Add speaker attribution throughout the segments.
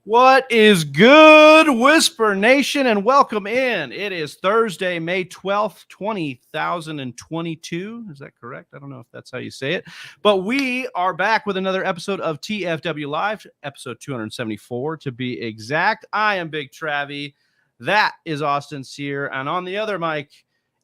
Speaker 1: What is good, Whisper Nation, and welcome in. It is Thursday, May 12th, 2022. Is that correct? I don't know if that's how you say it. But we are back with another episode of TFW Live, episode 274 to be exact. I am Big Travy. That is Austin Cyr. And on the other mic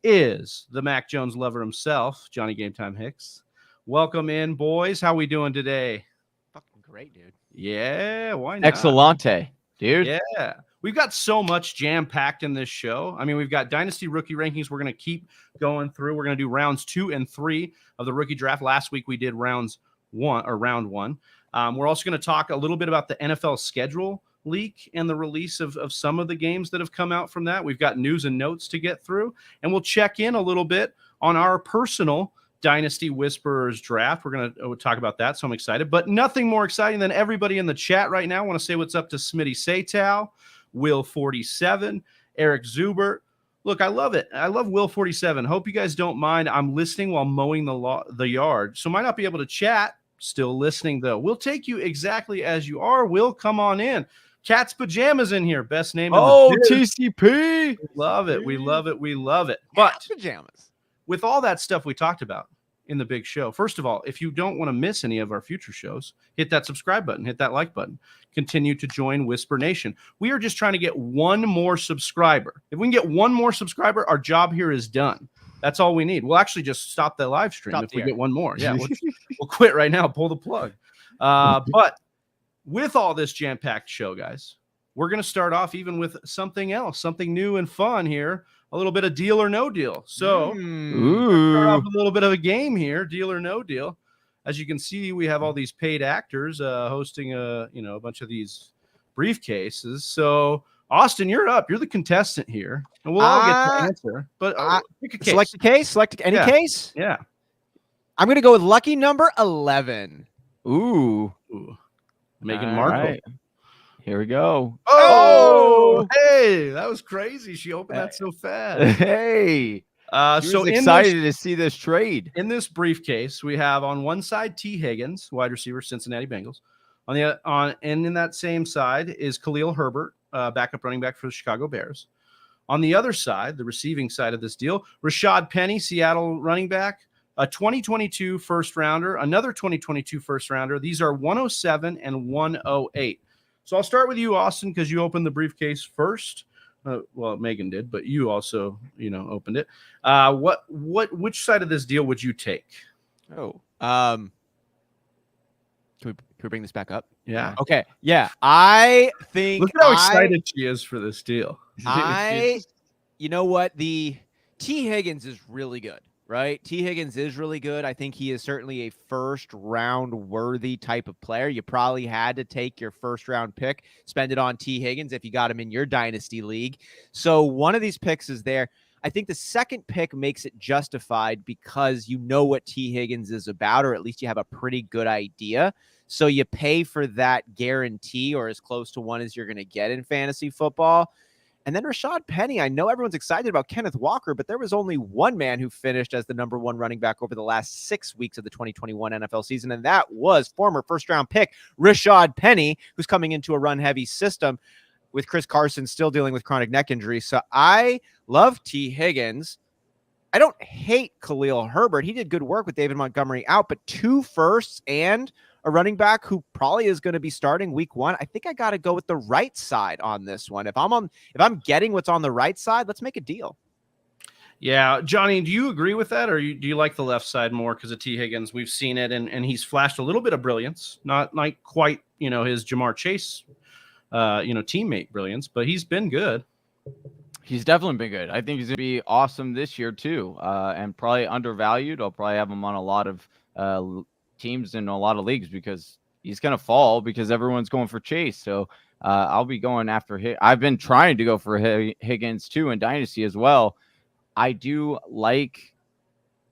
Speaker 1: is the Mac Jones lover himself, Johnny Game Time Hicks. Welcome in, boys. How we doing today?
Speaker 2: Fucking great, dude.
Speaker 1: Yeah, why not?
Speaker 3: Excellente, dude.
Speaker 1: Yeah. We've got so much jam-packed in this show. I mean, we've got Dynasty Rookie Rankings we're going to keep going through. We're going to do rounds 2 and 3 of the rookie draft. Last week we did round one. We're also going to talk a little bit about the NFL schedule leak and the release of some of the games that have come out from that. We've got news and notes to get through, and we'll check in a little bit on our personal Dynasty Whisperers draft. We're going to talk about that, so I'm excited. But nothing more exciting than everybody in the chat right now. I want to say what's up to Smitty Satow, Will47, Eric Zubert. Look, I love it. I love Will47. Hope you guys don't mind. I'm listening while mowing the yard, so might not be able to chat. Still listening, though. We'll take you exactly as you are. Will, come on in. Cat's Pajamas in here. Best name in the biz.
Speaker 3: TCP.
Speaker 1: We love it. We love it. We love it. But
Speaker 2: Cat's Pajamas.
Speaker 1: With all that stuff we talked about in the big show, first of all, if you don't want to miss any of our future shows, hit that subscribe button, hit that like button, continue to join Whisper Nation. We are just trying to get one more subscriber. If we can get one more subscriber, our job here is done. That's all we need. We'll actually just stop the live stream if we get one more. Yeah, we'll quit right now, pull the plug. But with all this jam-packed show, guys, we're going to start off even with something else, something new and fun here. A little bit of deal or no deal. So start off with a little bit of a game here, deal or no deal. As you can see, we have all these paid actors hosting a bunch of these briefcases. So Austin, you're up. You're the contestant here, and we'll all get the answer. But pick a case.
Speaker 2: Select a case. Select any case.
Speaker 1: Yeah.
Speaker 2: I'm going to go with lucky number 11.
Speaker 3: Ooh.
Speaker 1: Meghan Markle.
Speaker 3: Right. Here we go.
Speaker 1: Oh, hey, that was crazy. She opened that so fast.
Speaker 3: Hey.
Speaker 1: So
Speaker 3: excited to see this trade.
Speaker 1: In this briefcase, we have on one side T. Higgins, wide receiver, Cincinnati Bengals. And in that same side is Khalil Herbert, backup running back for the Chicago Bears. On the other side, the receiving side of this deal, Rashad Penny, Seattle running back, a 2022 first rounder, another 2022 first rounder. These are 107 and 108. So I'll start with you, Austin, because you opened the briefcase first. Well, Megan did, but you also, opened it. Which side of this deal would you take?
Speaker 2: Oh, can we bring this back up?
Speaker 1: Yeah.
Speaker 2: Okay. Yeah. I think.
Speaker 1: Look at how excited she is for this deal.
Speaker 2: You know what? The T. Higgins is really good. Right? T. Higgins is really good. I think he is certainly a first-round worthy type of player. You probably had to take your first-round pick, spend it on T. Higgins if you got him in your dynasty league. So one of these picks is there. I think the second pick makes it justified because you know what T. Higgins is about, or at least you have a pretty good idea. So you pay for that guarantee or as close to one as you're going to get in fantasy football. And then Rashad Penny, I know everyone's excited about Kenneth Walker, but there was only one man who finished as the number one running back over the last 6 weeks of the 2021 NFL season, and that was former first-round pick Rashad Penny, who's coming into a run-heavy system with Chris Carson still dealing with chronic neck injury. So I love T. Higgins. I don't hate Khalil Herbert. He did good work with David Montgomery out, but 2 firsts and a running back who probably is going to be starting week 1. I think I got to go with the right side on this one. If I'm getting what's on the right side, let's make a deal.
Speaker 1: Yeah. Johnny, do you agree with that? Or do you like the left side more because of T. Higgins? We've seen it and he's flashed a little bit of brilliance, not like quite, his Jamar Chase, teammate brilliance, but he's been good.
Speaker 3: He's definitely been good. I think he's going to be awesome this year too. And probably undervalued. I'll probably have him on a lot of, teams in a lot of leagues because he's going to fall because everyone's going for Chase. So I'll be going after him. I've been trying to go for Higgins too in Dynasty as well. I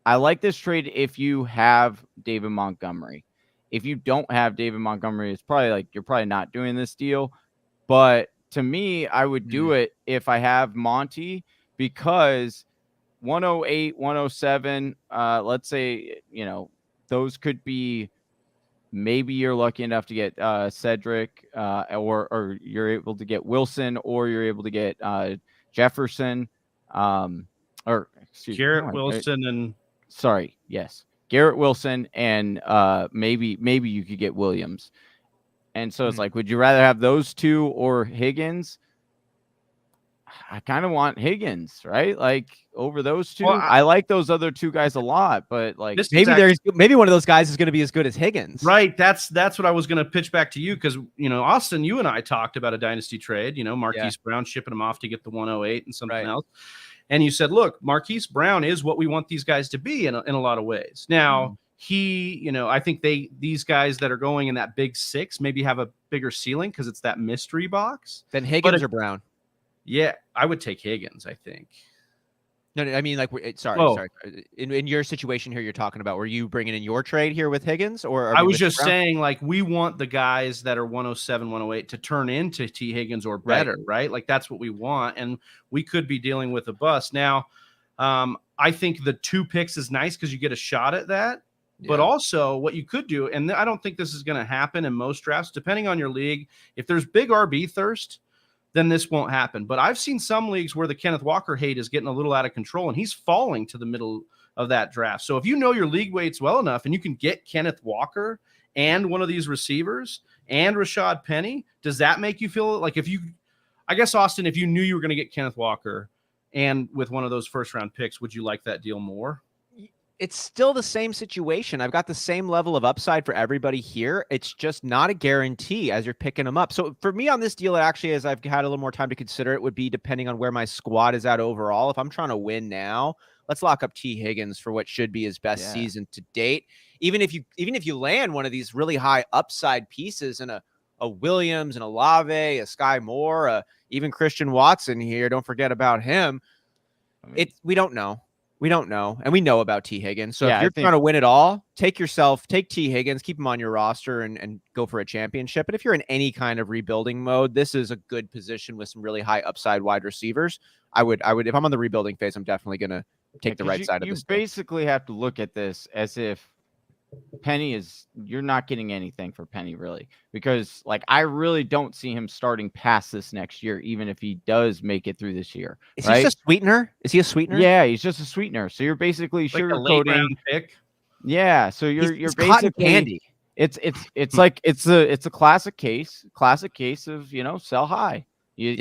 Speaker 3: like this trade if you have David Montgomery. If you don't have David Montgomery, it's probably like you're probably not doing this deal. But to me, I would do it if I have Monty because 108, 107, let's say, those could be maybe you're lucky enough to get Cedric, or you're able to get Wilson, or you're able to get Mcpherson, or excuse
Speaker 1: Garrett
Speaker 3: me,
Speaker 1: Wilson and
Speaker 3: sorry, yes, Garrett Wilson, and maybe you could get Williams. And so it's like, would you rather have those two or Higgins? I kind of want Higgins, right? Like over those two.
Speaker 1: Well,
Speaker 3: I like those other two guys a lot, but like
Speaker 2: maybe one of those guys is going to be as good as Higgins.
Speaker 1: Right. That's what I was going to pitch back to you because, Austin, you and I talked about a dynasty trade, Marquise Brown shipping him off to get the 108 and something else. And you said, look, Marquise Brown is what we want these guys to be in a lot of ways. Now, I think these guys that are going in that big six maybe have a bigger ceiling because it's that mystery box.
Speaker 2: Then Higgins or Brown?
Speaker 1: Yeah, I would take Higgins, I think.
Speaker 2: No, I mean, like, sorry. In your situation here, you're talking about, were you bringing in your trade here with Higgins, or
Speaker 1: I was just saying, like, we want the guys that are 107, 108 to turn into T. Higgins or better, right? Like, that's what we want, and we could be dealing with a bust. Now, I think the 2 picks is nice because you get a shot at that, but also what you could do, and I don't think this is going to happen in most drafts, depending on your league, if there's big RB thirst, then this won't happen. But I've seen some leagues where the Kenneth Walker hate is getting a little out of control, and he's falling to the middle of that draft. So if you know your league weights well enough and you can get Kenneth Walker and one of these receivers and Rashad Penny, does that make you feel like I guess, Austin, if you knew you were going to get Kenneth Walker and with one of those first-round picks, would you like that deal more?
Speaker 2: It's still the same situation. I've got the same level of upside for everybody here. It's just not a guarantee as you're picking them up. So for me on this deal, it actually, as I've had a little more time to consider, it would be depending on where my squad is at overall. If I'm trying to win now, let's lock up T. Higgins for what should be his best season to date. Even if you land one of these really high upside pieces in a Williams, an Olave, a Sky Moore, even Christian Watson here, don't forget about him. We don't know. We don't know, and we know about T. Higgins. So if you're trying to win it all, take T. Higgins, keep him on your roster, and go for a championship. But if you're in any kind of rebuilding mode, this is a good position with some really high upside wide receivers. I would, if I'm on the rebuilding phase, I'm definitely going to take the right side of this.
Speaker 3: You basically have to look at this as if you're not getting anything for Penny, really, because like I really don't see him starting past this next year, even if he does make it through this year.
Speaker 2: Is he just a sweetener? Is he a sweetener?
Speaker 3: Yeah, he's just a sweetener. So you're basically
Speaker 1: like
Speaker 3: sugarcoating.
Speaker 1: Pick.
Speaker 3: Yeah, so you're
Speaker 2: basically
Speaker 3: cotton
Speaker 2: candy.
Speaker 3: It's like it's a classic case of sell high. You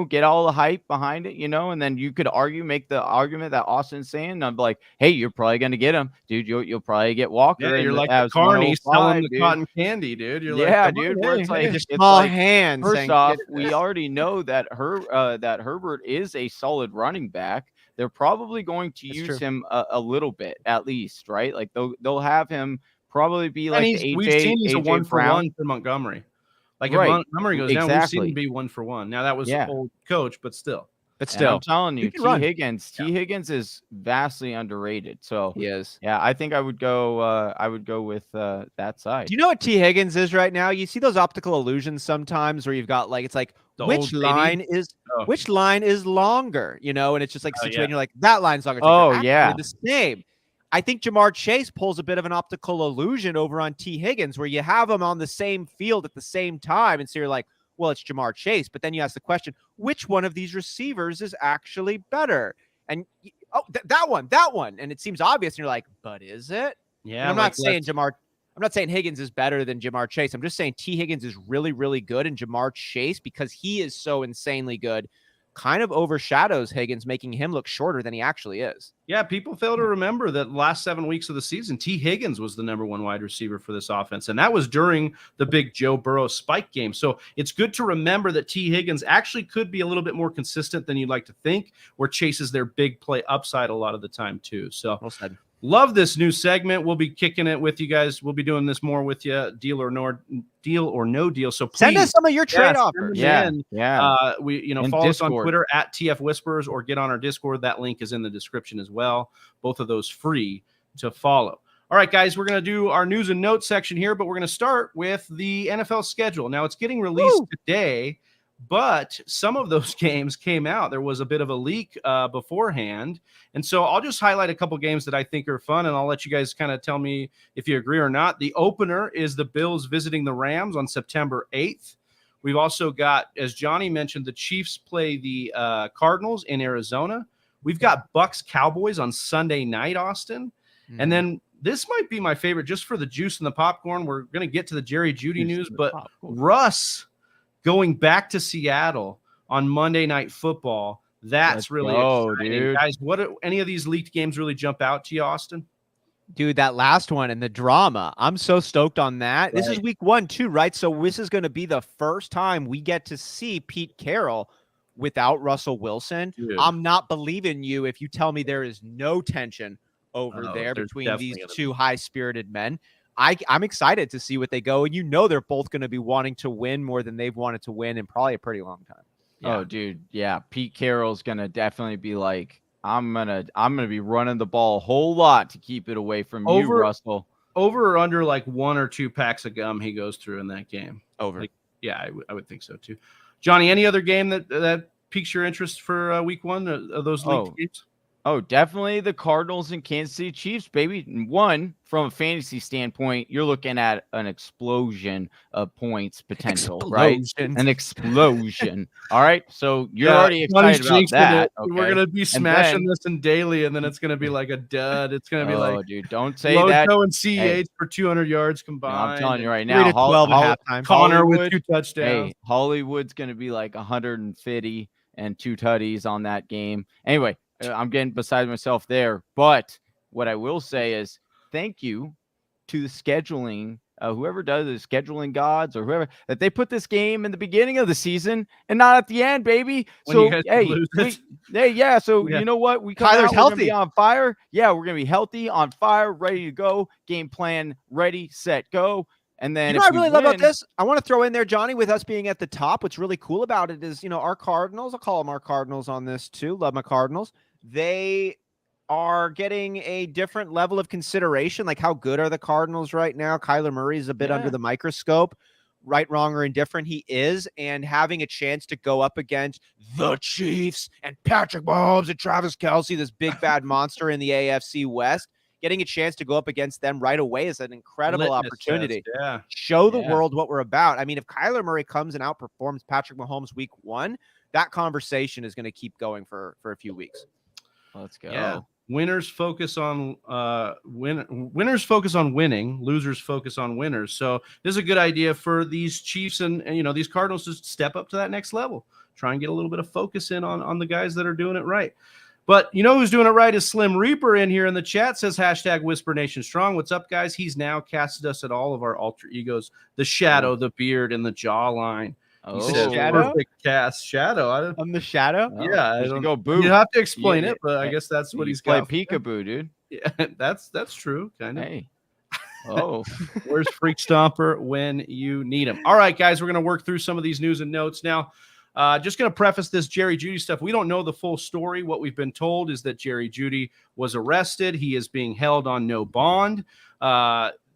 Speaker 3: get all the hype behind it, and then you could make the argument that Austin's saying. I'm like, hey, you're probably going to get him, dude. You'll probably get Walker.
Speaker 1: Yeah, you're like the Carney selling the cotton candy, dude. You're like,
Speaker 3: dude.
Speaker 2: It's small hands.
Speaker 3: First off, we already know that Herbert is a solid running back. They're probably going to use him a little bit, at least, right? Like they'll have him probably be like
Speaker 1: we've seen he's a 1-for-1 for Montgomery. Like if Montgomery goes down, we've seen him be 1-for-1. Now that was old coach, but still.
Speaker 3: I'm telling you, Higgins is vastly underrated. So
Speaker 2: he is.
Speaker 3: Yeah, I think I would go with that side.
Speaker 2: Do you know what T. Higgins is right now? You see those optical illusions sometimes where you've got like, it's like which line is longer, and it's just like situating you're like that line's longer. They're the same. I think Jamar Chase pulls a bit of an optical illusion over on T. Higgins where you have them on the same field at the same time. And so you're like, well, it's Jamar Chase. But then you ask the question, which one of these receivers is actually better? And that one. And it seems obvious. And you're like, but is it?
Speaker 1: Yeah.
Speaker 2: And I'm not saying Higgins is better than Jamar Chase. I'm just saying T. Higgins is really, really good. And Jamar Chase, because he is so insanely good, kind of overshadows Higgins, making him look shorter than he actually is.
Speaker 1: Yeah, people fail to remember that last 7 weeks of the season, T. Higgins was the number 1 wide receiver for this offense, and that was during the big Joe Burrow spike game. So it's good to remember that T. Higgins actually could be a little bit more consistent than you'd like to think, where chases their big play upside a lot of the time too. So well said. Love this new segment. We'll be kicking it with you guys. We'll be doing this more with you, deal or no deal. So please
Speaker 2: send us some of your trade offers.
Speaker 1: We follow us on Twitter at TF Whispers or get on our Discord. That link is in the description as well. Both of those free to follow. All right, guys, we're going to do our news and notes section here, but we're going to start with the NFL schedule. Now it's getting released today, but some of those games came out. There was a bit of a leak beforehand. And so I'll just highlight a couple games that I think are fun, and I'll let you guys kind of tell me if you agree or not. The opener is the Bills visiting the Rams on September 8th. We've also got, as Johnny mentioned, the Chiefs play the Cardinals in Arizona. We've got Bucks Cowboys on Sunday night, Austin. And then this might be my favorite just for the juice and the popcorn. We're going to get to the Jerry Jeudy news, but Russ going back to Seattle on Monday Night Football. That's really exciting. Dude. Guys, any of these leaked games really jump out to you, Austin?
Speaker 2: Dude, that last one and the drama. I'm so stoked on that. Right. This is week 1 too, right? So this is going to be the first time we get to see Pete Carroll without Russell Wilson. Dude. I'm not believing you if you tell me there is no tension over there between these two high-spirited men. I'm excited to see what they go, and they're both going to be wanting to win more than they've wanted to win in probably a pretty long time.
Speaker 3: Yeah. Oh, dude, yeah. Pete Carroll's going to definitely be like, I'm gonna be running the ball a whole lot to keep it away from you, Russell.
Speaker 1: Over or under like 1 or 2 packs of gum he goes through in that game.
Speaker 2: Over.
Speaker 1: Yeah, I would think so too. Johnny, any other game that piques your interest for week 1 of those league games?
Speaker 3: Oh, definitely the Cardinals and Kansas City Chiefs, baby. One, from a fantasy standpoint, you're looking at an explosion of points potential, right? An explosion. All right. So you're already excited about that. Okay?
Speaker 1: We're going to be smashing this in daily, and then it's going to be like a dud. It's going to be like,
Speaker 3: dude, don't say that.
Speaker 1: Loco and CEH for 200 yards combined.
Speaker 3: No, I'm telling you right now.
Speaker 2: 12 at halftime.
Speaker 1: Connor with 2 touchdowns.
Speaker 3: Hey, Hollywood's going to be like 150 and 2 tutties on that game. Anyway. I'm getting beside myself there. But what I will say is thank you to the scheduling, whoever does the scheduling gods or whoever, that they put this game in the beginning of the season and not at the end, baby. So, you know what? We
Speaker 2: Kyler's healthy.
Speaker 3: On fire. Yeah, we're going to be healthy, on fire, ready to go. Game plan, ready, set, go. And then
Speaker 2: I really love about this, I want to throw in there, Johnny, with us being at the top, what's really cool about it is, our Cardinals, I'll call them our Cardinals on this too. Love my Cardinals. They are getting a different level of consideration. Like, how good are the Cardinals right now? Kyler Murray is a bit under the microscope. Right, wrong, or indifferent, he is. And having a chance to go up against the Chiefs and Patrick Mahomes and Travis Kelce, this big bad monster in the AFC West, getting a chance to go up against them right away is an incredible opportunity. Show the world what we're about. I mean, if Kyler Murray comes and outperforms Patrick Mahomes week 1, that conversation is going to keep going for a few weeks.
Speaker 3: Let's go.
Speaker 1: Yeah. Winners focus on winners focus on winning. Losers focus on winners. So this is a good idea for these Chiefs and these Cardinals to step up to that next level. Try and get a little bit of focus in on the guys that are doing it right. But who's doing it right is Slim Reaper in here in the chat. Says #WhisperNationStrong. What's up, guys? He's now casted us at all of our alter egos: the shadow, the beard, and the jawline.
Speaker 3: Oh,
Speaker 2: Shadow?
Speaker 1: Perfect cast. Shadow.
Speaker 2: I'm the shadow?
Speaker 1: Yeah, I don't
Speaker 3: go boo.
Speaker 1: You have to explain it, but I guess that's what he's got.
Speaker 3: Peekaboo, dude.
Speaker 1: Yeah, that's true, kind of.
Speaker 3: Hey. Oh.
Speaker 1: Where's Freak Stomper when you need him? All right, guys, we're going to work through some of these news and notes now. Just going to preface this Jerry Jeudy stuff. We don't know the full story. What we've been told is that Jerry Jeudy was arrested. He is being held on no bond.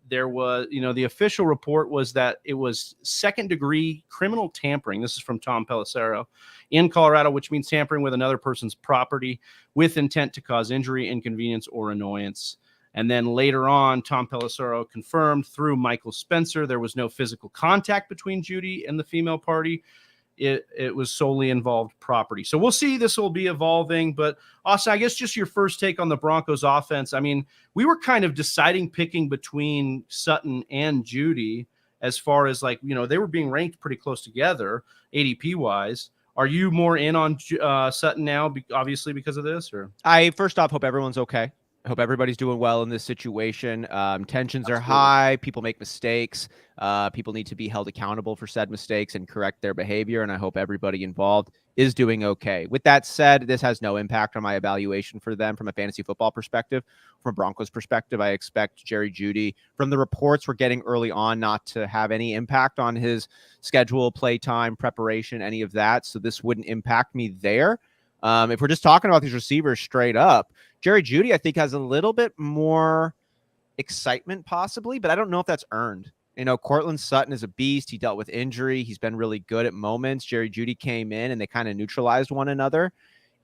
Speaker 1: There was, the official report was that it was second-degree criminal tampering. This is from Tom Pelissero in Colorado, which means tampering with another person's property with intent to cause injury, inconvenience, or annoyance. And then later on, Tom Pelissero confirmed through Michael Spencer there was no physical contact between Jeudy and the female party. It was solely involved property. So we'll see. This will be evolving. But Austin, I guess just your first take on the Broncos offense. I mean, we were kind of picking between Sutton and Jeudy as far as they were being ranked pretty close together, ADP wise. Are you more in on Sutton now, obviously because of this? Or
Speaker 2: I first off hope everyone's okay. I hope everybody's doing well in this situation. Tensions are high. People make mistakes. People need to be held accountable for said mistakes and correct their behavior. And I hope everybody involved is doing okay. With that said, this has no impact on my evaluation for them from a fantasy football perspective. From a Broncos perspective, I expect Jerry Jeudy, from the reports we're getting early on, not to have any impact on his schedule, playtime, preparation, any of that. So this wouldn't impact me there. If we're just talking about these receivers straight up, Jerry Jeudy, I think, has a little bit more excitement possibly, but I don't know if that's earned. Cortland Sutton is a beast. He dealt with injury. He's been really good at moments. Jerry Jeudy came in and they kind of neutralized one another.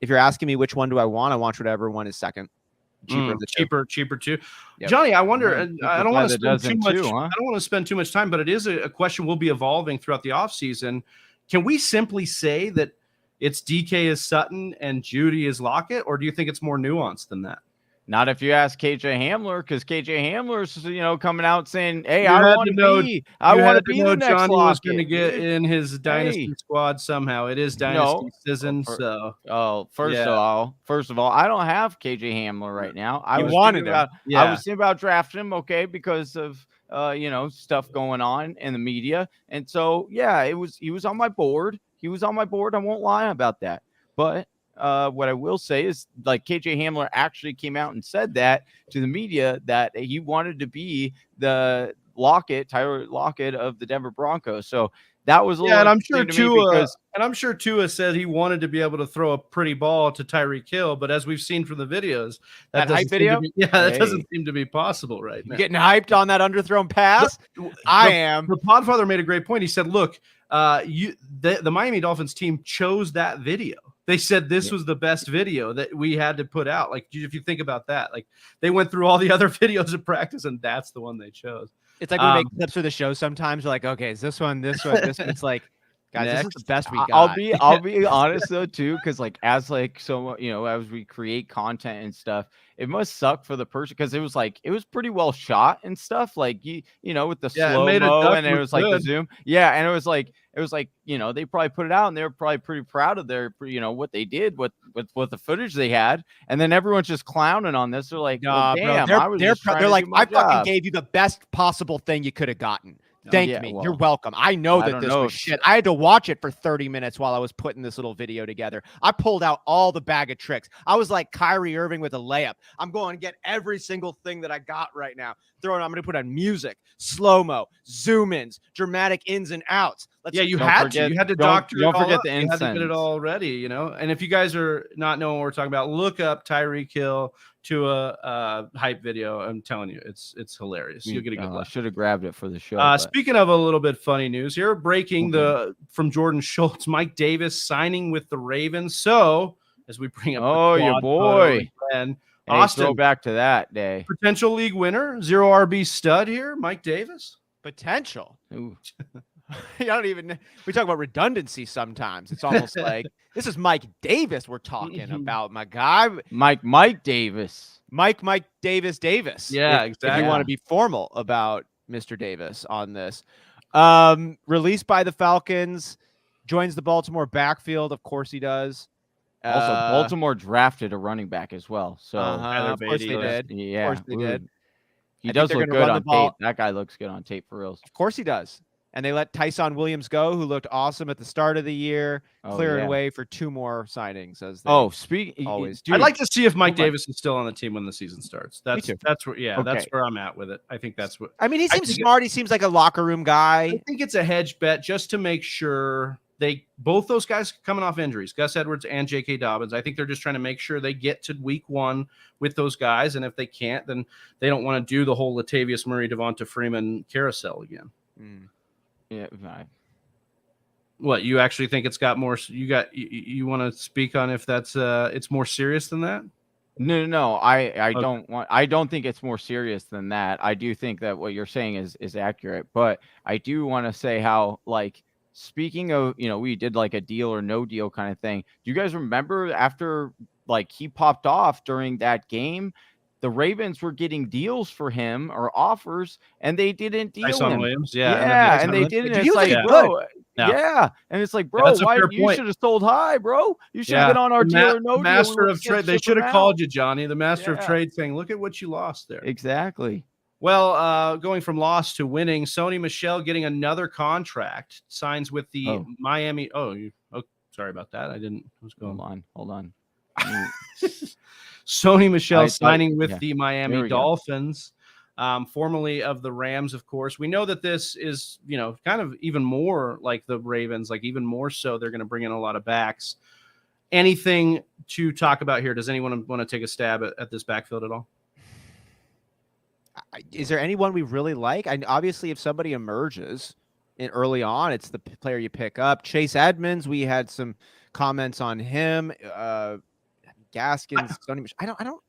Speaker 2: If you're asking me which one do I want whatever one is second.
Speaker 1: Cheaper too.
Speaker 2: Yep.
Speaker 1: Johnny, I wonder, I don't want to spend too much.
Speaker 3: Huh?
Speaker 1: I don't want to spend too much time, but it is a question we'll be evolving throughout the offseason. Can we simply say that it's DK is Sutton and Jeudy is Lockett, or do you think it's more nuanced than that?
Speaker 3: Not if you ask KJ Hamler, because KJ Hamler's coming out saying, "Hey, I want to be the next
Speaker 1: Johnny
Speaker 3: Lockett."
Speaker 1: Was going to get in his dynasty squad somehow. It is dynasty season,
Speaker 3: first of all, I don't have KJ Hamler right now. I was thinking about drafting him, because of stuff going on in the media, and so he was on my board. I won't lie about that, but. What I will say is, like, KJ Hamler actually came out and said that to the media that he wanted to be the Tyler Lockett of the Denver Broncos. So that was a little.
Speaker 1: And I'm sure Tua said he wanted to be able to throw a pretty ball to Tyreek Hill, but as we've seen from the videos, that doesn't seem to be possible right now.
Speaker 2: Getting hyped on that underthrown pass. I am.
Speaker 1: The Podfather made a great point. He said, "Look, the Miami Dolphins team chose that video. They said this was the best video that we had to put out. Like, if you think about that, like they went through all the other videos of practice, and that's the one they chose."
Speaker 2: It's like we make clips for the show sometimes. We're like, okay, is this one, this one, this one? It's like, guys, this is the best we got.
Speaker 3: I'll be honest though too, because as we create content and stuff, it must suck for the person because it was pretty well shot and stuff. Like with the slow-mo and it was like the zoom. Yeah, and it was like they probably put it out and they were probably pretty proud of their what they did with the footage they had, and then everyone's just clowning on this. They're like,
Speaker 2: nah,
Speaker 3: damn,
Speaker 2: bro, they're like, I fucking gave you the best possible thing you could have gotten. Thank me. You're welcome. I know that this was shit. I had to watch it for 30 minutes while I was putting this little video together. I pulled out all the bag of tricks. I was like Kyrie Irving with a layup. I'm going to get every single thing that I got right now. I'm going to put on music, slow-mo, zoom-ins, dramatic ins and outs.
Speaker 1: You had to doctor it all.
Speaker 3: Don't forget
Speaker 1: the incense. You had to get it all ready, And if you guys are not knowing what we're talking about, look up Tyreek Hill to a hype video. I'm telling you, it's hilarious. You'll get a good laugh.
Speaker 3: I should have grabbed it for the show.
Speaker 1: Speaking of a little bit funny news here, breaking from Jordan Schultz, Mike Davis signing with the Ravens. So as we bring up,
Speaker 3: your boy,
Speaker 1: and
Speaker 3: Austin, throw back to that day.
Speaker 1: Potential league winner, 0 RB stud here, Mike Davis.
Speaker 2: Potential. Ooh. We talk about redundancy sometimes. It's almost like this is Mike Davis we're talking about, my guy.
Speaker 3: Mike Davis.
Speaker 2: Mike Davis.
Speaker 1: Yeah, exactly.
Speaker 2: If you want to be formal about Mr. Davis on this. Released by the Falcons, joins the Baltimore backfield. Of course he does.
Speaker 3: Also, Baltimore drafted a running back as well. So
Speaker 2: of course they did.
Speaker 3: Yeah,
Speaker 2: of course they did.
Speaker 3: He does look good on tape. That guy looks good on tape for reals.
Speaker 2: Of course he does. And they let Tyson Williams go, who looked awesome at the start of the year, clearing way for 2 more signings. As they always do.
Speaker 1: I'd like to see if Mike Davis is still on the team when the season starts. That's where that's where I'm at with it. I think that's what.
Speaker 2: I mean, he seems smart. He seems like a locker room guy.
Speaker 1: I think it's a hedge bet just to make sure both those guys coming off injuries, Gus Edwards and J.K. Dobbins. I think they're just trying to make sure they get to week 1 with those guys, and if they can't, then they don't want to do the whole Latavius Murray, Devonta Freeman carousel again.
Speaker 3: Yeah.
Speaker 1: What, you actually think it's got more? You want to speak on if that's it's more serious than that?
Speaker 3: No. I don't think it's more serious than that. I do think that what you're saying is accurate, but I do want to say how, like, speaking of, we did like a deal or no deal kind of thing. Do you guys remember after like he popped off during that game? The Ravens were getting deals for him or offers, and they didn't deal
Speaker 1: Tyson
Speaker 3: him.
Speaker 1: Williams,
Speaker 3: and they didn't. It's like, bro, and it's like, bro, why you should have sold high, bro? You should have been on our deal or no deal.
Speaker 1: Master of trade. They should have called you, Johnny, the master of trade, saying, "Look at what you lost there."
Speaker 3: Exactly.
Speaker 1: Well, going from loss to winning, Sony Michelle getting another contract, signs with the Miami. Sorry about that. I didn't. What's going on?
Speaker 3: Hold on.
Speaker 1: Sony Michelle signing with the Miami Dolphins, formerly of the Rams, of course. We know that this is, kind of even more like the Ravens, like even more so. They're going to bring in a lot of backs. Anything to talk about here? Does anyone want to take a stab at this backfield at all?
Speaker 2: Is there anyone we really like? Obviously, if somebody emerges early on, it's the player you pick up. Chase Edmonds, we had some comments on him. Gaskins, Sony Michelle.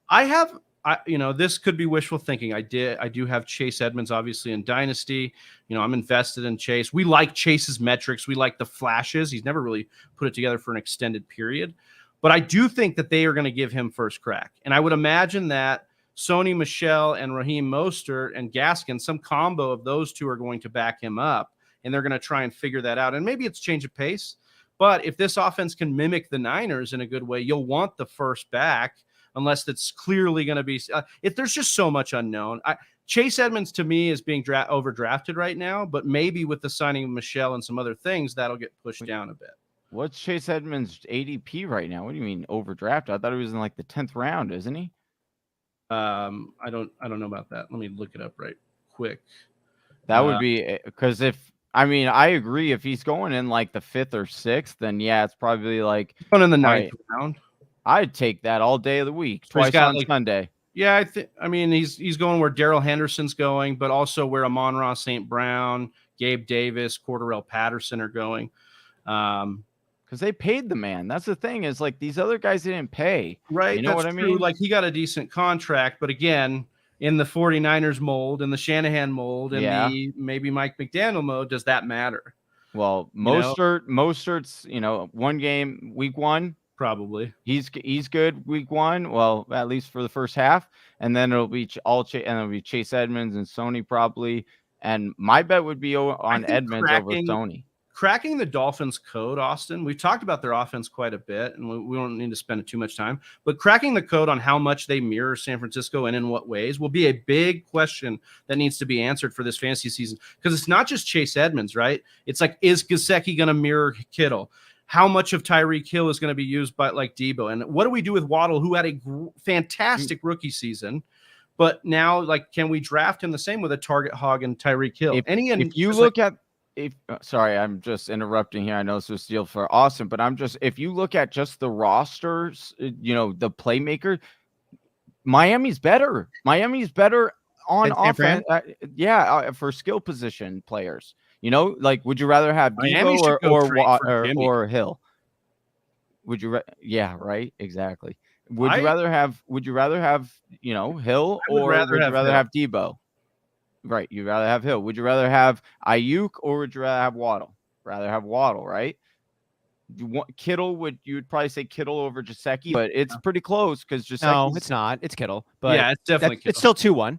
Speaker 1: This could be wishful thinking. I do have Chase Edmonds, obviously, in Dynasty. I'm invested in Chase. We like Chase's metrics. We like the flashes. He's never really put it together for an extended period. But I do think that they are going to give him first crack. And I would imagine that Sony Michelle and Raheem Mostert and Gaskin, some combo of those two are going to back him up. And they're going to try and figure that out. And maybe it's change of pace. But if this offense can mimic the Niners in a good way, you'll want the first back. Unless it's clearly going to be if there's just so much unknown. Chase Edmonds to me is being overdrafted right now, but maybe with the signing of Michelle and some other things, that'll get pushed down a bit.
Speaker 3: What's Chase Edmonds' ADP right now? What do you mean overdrafted? I thought he was in like the 10th round, isn't he?
Speaker 1: I don't know about that. Let me look it up right quick.
Speaker 3: That would be because I agree. If he's going in like the 5th or 6th, then yeah, it's probably like
Speaker 1: going in the 9th round.
Speaker 3: I'd take that all day of the week, twice on Sunday.
Speaker 1: Yeah, he's going where Darrell Henderson's going, but also where Amon-Ra St. Brown, Gabe Davis, Cordarrelle Patterson are going.
Speaker 3: Because they paid the man. That's the thing, is like these other guys didn't pay.
Speaker 1: Right.
Speaker 3: You know what I mean?
Speaker 1: Like he got a decent contract, but again, in the 49ers mold, in the Shanahan mold, in the maybe Mike McDaniel mode, does that matter?
Speaker 3: Well, Mostert's, one game, week 1.
Speaker 1: Probably
Speaker 3: he's good week 1. Well, at least for the first half, and then it'll be Chase Edmonds and Sony probably. And my bet would be on Edmonds over Sony.
Speaker 1: Cracking the Dolphins code, Austin. We've talked about their offense quite a bit, and we don't need to spend too much time. But cracking the code on how much they mirror San Francisco and in what ways will be a big question that needs to be answered for this fantasy season. Because it's not just Chase Edmonds, right? It's like, is Gesicki going to mirror Kittle? How much of Tyreek Hill is going to be used by like Debo? And what do we do with Waddle, who had a fantastic rookie season, but now can we draft him the same with a target hog and Tyreek Hill?
Speaker 3: Sorry, I'm just interrupting here. I know this was deal for Austin, but if you look at just the rosters, the playmaker, Miami's better. Miami's better on offense. For skill position players. Would you rather have Debo or Hill? Would you? Yeah, right. Exactly. Would you rather have Hill or would you rather have Debo? Right. You'd rather have Hill. Would you rather have Ayuk or would you rather have Waddle? Rather have Waddle, right? Kittle you would probably say Kittle over Gesicki, but it's pretty close because
Speaker 2: no, it's not. It's Kittle, but
Speaker 1: yeah, it's definitely Kittle.
Speaker 2: It's still 2-1.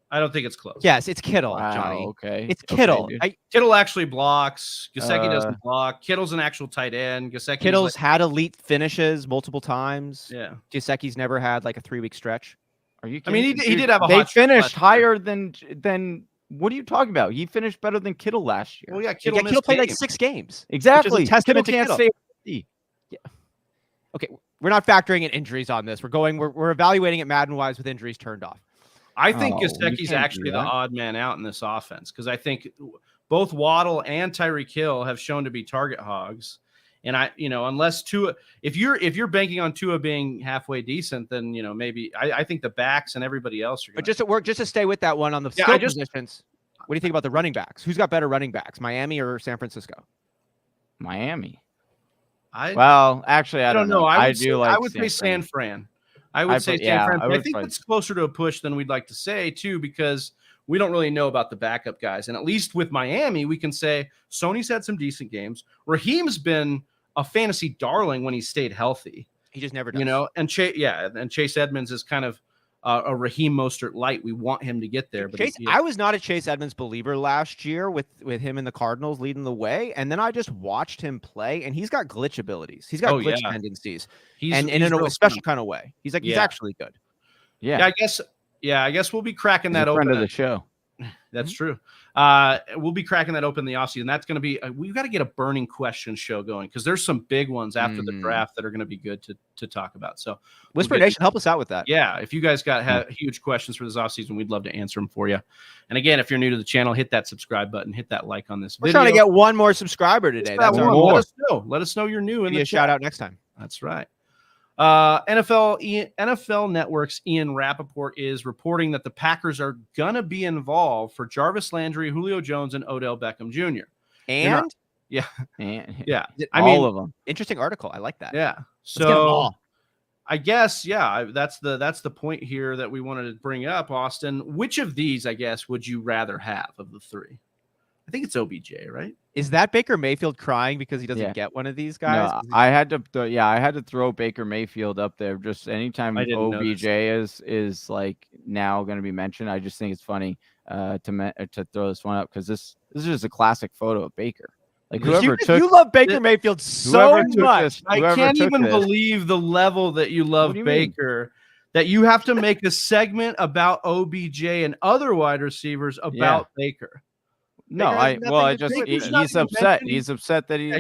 Speaker 1: I don't think it's close.
Speaker 2: Yes, it's Kittle,
Speaker 3: wow,
Speaker 2: Johnny.
Speaker 3: Okay.
Speaker 2: It's Kittle.
Speaker 1: Kittle actually blocks. Gesicki doesn't block. Kittle's an actual tight end.
Speaker 2: Kittle's had elite finishes multiple times.
Speaker 1: Yeah.
Speaker 2: Gesicki's never had like a 3-week stretch.
Speaker 3: Are you kidding?
Speaker 1: He did have a
Speaker 3: They finished higher than what are you talking about? He finished better than Kittle last year.
Speaker 1: Well, yeah,
Speaker 2: Kittle played like 6 games.
Speaker 3: Exactly.
Speaker 2: Kittle can't stay.
Speaker 3: Yeah.
Speaker 2: Okay, we're not factoring in injuries on this. We're evaluating it Madden-wise with injuries turned off.
Speaker 1: I think Gesicki's actually the odd man out in this offense because I think both Waddle and Tyreek Hill have shown to be target hogs. And unless Tua, if you're banking on Tua being halfway decent, then maybe I think the backs and everybody else are going.
Speaker 2: But just to stay with that one on the skill positions, what do you think about the running backs? Who's got better running backs, Miami or San Francisco?
Speaker 3: Miami.
Speaker 1: Actually, I don't know. I would say
Speaker 3: San
Speaker 1: Fran. I would say San Fran. But I think it's closer to a push than we'd like to say too, because we don't really know about the backup guys. And at least with Miami, we can say Sony's had some decent games. Raheem's been a fantasy darling when he stayed healthy.
Speaker 2: He just never does.
Speaker 1: And Chase Edmonds is kind of a Raheem Mostert light. We want him to get there. But
Speaker 2: I was not a Chase Edmonds believer last year with him and the Cardinals leading the way. And then I just watched him play, and he's got glitch abilities. He's got glitch tendencies. And in a special kind of way. He's actually good.
Speaker 1: Yeah. I guess we'll be cracking that open.
Speaker 3: Friend of the show.
Speaker 1: That's true. We'll be cracking that open in the offseason. That's going to be we've got to get a burning question show going because there's some big ones after the draft that are going to be good to talk about. So
Speaker 2: Whisper Nation, help us out with that.
Speaker 1: Yeah, if you guys have huge questions for this offseason, we'd love to answer them for you. And again, if you're new to the channel, hit that subscribe button, hit that like on this video.
Speaker 2: We're trying to get one more subscriber today. That's
Speaker 1: our goal. Let us know you're new.
Speaker 2: Give you a shout out next time.
Speaker 1: That's right. NFL Network's Ian Rappaport is reporting that the Packers are gonna be involved for Jarvis Landry, Julio Jones, and Odell Beckham Jr.
Speaker 2: And
Speaker 1: Yeah,
Speaker 3: And
Speaker 1: yeah.
Speaker 3: all of them.
Speaker 2: Interesting article. I like that.
Speaker 1: Yeah.
Speaker 2: Let's get 'em
Speaker 1: So
Speaker 2: all.
Speaker 1: I guess, yeah, that's the point here that we wanted to bring up, Austin. Which of these, I guess, would you rather have of the three? I think it's OBJ, right?
Speaker 2: Is that Baker Mayfield crying because he doesn't get one of these guys?
Speaker 3: No, I had to throw Baker Mayfield up there. Just anytime OBJ is like now going to be mentioned, I just think it's funny to throw this one up because this is just a classic photo of Baker. Like
Speaker 2: you love Baker Mayfield so much.
Speaker 1: I can't even believe the level that you love Baker. That you have to make a segment about OBJ and other wide receivers about Baker.
Speaker 3: No, he's upset. He's upset that he's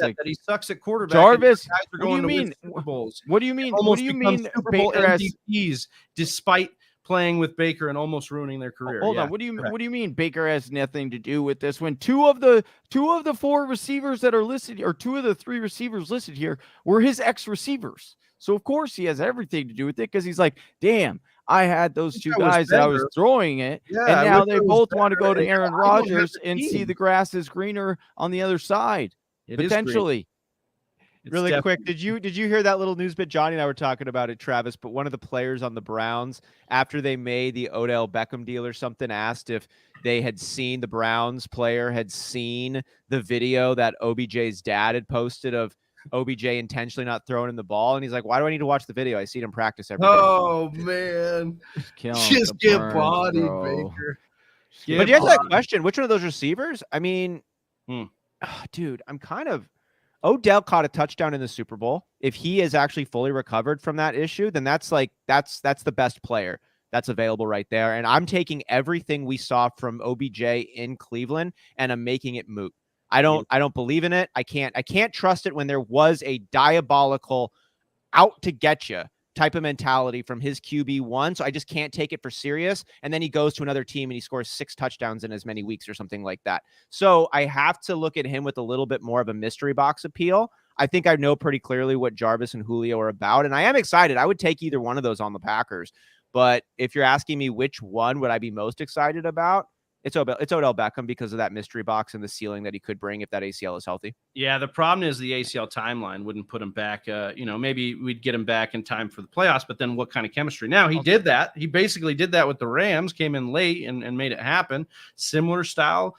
Speaker 3: like
Speaker 1: that he sucks at quarterback.
Speaker 3: Jarvis,
Speaker 1: guys are going to win Super Bowls.
Speaker 3: What do you mean? What do you mean
Speaker 1: Super Bowl MVPs despite playing with Baker and almost ruining their career?
Speaker 3: Hold on. What do you mean Baker has nothing to do with this when two of the four receivers that are listed, or two of the three receivers listed here, were his ex-receivers? So of course he has everything to do with it because he's like, damn, I had those two guys that I was throwing it, and now they both want to go to Aaron Rodgers and see the grass is greener on the other side. Potentially.
Speaker 2: Really quick, did you hear that little news bit? Johnny and I were talking about it, Travis, but one of the players on the Browns, after they made the Odell Beckham deal or something, asked if they had seen, the Browns player had seen the video that OBJ's dad had posted of OBJ intentionally not throwing in the ball, and he's like, why do I need to watch the video? I see it in practice every day.
Speaker 1: Oh man, just get bodied, Baker.
Speaker 2: But you answer that question, which one of those receivers? I mean, dude, Odell caught a touchdown in the Super Bowl. If he is actually fully recovered from that issue, then that's the best player that's available right there. And I'm taking everything we saw from OBJ in Cleveland and I'm making it moot. I don't believe in it. I can't trust it when there was a diabolical out to get you type of mentality from his QB1. So I just can't take it for serious. And then he goes to another team and he scores 6 touchdowns in as many weeks or something like that. So I have to look at him with a little bit more of a mystery box appeal. I think I know pretty clearly what Jarvis and Julio are about. And I am excited. I would take either one of those on the Packers. But if you're asking me which one would I be most excited about, it's Odell Beckham because of that mystery box and the ceiling that he could bring if that ACL is healthy.
Speaker 1: Yeah, the problem is the ACL timeline wouldn't put him back. Maybe we'd get him back in time for the playoffs, but then what kind of chemistry? Now, he did that. He basically did that with the Rams, came in late and made it happen. Similar style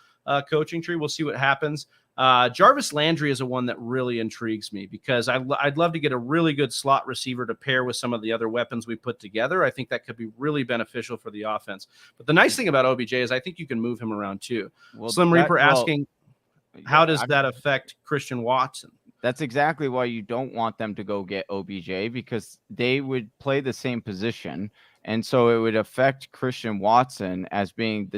Speaker 1: coaching tree. We'll see what happens. Jarvis Landry is a one that really intrigues me because I'd love to get a really good slot receiver to pair with some of the other weapons we put together. I think that could be really beneficial for the offense. But the nice thing about OBJ is I think you can move him around too. Slim Reaper asking, how does that affect Christian Watson?
Speaker 3: That's exactly why you don't want them to go get OBJ, because they would play the same position. And so it would affect Christian Watson as being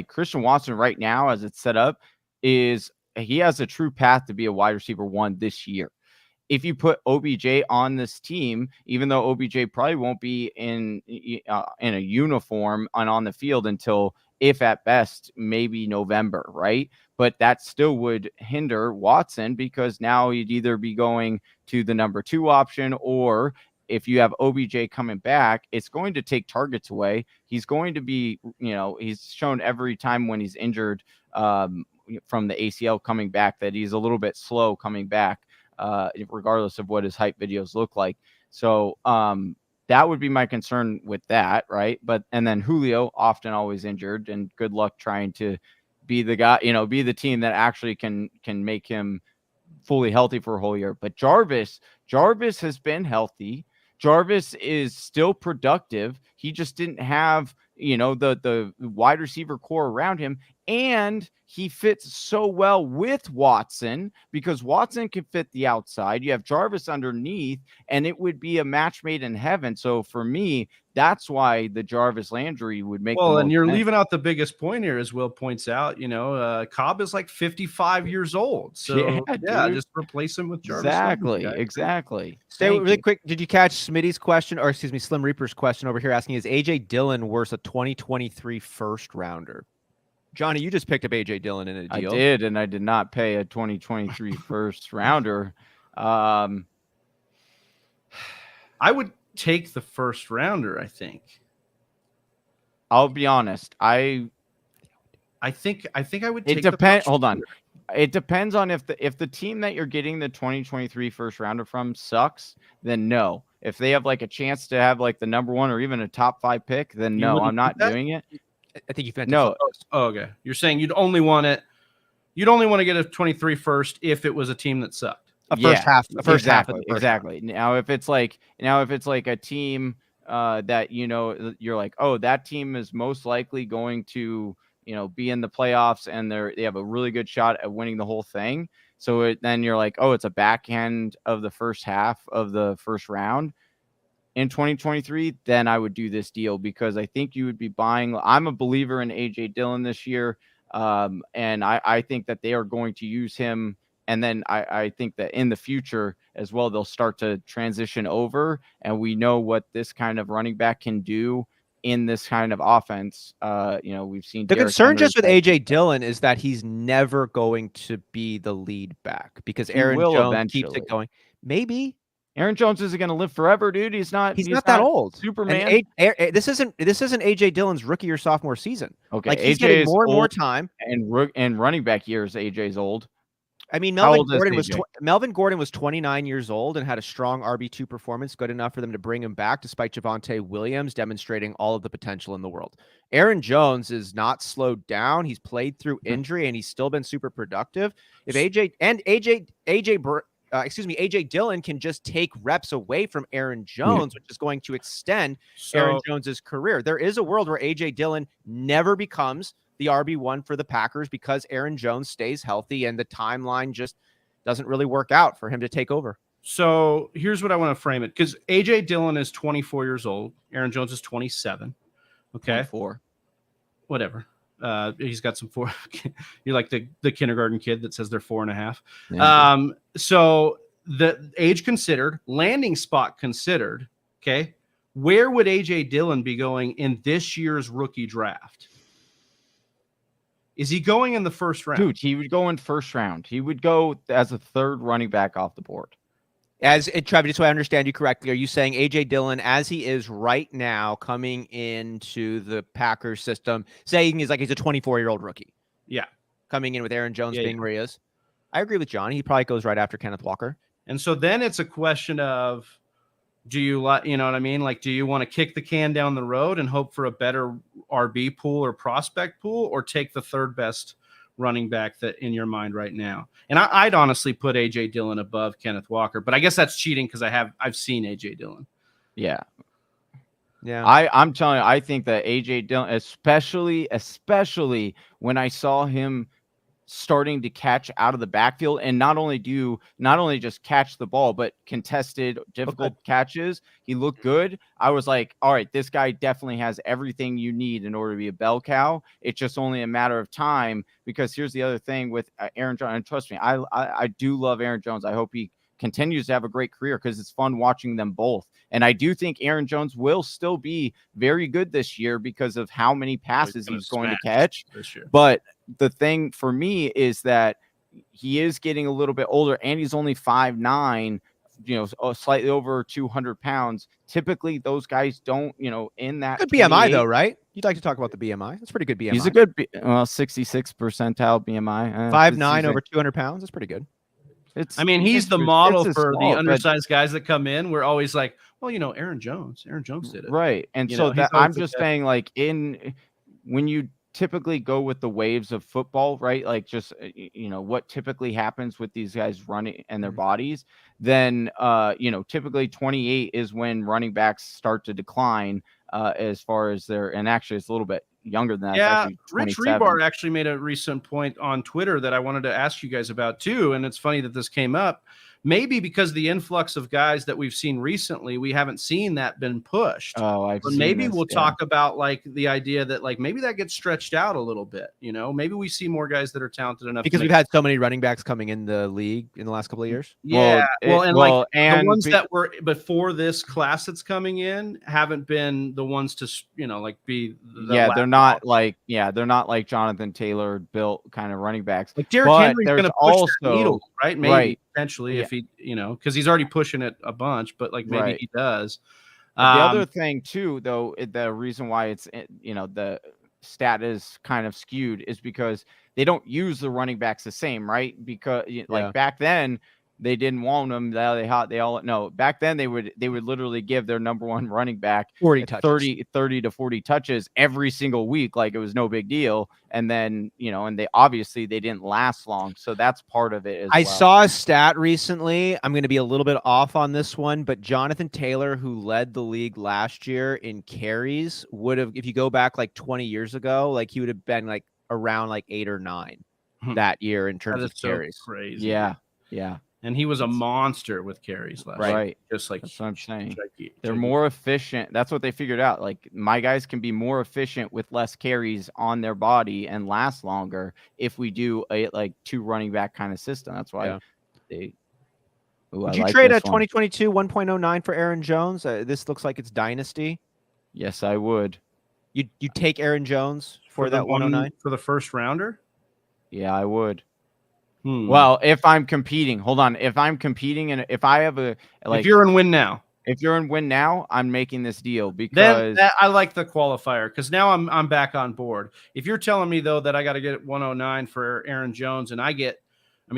Speaker 3: Christian Watson right now, as it's set up, he has a true path to be a wide receiver 1 this year. If you put OBJ on this team, even though OBJ probably won't be in a uniform and on the field until, if at best, maybe November, right? But that still would hinder Watson because now he'd either be going to the number 2 option, or if you have OBJ coming back, it's going to take targets away. He's going to be, he's shown every time when he's injured from the ACL coming back that he's a little bit slow coming back, regardless of what his hype videos look like. So that would be my concern with that, right? And then Julio, often always injured, and good luck trying to be the guy, be the team that actually can make him fully healthy for a whole year. But Jarvis has been healthy. Jarvis is still productive. He just didn't have, the wide receiver core around him. And he fits so well with Watson because Watson can fit the outside. You have Jarvis underneath, and it would be a match made in heaven. So for me, that's why the Jarvis Landry would make.
Speaker 1: Well, and you're leaving out the biggest point here, as Will points out. Cobb is like 55 years old. So just replace him with Jarvis.
Speaker 3: Exactly.
Speaker 2: Stay really quick. Did you catch Smitty's question, or excuse me, Slim Reaper's question over here asking, is AJ Dillon worth a 2023 first rounder? Johnny, you just picked up AJ Dillon in a deal.
Speaker 3: I did, and I did not pay a 2023 first rounder.
Speaker 1: I would take the first rounder, I think.
Speaker 3: I'll be honest.
Speaker 1: I think I would take
Speaker 3: It depends. Hold on.
Speaker 1: rounder.
Speaker 3: It depends on if the team that you're getting the 2023 first rounder from sucks, then no. If they have like a chance to have like the number 1 or even a top 5 pick, then no, I'm not doing it.
Speaker 2: I think you meant
Speaker 3: No.
Speaker 1: Oh, okay. You're saying you'd only want to get a 23 first if it was a team that sucked.
Speaker 2: a first half of the first half.
Speaker 3: Exactly. Now if it's like a team that you're like, oh, that team is most likely going to be in the playoffs and they have a really good shot at winning the whole thing. So then you're like, oh, it's a back end of the first half of the first round in 2023. Then I would do this deal because I think you would be buying. I'm a believer in AJ Dillon this year. And I think that they are going to use him. And then I think that in the future as well, they'll start to transition over. And we know what this kind of running back can do in this kind of offense. We've seen
Speaker 2: the
Speaker 3: Derrick
Speaker 2: concern
Speaker 3: Henry
Speaker 2: just with
Speaker 3: play.
Speaker 2: AJ Dillon is that he's never going to be the lead back because Aaron
Speaker 3: will
Speaker 2: Jones keeps
Speaker 3: eventually.
Speaker 2: it going. Maybe
Speaker 3: Aaron Jones isn't going to live forever, dude. He's not
Speaker 2: that old.
Speaker 3: Superman.
Speaker 2: And this isn't AJ Dillon's rookie or sophomore season.
Speaker 3: Okay,
Speaker 2: Like he's
Speaker 3: AJ
Speaker 2: getting
Speaker 3: is
Speaker 2: more and more
Speaker 3: old,
Speaker 2: time.
Speaker 3: and running back years, AJ's old.
Speaker 2: I mean,
Speaker 3: How
Speaker 2: Melvin
Speaker 3: old is
Speaker 2: Gordon was
Speaker 3: AJ?
Speaker 2: Melvin Gordon was 29 years old and had a strong RB2 performance, good enough for them to bring him back, despite Javonte Williams demonstrating all of the potential in the world. Aaron Jones is not slowed down. He's played through injury and he's still been super productive. If AJ Dillon can just take reps away from Aaron Jones, which is going to extend Aaron Jones's career. There is a world where AJ Dillon never becomes the RB1 for the Packers because Aaron Jones stays healthy and the timeline just doesn't really work out for him to take over.
Speaker 1: So here's what I want to frame it, because AJ Dillon is 24 years old. Aaron Jones is 27. Okay.
Speaker 3: 24.
Speaker 1: Whatever. He's got some four. You're like the kindergarten kid that says they're 4.5.
Speaker 3: Yeah.
Speaker 1: So the age considered, landing spot considered. Okay. Where would AJ Dillon be going in this year's rookie draft? Is he going in the first round?
Speaker 3: Dude, he would go in first round. He would go as a third running back off the board.
Speaker 2: Travy, just so I understand you correctly, are you saying AJ Dillon, as he is right now, coming into the Packers system, saying he's a 24-year-old rookie?
Speaker 1: Yeah.
Speaker 2: Coming in with Aaron Jones being where he is? I agree with John. He probably goes right after Kenneth Walker.
Speaker 1: And so then it's a question of, do you what I mean? Like, do you want to kick the can down the road and hope for a better RB pool or prospect pool, or take the third best running back that in your mind right now? And I'd honestly put AJ Dillon above Kenneth Walker, but I guess that's cheating because I've seen AJ Dillon.
Speaker 3: Yeah. I'm telling you, I think that AJ Dillon, especially when I saw him starting to catch out of the backfield, and not only just catch the ball, but contested difficult catches, he looked good. I was like, all right, this guy definitely has everything you need in order to be a bell cow. It's just only a matter of time, because here's the other thing with Aaron Jones, and trust me, I do love Aaron Jones. I hope he continues to have a great career because it's fun watching them both. And I do think Aaron Jones will still be very good this year because of how many passes he's going to catch
Speaker 1: this year.
Speaker 3: But the thing for me is that he is getting a little bit older, and he's only 5'9", slightly over 200 pounds. Typically, those guys don't, in that
Speaker 2: good BMI though, right? You'd like to talk about the BMI? That's pretty good BMI.
Speaker 3: He's a good, 66 percentile BMI.
Speaker 2: 5'9" over 200 pounds. That's pretty good.
Speaker 1: He's the model for
Speaker 3: small,
Speaker 1: the undersized guys that come in. We're always like, well, Aaron Jones did it.
Speaker 3: Right. And so that I'm just saying, like, when you typically go with the waves of football, right? Like, just, what typically happens with these guys running and their bodies, then, typically 28 is when running backs start to decline as far as and actually it's a little bit younger than that.
Speaker 1: Yeah, Rich Rebar actually made a recent point on Twitter that I wanted to ask you guys about too, and it's funny that this came up. Maybe because the influx of guys that we've seen recently, we haven't seen that been pushed.
Speaker 3: But
Speaker 1: maybe we'll talk about like the idea that like maybe that gets stretched out a little bit. Maybe we see more guys that are talented enough
Speaker 2: because we've had so many running backs coming in the league in the last couple of years.
Speaker 1: Yeah, the ones that were before this class that's coming in haven't been the ones to be.
Speaker 3: They're not like Jonathan Taylor built kind of running backs.
Speaker 1: Like Derrick Henry's going to push that needle, right? Maybe.
Speaker 3: Right.
Speaker 1: potentially if he, because he's already pushing it a bunch, but like maybe he does.
Speaker 3: But the other thing too, though, the reason why it's, the stat is kind of skewed is because they don't use the running backs the same, right? Because like back then they didn't want them. Back then they would literally give their number one running back 30 to 40 touches every single week. Like it was no big deal. And then, and they didn't last long. So that's part of it.
Speaker 2: I saw a stat recently. I'm going to be a little bit off on this one, but Jonathan Taylor, who led the league last year in carries, would have, if you go back like 20 years ago, like he would have been like around like 8 or 9 that year in terms of carries.
Speaker 1: So crazy.
Speaker 3: Yeah.
Speaker 1: And he was a monster with carries last year.
Speaker 3: Right.
Speaker 1: Just like
Speaker 3: that's what I'm saying. They're more efficient. That's what they figured out. Like my guys can be more efficient with less carries on their body and last longer if we do a like 2 running back kind of system. That's why they.
Speaker 2: Would you trade a 2022 1.09 for Aaron Jones? This looks like it's Dynasty.
Speaker 3: Yes, I would.
Speaker 2: You take Aaron Jones for that 109
Speaker 1: for the first rounder?
Speaker 3: Yeah, I would. Well, if I'm competing, hold on. If I'm competing and if I have if
Speaker 1: you're in win now,
Speaker 3: I'm making this deal because
Speaker 1: I like the qualifier because now I'm back on board. If you're telling me though that I got to get 109 for Aaron Jones and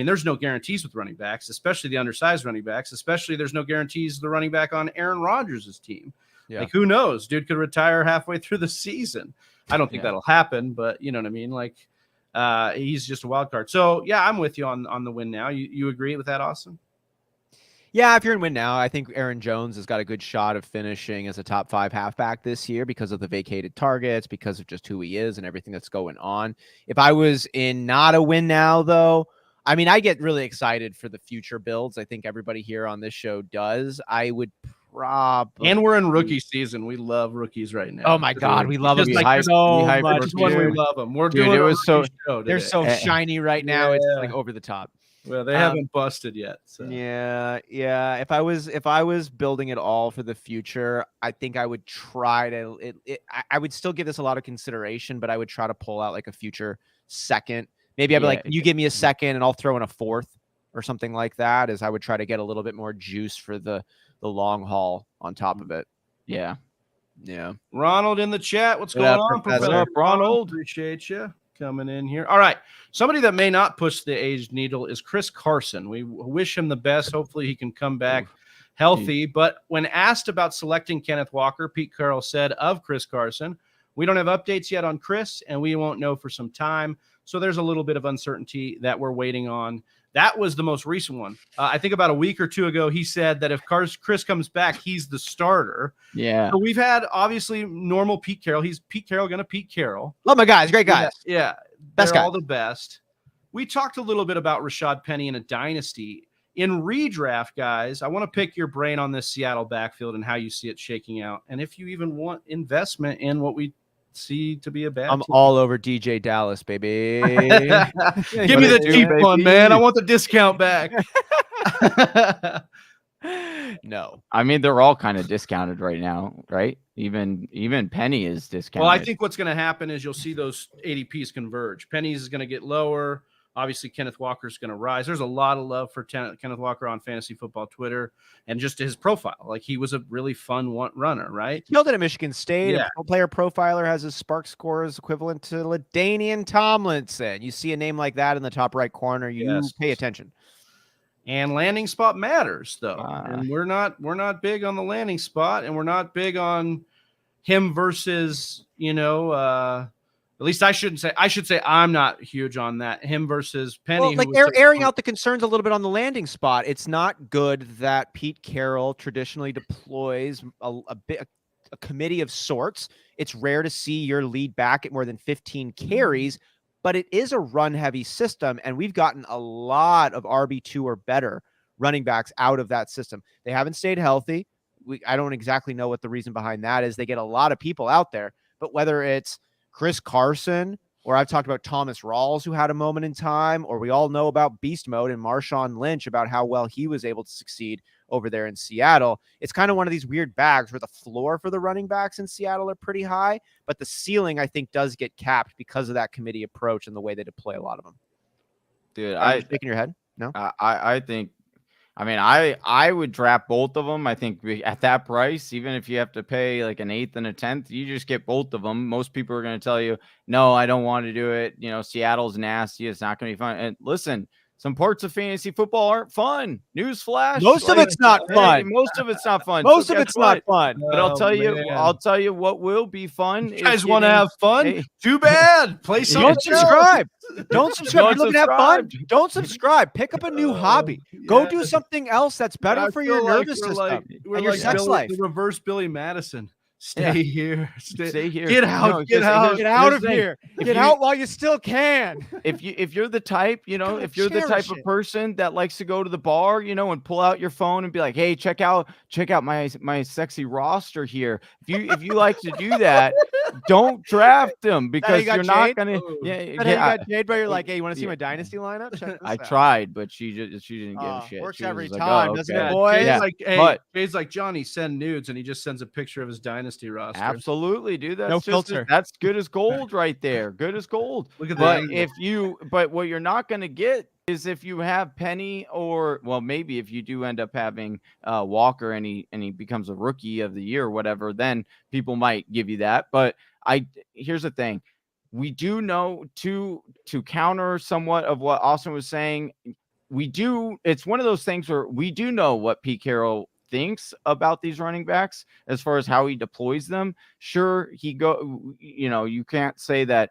Speaker 1: there's no guarantees with running backs, especially the undersized running backs, especially there's no guarantees the running back on Aaron Rodgers' team. Yeah. Like who knows? Dude could retire halfway through the season. I don't think that'll happen, but you know what I mean? Like he's just a wild card. So yeah, I'm with you on the win now. You agree with that, Austin?
Speaker 2: Yeah, if you're in win now, I think Aaron Jones has got a good shot of finishing as a top 5 halfback this year because of the vacated targets, because of just who he is and everything that's going on. If I was in not a win now, though, I mean, I get really excited for the future builds. I think everybody here on this show does. I would probably.
Speaker 1: And we're in rookie season. We love rookies right now.
Speaker 2: Oh my God, we love them
Speaker 1: We
Speaker 2: much.
Speaker 1: We love them. We're doing
Speaker 3: it was so
Speaker 2: they're so shiny right now. It's like over the top.
Speaker 1: Well, they haven't busted yet. So.
Speaker 2: Yeah. If I was building it all for the future, I think I would try to. I would still give this a lot of consideration, but I would try to pull out like a future second. Maybe I'd be like, you give me a second, and I'll throw in a 4th or something like that. As I would try to get a little bit more juice for the long haul on top of it.
Speaker 3: Yeah.
Speaker 1: Ronald in the chat. What's going on,
Speaker 3: Professor? What's up, Ronald?
Speaker 1: Appreciate you coming in here. All right. Somebody that may not push the age needle is Chris Carson. We wish him the best. Hopefully he can come back healthy. But when asked about selecting Kenneth Walker, Pete Carroll said of Chris Carson, we don't have updates yet on Chris, and we won't know for some time. So there's a little bit of uncertainty that we're waiting on. That was the most recent one. I think about a week or 2 ago, he said that if Chris comes back, he's the starter.
Speaker 3: Yeah.
Speaker 1: So we've had obviously normal Pete Carroll. He's Pete Carroll going to Pete Carroll.
Speaker 2: Love my guys. Great guys.
Speaker 1: Yeah.
Speaker 2: Best
Speaker 1: They're all the best. We talked a little bit about Rashad Penny in a dynasty. In redraft, guys, I want to pick your brain on this Seattle backfield and how you see it shaking out. And if you even want investment in what we see to be a bad team.
Speaker 2: All over DJ Dallas, baby.
Speaker 1: Give me the cheap one, man. I want the discount back.
Speaker 2: No.
Speaker 3: I mean, they're all kind of discounted right now, right? Even Penny is discounted.
Speaker 1: Well, I think what's going to happen is you'll see those ADPs converge. Penny's is going to get lower. Obviously, Kenneth Walker's going to rise. There's a lot of love for Kenneth Walker on Fantasy Football Twitter and just his profile. Like, he was a really fun runner, right?
Speaker 2: Killed it at Michigan State. Yeah. A player profiler has his spark scores equivalent to LaDainian Tomlinson. You see a name like that in the top right corner, you pay attention.
Speaker 1: And landing spot matters, though. And we're not big on the landing spot, and we're not big on him versus, at least I should say I'm not huge on that. Him versus Penny.
Speaker 2: Well, like they're airing out the concerns a little bit on the landing spot. It's not good that Pete Carroll traditionally deploys a committee of sorts. It's rare to see your lead back at more than 15 carries, but it is a run-heavy system, and we've gotten a lot of RB2 or better running backs out of that system. They haven't stayed healthy. I don't exactly know what the reason behind that is. They get a lot of people out there, but whether it's Chris Carson, or I've talked about Thomas Rawls, who had a moment in time, or we all know about beast mode and Marshawn Lynch about how well he was able to succeed over there in Seattle. It's kind of one of these weird bags where the floor for the running backs in Seattle are pretty high, but the ceiling, I think, does get capped because of that committee approach and the way they deploy a lot of them.
Speaker 3: Dude,
Speaker 2: Are you shaking your head? No?
Speaker 3: I think I mean, I would draft both of them. I think at that price, even if you have to pay like an 8th and a 10th, you just get both of them. Most people are going to tell you, no, I don't want to do it. Seattle's nasty. It's not going to be fun. And listen, some parts of fantasy football aren't fun. Newsflash.
Speaker 2: Most of it's not fun.
Speaker 3: Most of it's not fun.
Speaker 2: Most of it's not fun.
Speaker 3: But I'll tell you what will be fun.
Speaker 1: You guys want to have fun?
Speaker 3: Hey.
Speaker 1: Too bad. Play something.
Speaker 2: Don't subscribe. Don't subscribe.
Speaker 3: Don't
Speaker 2: You're looking to have fun.
Speaker 3: subscribe.
Speaker 2: Don't subscribe. Pick up a new hobby. Go do something else that's better for your nervous system and your sex life.
Speaker 1: The reverse Billy Madison. Stay here.
Speaker 3: Stay here.
Speaker 1: Get out.
Speaker 3: No,
Speaker 1: Get out.
Speaker 2: Get out of here. Get out while you still can.
Speaker 3: If you're the type, if you're the type of person that likes to go to the bar, and pull out your phone and be like, hey, check out my sexy roster here. If you like to do that, don't draft them because you're not gonna.
Speaker 2: You got Jade, but you're like, hey, you want to see my dynasty lineup? Check this
Speaker 3: I
Speaker 2: out.
Speaker 3: tried, but she didn't give a shit.
Speaker 2: Works
Speaker 3: She was
Speaker 2: every
Speaker 3: like,
Speaker 2: time,
Speaker 3: oh,
Speaker 2: doesn't
Speaker 3: okay.
Speaker 2: it, boys?
Speaker 1: Jay's like, Johnny, send nudes, and he just sends a picture of his dynasty roster.
Speaker 3: Absolutely, dude. That's
Speaker 2: No
Speaker 3: just
Speaker 2: filter.
Speaker 3: that's good as gold right there. Good as gold.
Speaker 1: Look at
Speaker 3: But
Speaker 1: that.
Speaker 3: but what you're not going to get is if you have Penny maybe if you do end up having Walker and he becomes a rookie of the year or whatever, then people might give you that. But here's the thing. We do know to counter somewhat of what Austin was saying. It's one of those things where we do know what Pete Carroll thinks about these running backs as far as how he deploys them. Sure, you can't say that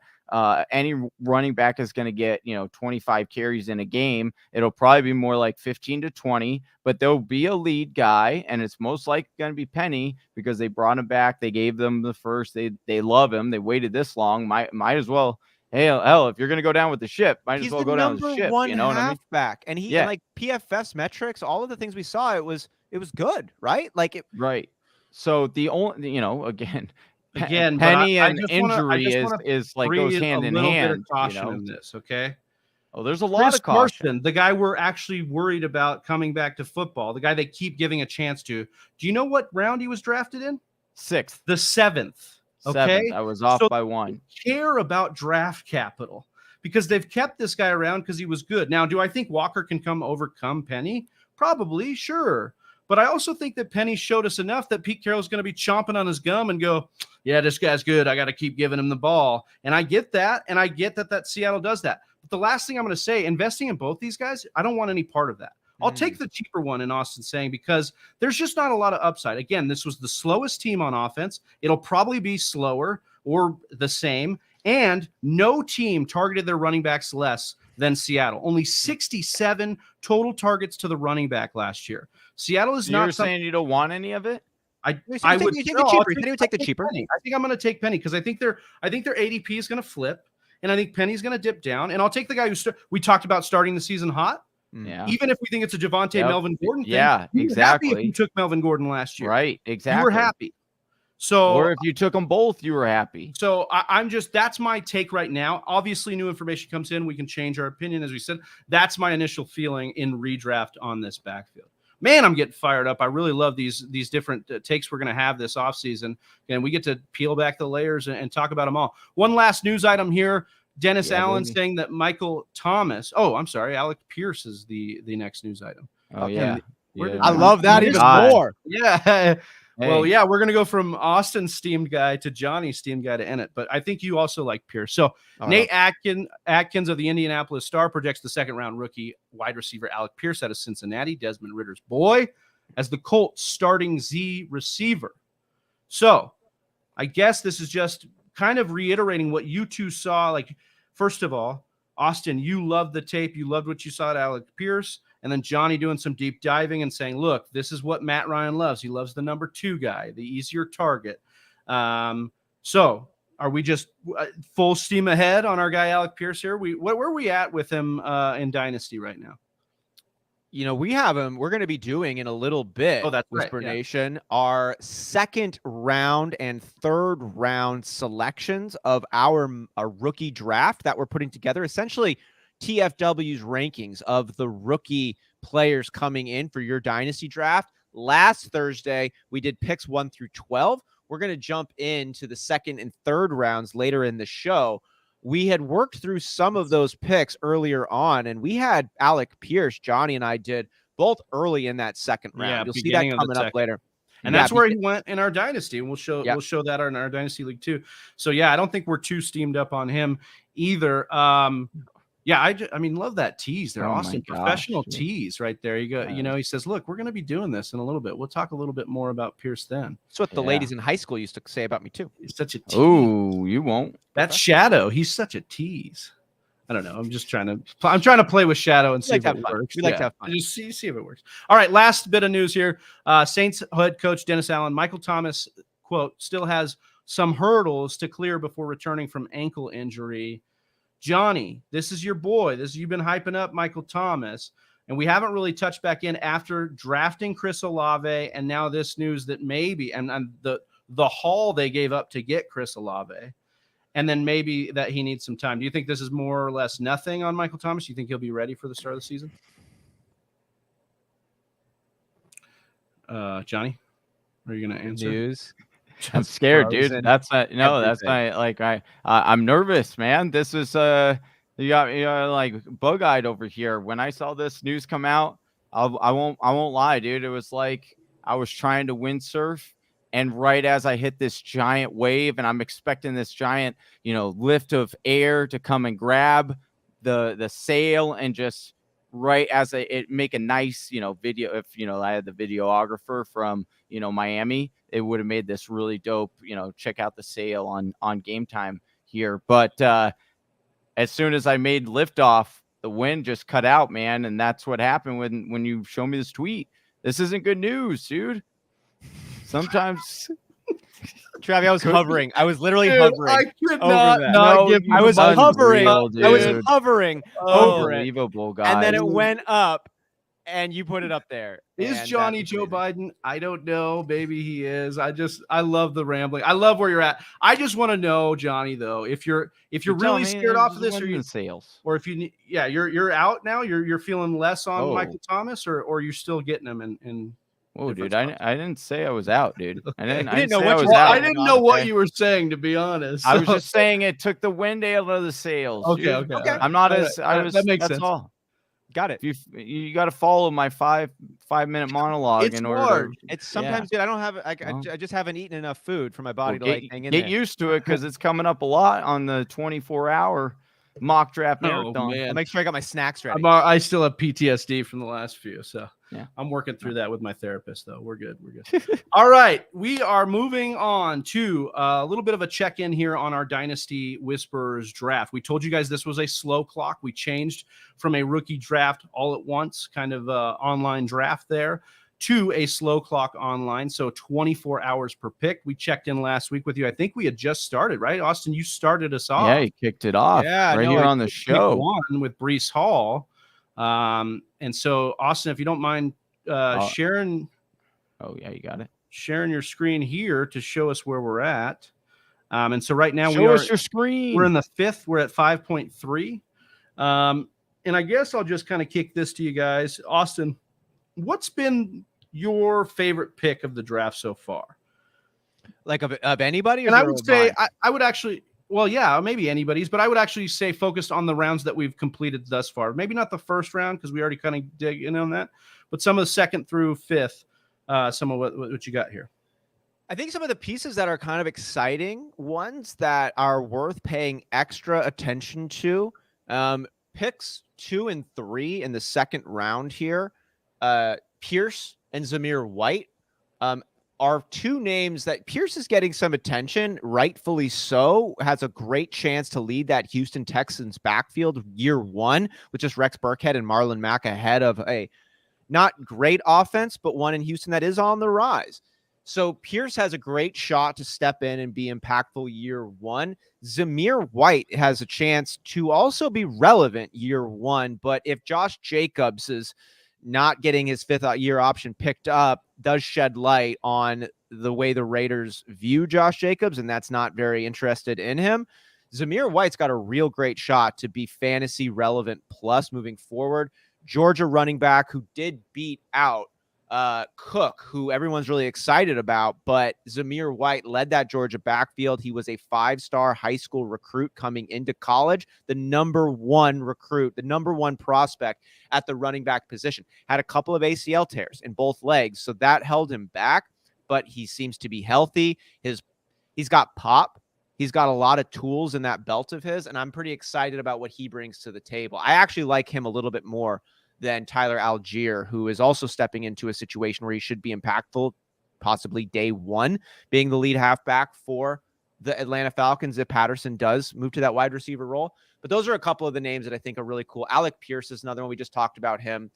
Speaker 3: any running back is going to get 25 carries in a game. It'll probably be more like 15 to 20, but there'll be a lead guy, and it's most likely going to be Penny because they brought him back. They gave them the first. They love him. They waited this long. Might as well. Hey, hell, if you're going to go down with the ship, might as well go down with the ship.
Speaker 2: He's the number one halfback,
Speaker 3: I mean?
Speaker 2: and he like PFS metrics, all of the things we saw, it was good, right?
Speaker 3: Right. So the only, again,
Speaker 1: Penny
Speaker 3: and injury is like goes hand in hand.
Speaker 1: Caution in this, okay?
Speaker 3: Oh, there's a lot
Speaker 1: Chris
Speaker 3: of caution.
Speaker 1: Carson, the guy we're actually worried about coming back to football, the guy they keep giving a chance to. Do you know what round he was drafted in?
Speaker 3: 6th.
Speaker 1: The 7th. Okay,
Speaker 3: I was off by 1.
Speaker 1: Care about draft capital because they've kept this guy around because he was good. Now, do I think Walker can overcome Penny? Probably, sure. But I also think that Penny showed us enough that Pete Carroll's going to be chomping on his gum and go, yeah, this guy's good. I got to keep giving him the ball. And I get that. And I get that Seattle does that. But the last thing I'm going to say, investing in both these guys, I don't want any part of that. I'll take the cheaper one in Austin saying because there's just not a lot of upside. Again, this was the slowest team on offense. It'll probably be slower or the same. And no team targeted their running backs less than Seattle. Only 67 total targets to the running back last year. Seattle is not.
Speaker 3: You're saying you don't want any of it?
Speaker 1: I would take the cheaper. I think take the cheaper. I think I'm going to take Penny because I think their ADP is going to flip, and I think Penny's going to dip down. And I'll take the guy we talked about starting the season hot.
Speaker 3: Yeah.
Speaker 1: Even if we think it's a Javonte Melvin Gordon thing.
Speaker 3: Yeah, exactly.
Speaker 1: If you took Melvin Gordon last year.
Speaker 3: Right, exactly.
Speaker 1: You were happy. So,
Speaker 3: or if you took them both, you were happy.
Speaker 1: So that's my take right now. Obviously, new information comes in. We can change our opinion. As we said, that's my initial feeling in redraft on this backfield. Man, I'm getting fired up. I really love these different takes we're going to have this offseason. And we get to peel back the layers and talk about them all. One last news item here. Dennis Allen saying that Michael Thomas. Oh, I'm sorry. Alec Pierce is the next news item.
Speaker 3: Oh, yeah.
Speaker 2: I love that even more.
Speaker 1: Yeah. Well, yeah, we're going to go from Austin's steamed guy to Johnny's steamed guy to Ennett. But I think you also like Pierce. So Nate Atkins of the Indianapolis Star projects the second-round rookie wide receiver Alec Pierce out of Cincinnati, Desmond Ridder's boy, as the Colts starting Z receiver. So I guess this is just kind of reiterating what you two saw. Like, first of all, Austin, you loved the tape. You loved what you saw at Alec Pierce. And then Johnny doing some deep diving and saying, look, this is what Matt Ryan loves. He loves the number 2 guy, the easier target. So are we just full steam ahead on our guy, Alec Pierce here? Where are we at with him in Dynasty right now?
Speaker 2: We have him. We're going to be doing in a little bit.
Speaker 1: Oh, that's
Speaker 2: Whisper
Speaker 1: right, yeah.
Speaker 2: Nation, our second round and third round selections of our rookie draft that we're putting together. Essentially, TFW's rankings of the rookie players coming in for your dynasty draft. Last Thursday, we did picks 1 through 12. We're going to jump into the second and third rounds later in the show. We had worked through some of those picks earlier on, and we had Alec Pierce. Johnny and I did both early in that second round.
Speaker 1: Yeah,
Speaker 2: You'll see
Speaker 1: beginning
Speaker 2: that
Speaker 1: of the
Speaker 2: coming up
Speaker 1: second.
Speaker 2: later.
Speaker 1: And that's where he went in our dynasty. And we'll show that in our dynasty league too. So yeah, I don't think we're too steamed up on him either. Yeah, I mean, love that tease there, Austin. Professional tease right there. You go, he says, look, we're going to be doing this in a little bit. We'll talk a little bit more about Pierce then.
Speaker 2: That's what the ladies in high school used to say about me too.
Speaker 1: He's such a tease.
Speaker 3: Oh, you won't.
Speaker 1: That's Shadow. He's such a tease. I don't know. I'm trying to play with Shadow and see if it works.
Speaker 2: We like to have fun.
Speaker 1: Just see if it works. All right, last bit of news here. Saints head coach Dennis Allen, Michael Thomas, quote, still has some hurdles to clear before returning from ankle injury. Johnny, this is your boy. You've been hyping up Michael Thomas, and we haven't really touched back in after drafting Chris Olave, and now this news that maybe and the haul they gave up to get Chris Olave, and then maybe that he needs some time. Do you think this is more or less nothing on Michael Thomas? Do you think he'll be ready for the start of the season? Johnny, are you going to answer?
Speaker 2: News.
Speaker 3: I'm scared, dude. That's I'm nervous, man. This is you got me like bug-eyed over here. When I saw this news come out, I won't lie, dude. It was like I was trying to windsurf, and right as I hit this giant wave, and I'm expecting this giant, lift of air to come and grab the sail, and just right as it make a nice, video. If I had the videographer from Miami, it would have made this really dope, check out the sail on Game Time here. But as soon as I made liftoff, the wind just cut out, man. And that's what happened when you show me this tweet. This isn't good news, dude. Sometimes
Speaker 2: Travy, I was hovering. I was literally hovering.
Speaker 1: I could not give you
Speaker 2: I was hovering.
Speaker 3: Dude.
Speaker 2: I was hovering over it.
Speaker 3: Unbelievable, guys.
Speaker 2: And then it went up, and you put it up there.
Speaker 1: Is Johnny Joe Biden? I don't know. Maybe he is. I love the rambling. I love where you're at. I just want to know, Johnny, though, if you're really scared off of this, or if you, you're out now. You're feeling less on Michael Thomas, or you're still getting him in.
Speaker 3: Oh, dude, I didn't say I was out, dude. I didn't
Speaker 2: know
Speaker 3: say I
Speaker 2: what
Speaker 3: was out.
Speaker 1: I didn't know what you were saying, to be honest.
Speaker 3: I was just saying it took the wind out of the sails.
Speaker 1: Okay.
Speaker 3: I'm not that makes sense. All.
Speaker 2: Got it.
Speaker 3: You got to follow my five minute monologue.
Speaker 1: It's
Speaker 3: in order
Speaker 1: hard.
Speaker 2: It's sometimes, dude. I don't have. I just haven't eaten enough food for my body to hang in there.
Speaker 3: Get used to it, because it's coming up a lot on the 24-hour mock draft marathon.
Speaker 1: Man.
Speaker 2: I'll make sure I got my snacks ready.
Speaker 1: I still have PTSD from the last few, so
Speaker 3: yeah,
Speaker 1: I'm working through that with my therapist, though. We're good. All right, we are moving on to a little bit of a check-in here on our Dynasty Whisperers draft. We told you guys this was a slow clock. We changed from a rookie draft all at once, kind of online draft there, to a slow clock online, so 24 hours per pick. We checked in last week with you. I think we had just started, right? Austin, you started us off.
Speaker 3: Yeah, you kicked it off here on the show.
Speaker 1: One with Breece Hall. And so, Austin, if you don't mind sharing.
Speaker 3: Oh, yeah, you got it.
Speaker 1: Sharing your screen here to show us where we're at. And so right now
Speaker 3: show us your screen.
Speaker 1: We're in the 5th. We're at 5.3. And I guess I'll just kind of kick this to you guys. Austin, what's been your favorite pick of the draft so far?
Speaker 2: Like of anybody?
Speaker 1: And I would say I would actually, well, yeah, maybe anybody's, but I would actually say focused on the rounds that we've completed thus far. Maybe not the first round, because we already kind of dig in on that, but some of the 2nd through 5th, some of what you got here.
Speaker 2: I think some of the pieces that are kind of exciting, ones that are worth paying extra attention to, picks 2 and 3 in the 2nd round here. Pierce and Zamir White are 2 names that Pierce is getting some attention, rightfully so, has a great chance to lead that Houston Texans backfield year 1, with just Rex Burkhead and Marlon Mack ahead of a not great offense, but one in Houston that is on the rise. So Pierce has a great shot to step in and be impactful year 1. Zamir White has a chance to also be relevant year 1, but if Josh Jacobs is not getting his 5th year option picked up, does shed light on the way the Raiders view Josh Jacobs, and that's not very interested in him. Zamir White's got a real great shot to be fantasy relevant plus moving forward. Georgia running back who did beat out Cook, who everyone's really excited about, but Zamir White led that Georgia backfield. He was a 5-star high school recruit coming into college, the number 1 recruit, the number 1 prospect at the running back position. Had a couple of ACL tears in both legs, so that held him back, but he seems to be healthy. He's got pop. He's got a lot of tools in that belt of his, and I'm pretty excited about what he brings to the table. I actually like him a little bit more than Tyler Algier, who is also stepping into a situation where he should be impactful, possibly day 1, being the lead halfback for the Atlanta Falcons if Patterson does move to that wide receiver role. But those are a couple of the names that I think are really cool. Alec Pierce is another one. We just talked about him.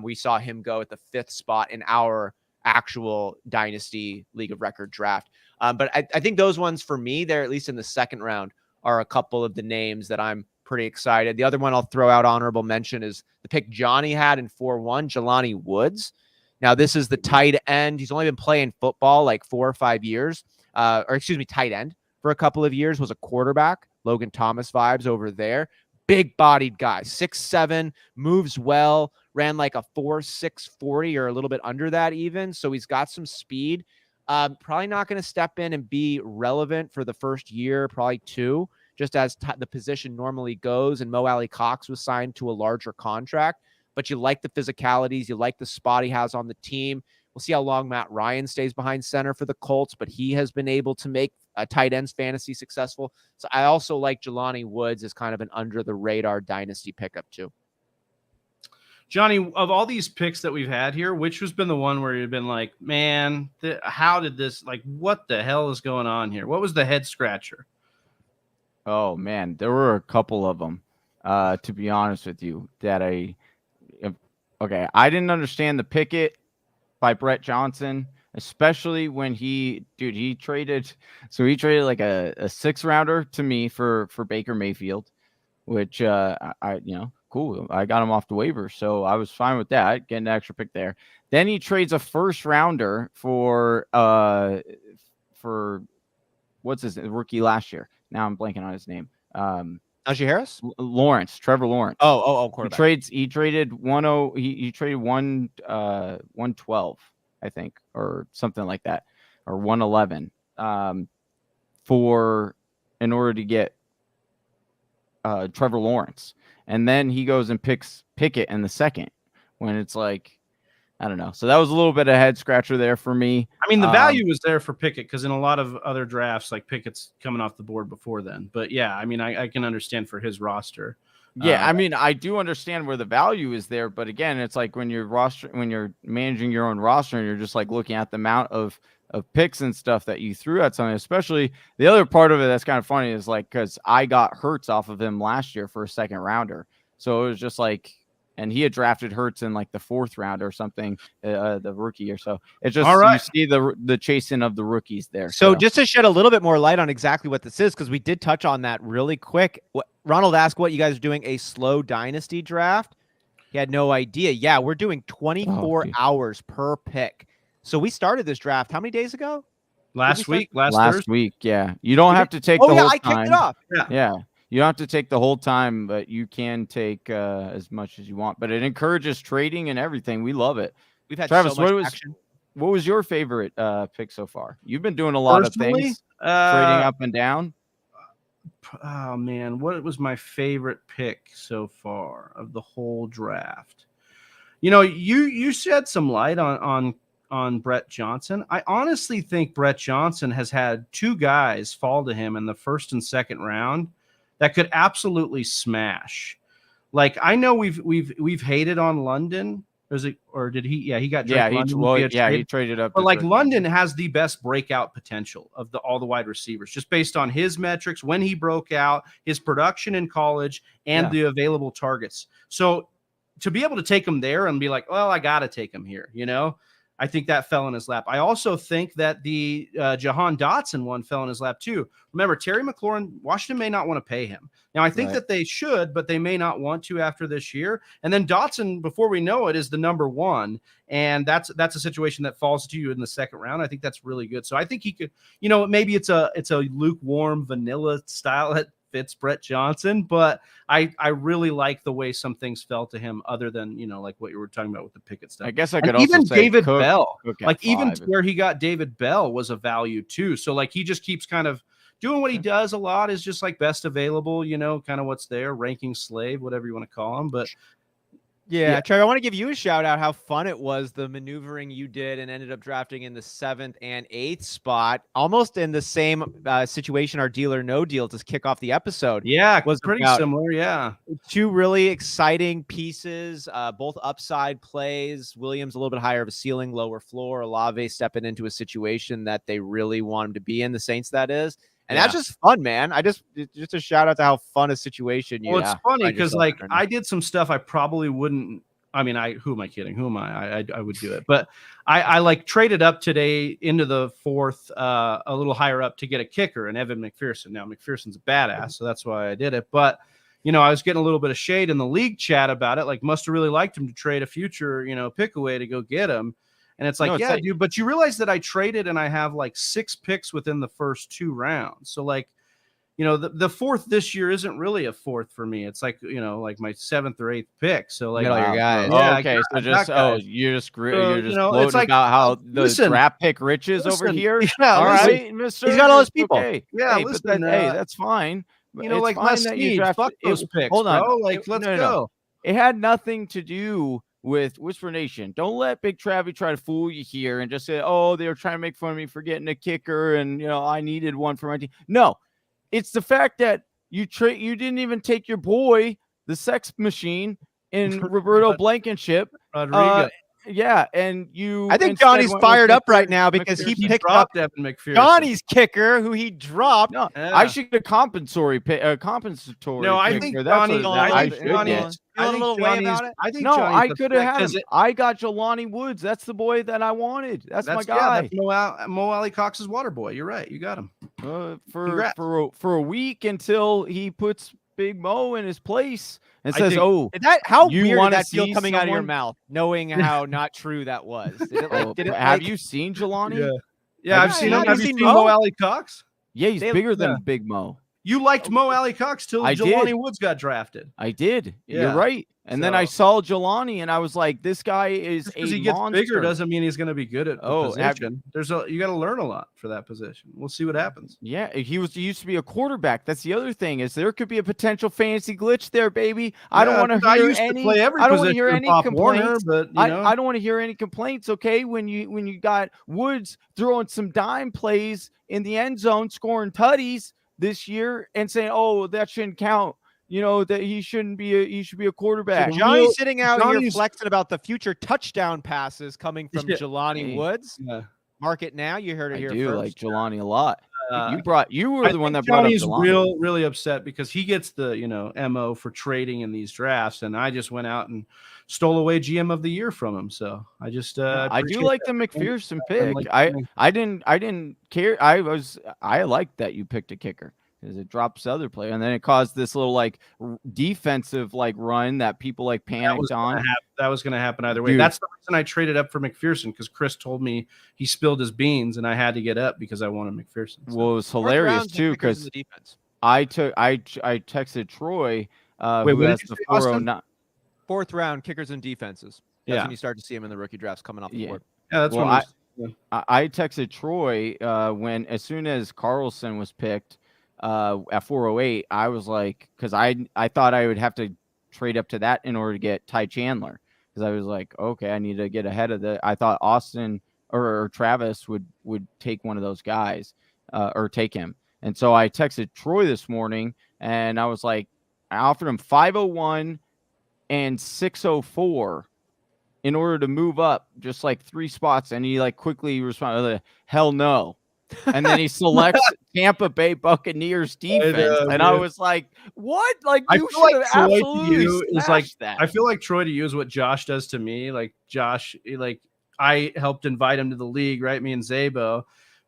Speaker 2: We saw him go at the 5th spot in our actual Dynasty League of Record draft. But I think those ones for me, they're at least in the 2nd round, are a couple of the names that I'm pretty excited. The other one I'll throw out honorable mention is the pick Johnny had in 4-1, Jelani Woods. Now, this is the tight end. He's only been playing football like 4 or 5 years, tight end for a couple of years, was a quarterback. Logan Thomas vibes over there. Big-bodied guy, 6'7", moves well, ran like a 4.6 40 or a little bit under that even. So he's got some speed. Probably not going to step in and be relevant for the first year, probably 2, just as the position normally goes. And Mo Alley Cox was signed to a larger contract. But you like the physicalities. You like the spot he has on the team. We'll see how long Matt Ryan stays behind center for the Colts, but he has been able to make tight ends fantasy successful. So I also like Jelani Woods as kind of an under-the-radar dynasty pickup too.
Speaker 1: Johnny, of all these picks that we've had here, which has been the one where you've been like, man, how did this, like, what the hell is going on here? What was the head scratcher?
Speaker 3: Oh, man, there were a couple of them, to be honest with you, that I didn't understand the Pickett by Brett Johnson, especially when he traded like a 6-rounder to me for Baker Mayfield, which cool. I got him off the waiver, so I was fine with that, getting an extra pick there. Then he trades a 1st-rounder for what's his rookie last year. Now I'm blanking on his name.
Speaker 2: Najee Harris?
Speaker 3: Trevor Lawrence.
Speaker 2: Quarterback.
Speaker 3: He traded 112, I think, or something like that, or 111, in order to get Trevor Lawrence. And then he goes and picks Pickett in the 2nd, when it's like, I don't know. So that was a little bit of head scratcher there for me.
Speaker 1: I mean, the value was there for Pickett because in a lot of other drafts, like Pickett's coming off the board before then. But yeah, I mean, I can understand for his roster.
Speaker 3: Yeah, I mean, I do understand where the value is there, but again, it's like when you're managing your own roster and you're just like looking at the amount of picks and stuff that you threw at something. Especially the other part of it that's kind of funny is like because I got Hurts off of him last year for a 2nd-rounder, so it was just like. And he had drafted Hurts in like the 4th round or something, the rookie or so. It's just you see the chasing of the rookies there.
Speaker 2: So just to shed a little bit more light on exactly what this is, because we did touch on that really quick. Ronald asked what you guys are doing, a slow dynasty draft. He had no idea. Yeah, we're doing 24 hours per pick. So we started this draft how many days ago?
Speaker 1: Last week,
Speaker 3: yeah. You don't have to take the whole time.
Speaker 2: I kicked it off.
Speaker 3: Yeah. You don't have to take the whole time, but you can take as much as you want. But it encourages trading and everything. We love it.
Speaker 2: We've had
Speaker 3: Travis,
Speaker 2: so much action.
Speaker 3: What was your favorite pick so far? You've been doing a lot of things, trading up and down.
Speaker 1: Oh, man. What was my favorite pick so far of the whole draft? You shed some light on Brett Johnson. I honestly think Brett Johnson has had 2 guys fall to him in the 1st and 2nd round that could absolutely smash. Like I know we've hated on London. Did he? Yeah, he got Drake London.
Speaker 3: He traded up.
Speaker 1: But like London has the best breakout potential of all the wide receivers, just based on his metrics when he broke out, his production in college, and the available targets. So to be able to take him there and be like, well, I got to take him here, I think that fell in his lap. I also think that the Jahan Dotson one fell in his lap too. Remember, Terry McLaurin, Washington may not want to pay him. Now, I think that they should, but they may not want to after this year. And then Dotson, before we know it, is the number 1. And that's a situation that falls to you in the 2nd round. I think that's really good. So I think he could, maybe it's a lukewarm vanilla style at fits Brett Johnson, but I really like the way some things fell to him other than, like what you were talking about with the Pickett stuff.
Speaker 3: I guess I
Speaker 1: And
Speaker 3: could also
Speaker 1: even
Speaker 3: say
Speaker 1: David
Speaker 3: Cook
Speaker 1: Bell,
Speaker 3: at
Speaker 1: like even
Speaker 3: 5.
Speaker 1: where he got David Bell was a value too. So like he just keeps kind of doing what he does a lot, is just like best available, kind of what's there, ranking slave, whatever you want to call him. But
Speaker 2: yeah, Trevor, I want to give you a shout out how fun it was, the maneuvering you did and ended up drafting in the 7th and 8th spot, almost in the same situation our deal or no deal to kick off the episode.
Speaker 1: Yeah,
Speaker 2: was
Speaker 1: pretty similar. Yeah.
Speaker 2: 2 really exciting pieces, both upside plays. Williams a little bit higher of a ceiling, lower floor. Olave stepping into a situation that they really want him to be in, the Saints, that is. And that's just fun, man. Just a shout out to how fun a situation you.
Speaker 1: Well, it's funny because like I did some stuff I probably wouldn't. I mean, who am I kidding? Who am I? I would do it, but I like traded up today into the 4th, a little higher up to get a kicker and Evan Mcpherson. Now Mcpherson's a badass, so that's why I did it. But I was getting a little bit of shade in the league chat about it. Like, must have really liked him to trade a future, pick away to go get him. And it's like, dude, but you realize that I traded and I have like 6 picks within the first 2 rounds. So like, the 4th this year isn't really a 4th for me. It's like, like my 7th or 8th pick. So like,
Speaker 2: all your guys.
Speaker 3: Yeah, okay. So you're just floating
Speaker 1: it's like,
Speaker 3: about how the draft pick riches over here.
Speaker 1: Yeah,
Speaker 3: all right, Mr.
Speaker 2: He's got all his people.
Speaker 3: Okay.
Speaker 1: Yeah,
Speaker 3: hey,
Speaker 1: listen,
Speaker 3: hey, that's fine.
Speaker 1: Like Les Snead, fuck those picks,
Speaker 3: hold on.
Speaker 1: bro. Like, let's go.
Speaker 3: No. It had nothing to do with Whisper Nation. Don't let Big Travy try to fool you here and just say, oh, they were trying to make fun of me for getting a kicker and, I needed one for my team. No, it's the fact that you didn't even take your boy, the sex machine, in Roberto Blankenship.
Speaker 1: Rodriguez.
Speaker 3: Yeah, and you.
Speaker 2: I think Johnny's fired up right now because he picked up
Speaker 1: Evan Mcpherson.
Speaker 2: Johnny's kicker, who he dropped.
Speaker 3: No, I should get a compensatory pick.
Speaker 1: No, I think Johnny. I think
Speaker 3: I could have had him. I got Jelani Woods. That's the boy that I wanted. That's my guy.
Speaker 1: Yeah, that's Mo Alley Cox's water boy. You're right. You got him.
Speaker 3: For a week until he puts Big Mo in his place and says,
Speaker 2: how weird did that feel coming out of your mouth, knowing how not true that was?
Speaker 3: Have you seen Jelani?
Speaker 1: Yeah, I've seen him. Have you seen Mo Alley Cox?
Speaker 3: Yeah, he's bigger than Big Mo.
Speaker 1: You liked Mo Alley Cox till Jelani Woods got drafted.
Speaker 3: I did. Yeah. You're right. And then I saw Jelani, and I was like, "This guy is a
Speaker 1: he gets
Speaker 3: monster."
Speaker 1: Bigger doesn't mean he's going to be good at the position. You got to learn a lot for that position. We'll see what happens.
Speaker 3: Yeah, he used to be a quarterback. That's the other thing, is there could be a potential fantasy glitch there, baby. I don't want to hear any. I don't want to hear any complaints. I don't want to hear any complaints. Okay, when you got Woods throwing some dime plays in the end zone, scoring tutties this year, and saying, "Oh, that shouldn't count." That he should be a quarterback.
Speaker 2: So Johnny's sitting out here flexing about the future touchdown passes coming from Jelani Woods. Yeah. Mark it now. You heard it here first. I do like
Speaker 3: Jelani a lot. You were the one that brought up Jelani.
Speaker 1: Johnny's really upset because he gets the MO for trading in these drafts, and I just went out and stole away GM of the year from him. So I just
Speaker 3: I do like the Mcpherson pick. I didn't care. I liked that you picked a kicker, because it drops the other player, and then it caused this little defensive run that people panicked on.
Speaker 1: That was going to happen either way. Dude. That's the reason I traded up for Mcpherson, because Chris told me he spilled his beans, and I had to get up because I wanted Mcpherson. So.
Speaker 3: Well, it was hilarious too, because I texted Troy.
Speaker 1: Wait, what did you say, 409?
Speaker 2: 4th round kickers and defenses. That's when you start to see him in the rookie drafts coming off the board.
Speaker 1: Yeah, that's
Speaker 3: I texted Troy as soon as Carlson was picked. At 408, I was like, because I thought I would have to trade up to that in order to get Ty Chandler, because I was like, okay, I need to get ahead of the. I thought Austin or Travis would take one of those guys, or take him, and so I texted Troy this morning, and I was like, I offered him 501 and 604 in order to move up just 3 spots, and he quickly responded, hell no. And then he selects Tampa Bay Buccaneers defense, and I was like, "What? You should have absolutely smashed that."
Speaker 1: I feel like Troy to use what Josh does to me. Josh, I helped invite him to the league, right? Me and Zabo,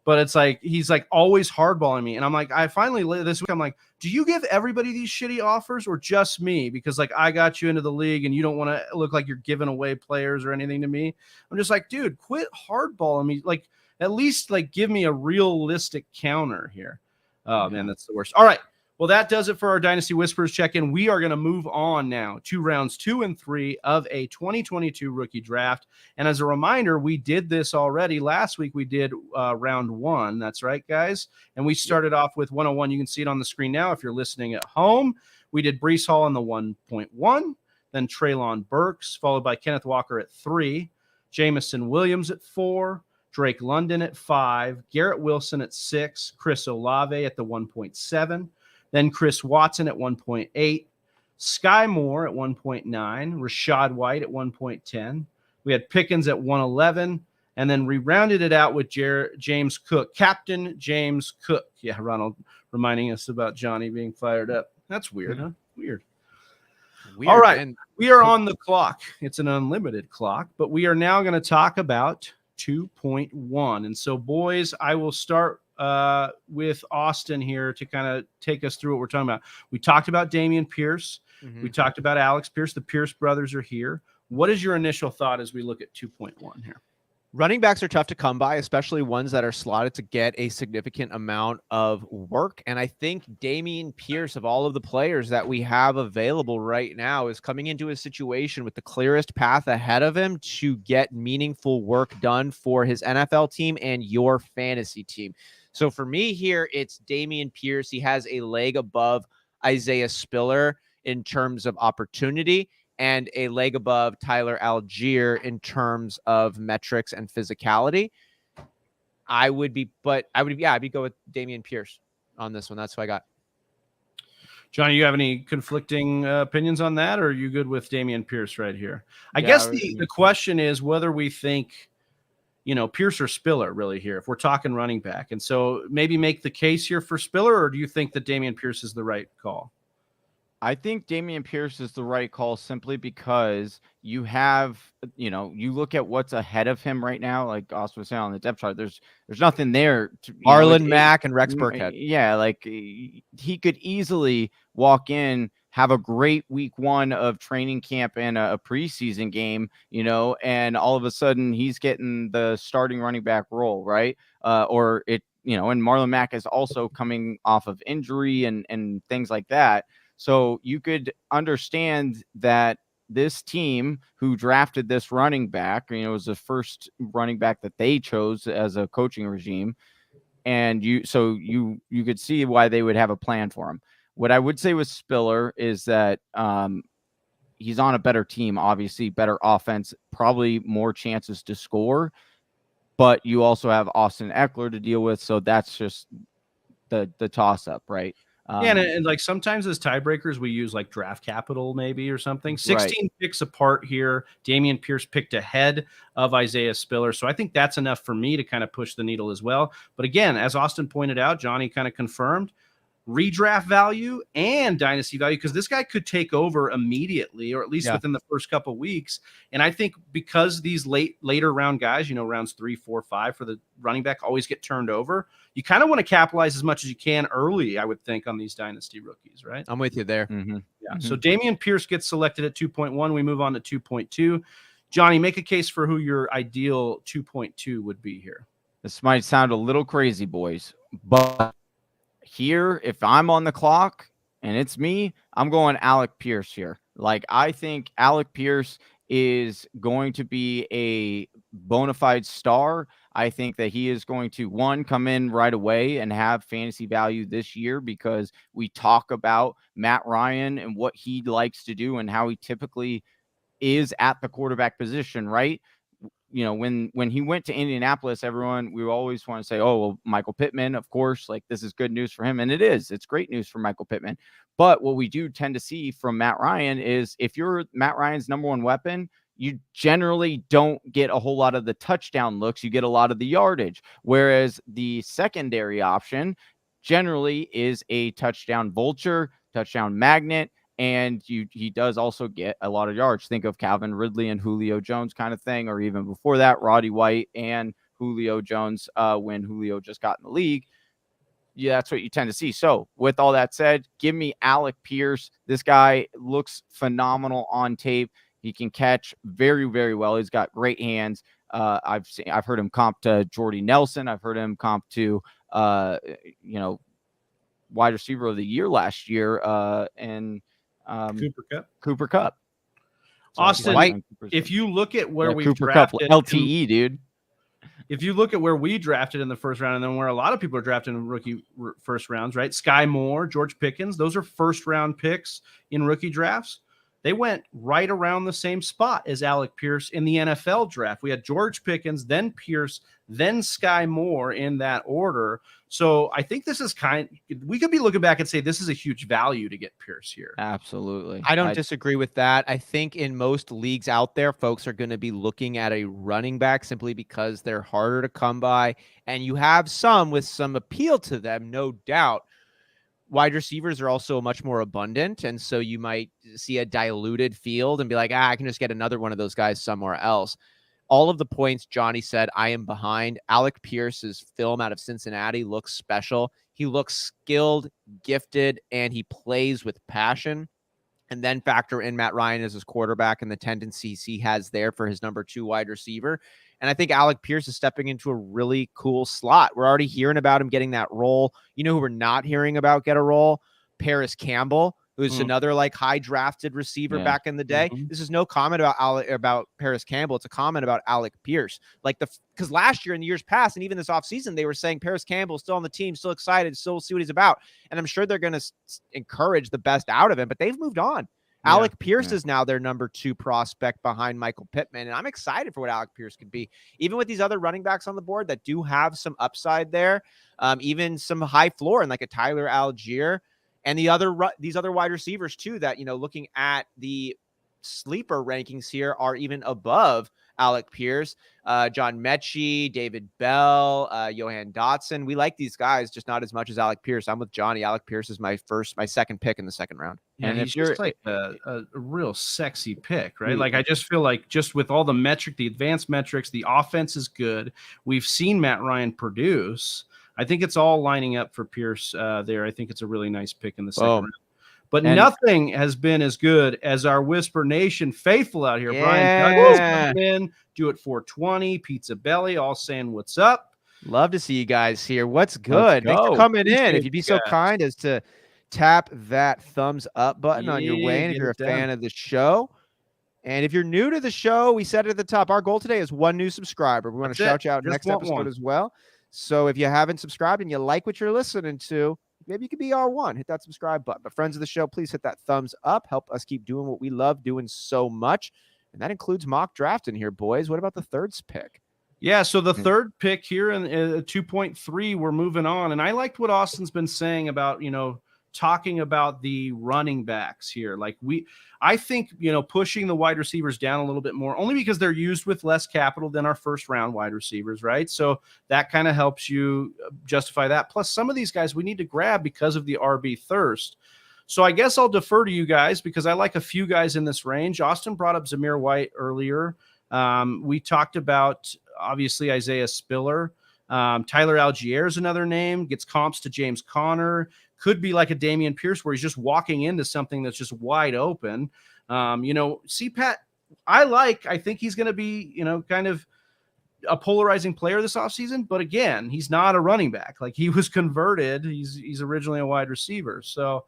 Speaker 1: but it's he's always hardballing me, and I'm like, I finally this week I'm like, do you give everybody these shitty offers or just me? Because I got you into the league, and you don't want to look like you're giving away players or anything to me. I'm just like, dude, quit hardballing me. At least give me a realistic counter here. Oh man, that's the worst. All right. Well, Well, that does it for our Dynasty Whispers check-in. We are going to move on now to rounds 2 and 3 of a 2022 rookie draft. And as a reminder, we did this already. Last week, we did round 1. That's right, guys. And we started off with 101. You can see it on the screen now if you're listening at home. We did Breece Hall in the 1.1, then Treylon Burks, followed by Kenneth Walker at 3, Jamison Williams at 4, Drake London at 5, Garrett Wilson at 6, Chris Olave at the 1.7, then Chris Watson at 1.8, Sky Moore at 1.9, Rashad White at 1.10. We had Pickens at 111, and then we rounded it out with James Cook, Captain James Cook. Yeah, Ronald reminding us about Johnny being fired up. That's weird, huh? Weird. All right, and we are on the clock. It's an unlimited clock, but we are now going to talk about 2.1. And so, boys, I will start with Austin here to kind of take us through what we're talking about. We talked about Damian Pierce. We talked about Alec Pierce. The Pierce brothers are here. What is your initial thought as we look at 2.1 here?
Speaker 2: Running backs are tough to come by, especially ones that are slotted to get a significant amount of work. And I think Damien Pierce, of all of the players that we have available right now, is coming into a situation with the clearest path ahead of him to get meaningful work done for his NFL team and your fantasy team. So for me here, it's Damien Pierce. He has a leg above Isaiah Spiller in terms of opportunity, and a leg above Tyler Algier in terms of metrics and physicality. I'd go with Damian Pierce on this one. That's what I got.
Speaker 1: Johnny, you have any conflicting opinions on that, or are you good with Damian Pierce right here? I guess the question is whether we think, Pierce or Spiller really here, if we're talking running back. And so maybe make the case here for Spiller, or do you think that Damian Pierce is the right call?
Speaker 3: I think Damian Pierce is the right call simply because you have, you look at what's ahead of him right now, like Austin was saying on the depth chart, there's nothing there.
Speaker 2: Marlon Mack and Rex Burkhead.
Speaker 3: Yeah, like he could easily walk in, have a great week 1 of training camp and a preseason game, and all of a sudden he's getting the starting running back role, right? And Marlon Mack is also coming off of injury and things like that. So you could understand that this team who drafted this running back, was the first running back that they chose as a coaching regime. And you could see why they would have a plan for him. What I would say with Spiller is that he's on a better team, obviously better offense, probably more chances to score, but you also have Austin Eckler to deal with. So that's just the toss up, right?
Speaker 1: And like sometimes as tiebreakers, we use like draft capital maybe or something. 16 picks apart here. Damian Pierce picked ahead of Isaiah Spiller. So I think that's enough for me to kind of push the needle as well. But again, as Austin pointed out, Johnny kind of confirmed, redraft value and dynasty value, because this guy could take over immediately, or at least within the first couple of weeks. And I think because these later round guys, rounds 3, 4, 5 for the running back always get turned over, you kind of want to capitalize as much as you can early, I would think, on these dynasty rookies, right?
Speaker 2: I'm with you there.
Speaker 1: So Damian Pierce gets selected at 2.1. We move on to 2.2. Johnny, make a case for who your ideal 2.2 would be here.
Speaker 3: This might sound a little crazy, boys, but here, if I'm on the clock and it's me, I'm going Alec Pierce here. Like, I think Alec Pierce is going to be a bona fide star. I think that he is going to, one, come in right away and have fantasy value this year, because we talk about Matt Ryan and what he likes to do and how he typically is at the quarterback position, right? When he went to Indianapolis, we always want to say, oh, well, Michael Pittman, of course, like this is good news for him. And it's great news for Michael Pittman. But what we do tend to see from Matt Ryan is if you're Matt Ryan's number one weapon, you generally don't get a whole lot of the touchdown looks. You get a lot of the yardage. Whereas the secondary option generally is a touchdown vulture, touchdown magnet. And he does also get a lot of yards. Think of Calvin Ridley and Julio Jones kind of thing, or even before that, Roddy White and Julio Jones when Julio just got in the league. Yeah, that's what you tend to see. So with all that said, give me Alec Pierce. This guy looks phenomenal on tape. He can catch very, very well. He's got great hands. I've heard him comp to Jordy Nelson. I've heard him comp to wide receiver of the year last year, and Cooper Kupp. So
Speaker 1: Austin, if you look at where we
Speaker 3: Cooper
Speaker 1: drafted
Speaker 3: Kupp, LTE, dude.
Speaker 1: If you look at where we drafted in the first round, and then where a lot of people are drafted in rookie first rounds, right? Sky Moore, George Pickens, those are first round picks in rookie drafts. They went right around the same spot as Alec Pierce in the NFL draft. We had George Pickens, then Pierce, then Sky Moore in that order. So I think this is we could be looking back and say this is a huge value to get Pierce here.
Speaker 3: Absolutely.
Speaker 2: I don't disagree with that. I think in most leagues out there, folks are going to be looking at a running back simply because they're harder to come by. And you have some with some appeal to them, no doubt. Wide receivers are also much more abundant, and so you might see a diluted field and be like, I can just get another one of those guys somewhere else. All of the points Johnny said, I am behind. Alec Pierce's film out of Cincinnati looks special. He looks skilled, gifted, and he plays with passion. And then factor in Matt Ryan as his quarterback and the tendencies he has there for his number 2 wide receiver. And I think Alec Pierce is stepping into a really cool slot. We're already hearing about him getting that role. You know who we're not hearing about get a role? Paris Campbell, who's another like high drafted receiver back in the day. This is no comment about Paris Campbell. It's a comment about Alec Pierce. Because last year and the years past, and even this offseason, they were saying Paris Campbell still on the team, still excited, still see what he's about. And I'm sure they're going to encourage the best out of him, but they've moved on. Alec Pierce is now their number 2 prospect behind Michael Pittman. And I'm excited for what Alec Pierce could be. Even with these other running backs on the board that do have some upside there, even some high floor and like a Tyler Algier and these other wide receivers too, that, looking at the sleeper rankings here are even above Alec Pierce, John Mechie, David Bell, Johan Dotson. We like these guys, just not as much as Alec Pierce. I'm with Johnny. Alec Pierce is my second pick in the second round.
Speaker 1: Yeah, and he's just like a real sexy pick, right? Like, I just feel like just with all the advanced metrics, the offense is good. We've seen Matt Ryan produce. I think it's all lining up for Pierce there. I think it's a really nice pick in the second round. But nothing has been as good as our Whisper Nation faithful out here. Brian Douglas coming in, do it 420, Pizza Belly, all saying what's up.
Speaker 2: Love to see you guys here. What's good? Thanks for coming in. If you'd be so kind as to tap that thumbs up button on your way in if you're a fan of the show. And if you're new to the show, we said it at the top. Our goal today is 1 new subscriber. We want to shout you out next episode as well. So if you haven't subscribed and you like what you're listening to, maybe you could be R1. Hit that subscribe button. But friends of the show, please hit that thumbs up. Help us keep doing what we love doing so much. And that includes mock drafting here, boys. What about the third pick?
Speaker 1: Yeah, so the third pick here in 2.3, we're moving on. And I liked what Austin's been saying about, talking about the running backs here. I think, pushing the wide receivers down a little bit more, only because they're used with less capital than our first round wide receivers, right? So that kind of helps you justify that. Plus, some of these guys we need to grab because of the RB thirst. So I guess I'll defer to you guys because I like a few guys in this range. Austin brought up Zamir White earlier. We talked about, obviously, Isaiah Spiller. Tyler Algier is another name, gets comps to James Conner. Could be like a Damien Pierce where he's just walking into something that's just wide open. CPAT, I think he's going to be, kind of a polarizing player this offseason. But again, he's not a running back. Like, he was converted. He's originally a wide receiver. So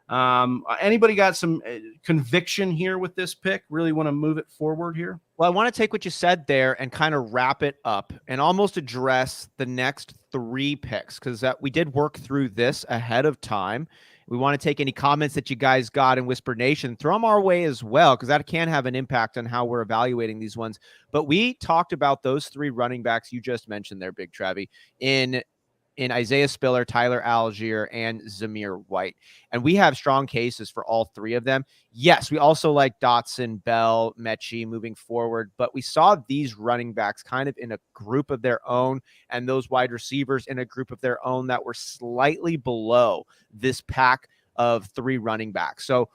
Speaker 1: anybody got some conviction here with this pick? Really want to move it forward here?
Speaker 2: Well, I want to take what you said there and kind of wrap it up and almost address the next 3 picks, because we did work through this ahead of time. We want to take any comments that you guys got in Whisper Nation, throw them our way as well, because that can have an impact on how we're evaluating these ones. But we talked about those 3 running backs you just mentioned there, Big Travy, in Isaiah Spiller, Tyler Algier, and Zamir White. And we have strong cases for all 3 of them. Yes, we also like Dotson, Bell, Mechie moving forward, but we saw these running backs kind of in a group of their own and those wide receivers in a group of their own that were slightly below this pack of 3 running backs. So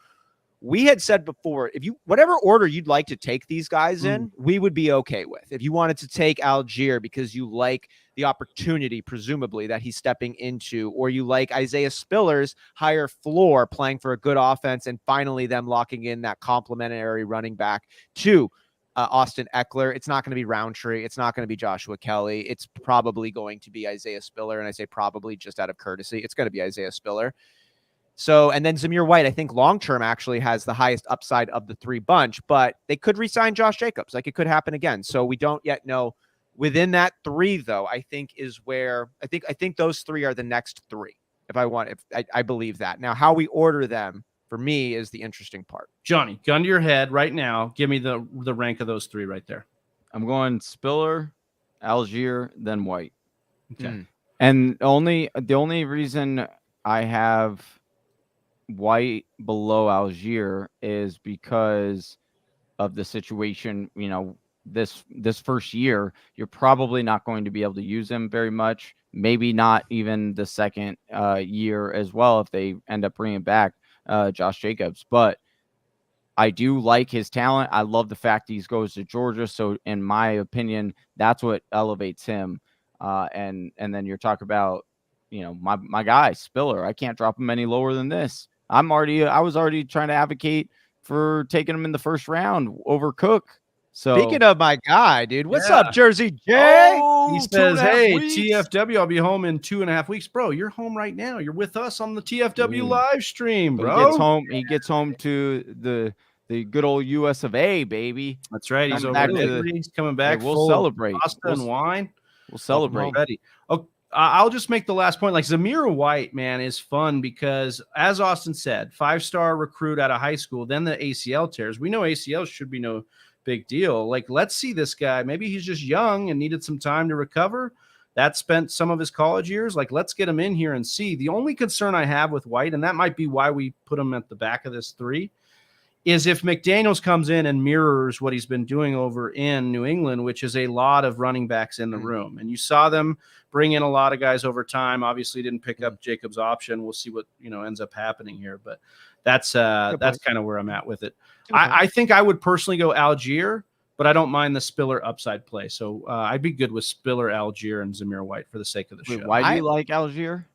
Speaker 2: we had said before, whatever order you'd like to take these guys in, we would be okay with. If you wanted to take Algier because you like the opportunity, presumably, that he's stepping into, or you like Isaiah Spiller's higher floor playing for a good offense, and finally them locking in that complementary running back to Austin Eckler. It's not going to be Roundtree. It's not going to be Joshua Kelly. It's probably going to be Isaiah Spiller. And I say probably just out of courtesy. It's going to be Isaiah Spiller. So, and then Zamir White, I think long-term actually has the highest upside of the three bunch, but they could re-sign Josh Jacobs. Like it could happen again. So we don't yet know. Within that three, though, I think is where I think those three are the next three. I believe that. Now, how we order them for me is the interesting part.
Speaker 1: Johnny, gun to your head right now. Give me the rank of those three right there.
Speaker 3: I'm going Spiller, Algier, then White.
Speaker 1: Okay.
Speaker 3: And the only reason I have White below Algier is because of the situation, this first year, you're probably not going to be able to use him very much. Maybe not even the second year as well if they end up bringing back Josh Jacobs. But I do like his talent. I love the fact he goes to Georgia. So in my opinion, that's what elevates him. And then you're talking about, my guy Spiller. I can't drop him any lower than this. I was already trying to advocate for taking him in the first round over Cook. So
Speaker 2: speaking of my guy, dude, what's up, Jersey J?
Speaker 1: He says, "Hey, TFW, I'll be home in 2.5 weeks, bro. You're home right now. You're with us on the TFW live stream, bro.
Speaker 3: He gets home to the good old US of A, baby.
Speaker 1: That's right. He's over. He's coming back.
Speaker 3: We'll celebrate.
Speaker 1: Pasta and wine.
Speaker 3: We'll celebrate.
Speaker 1: Oh, I'll just make the last point. Like Zamir White, man, is fun because, as Austin said, 5-star recruit out of high school, then the ACL tears. We know ACL should be no big deal. Like, let's see this guy. Maybe he's just young and needed some time to recover. That spent some of his college years. Like, let's get him in here and see. The only concern I have with White, and that might be why we put him at the back of this three, is if McDaniels comes in and mirrors what he's been doing over in New England, which is a lot of running backs in the room. And you saw them bring in a lot of guys over time. Obviously didn't pick up Jacob's option. We'll see what, ends up happening here, but that's kind of where I'm at with it. I think I would personally go Algier, but I don't mind the Spiller upside play. So I'd be good with Spiller, Algier, and Zamir White for the sake of the show.
Speaker 3: Why do you like Algier?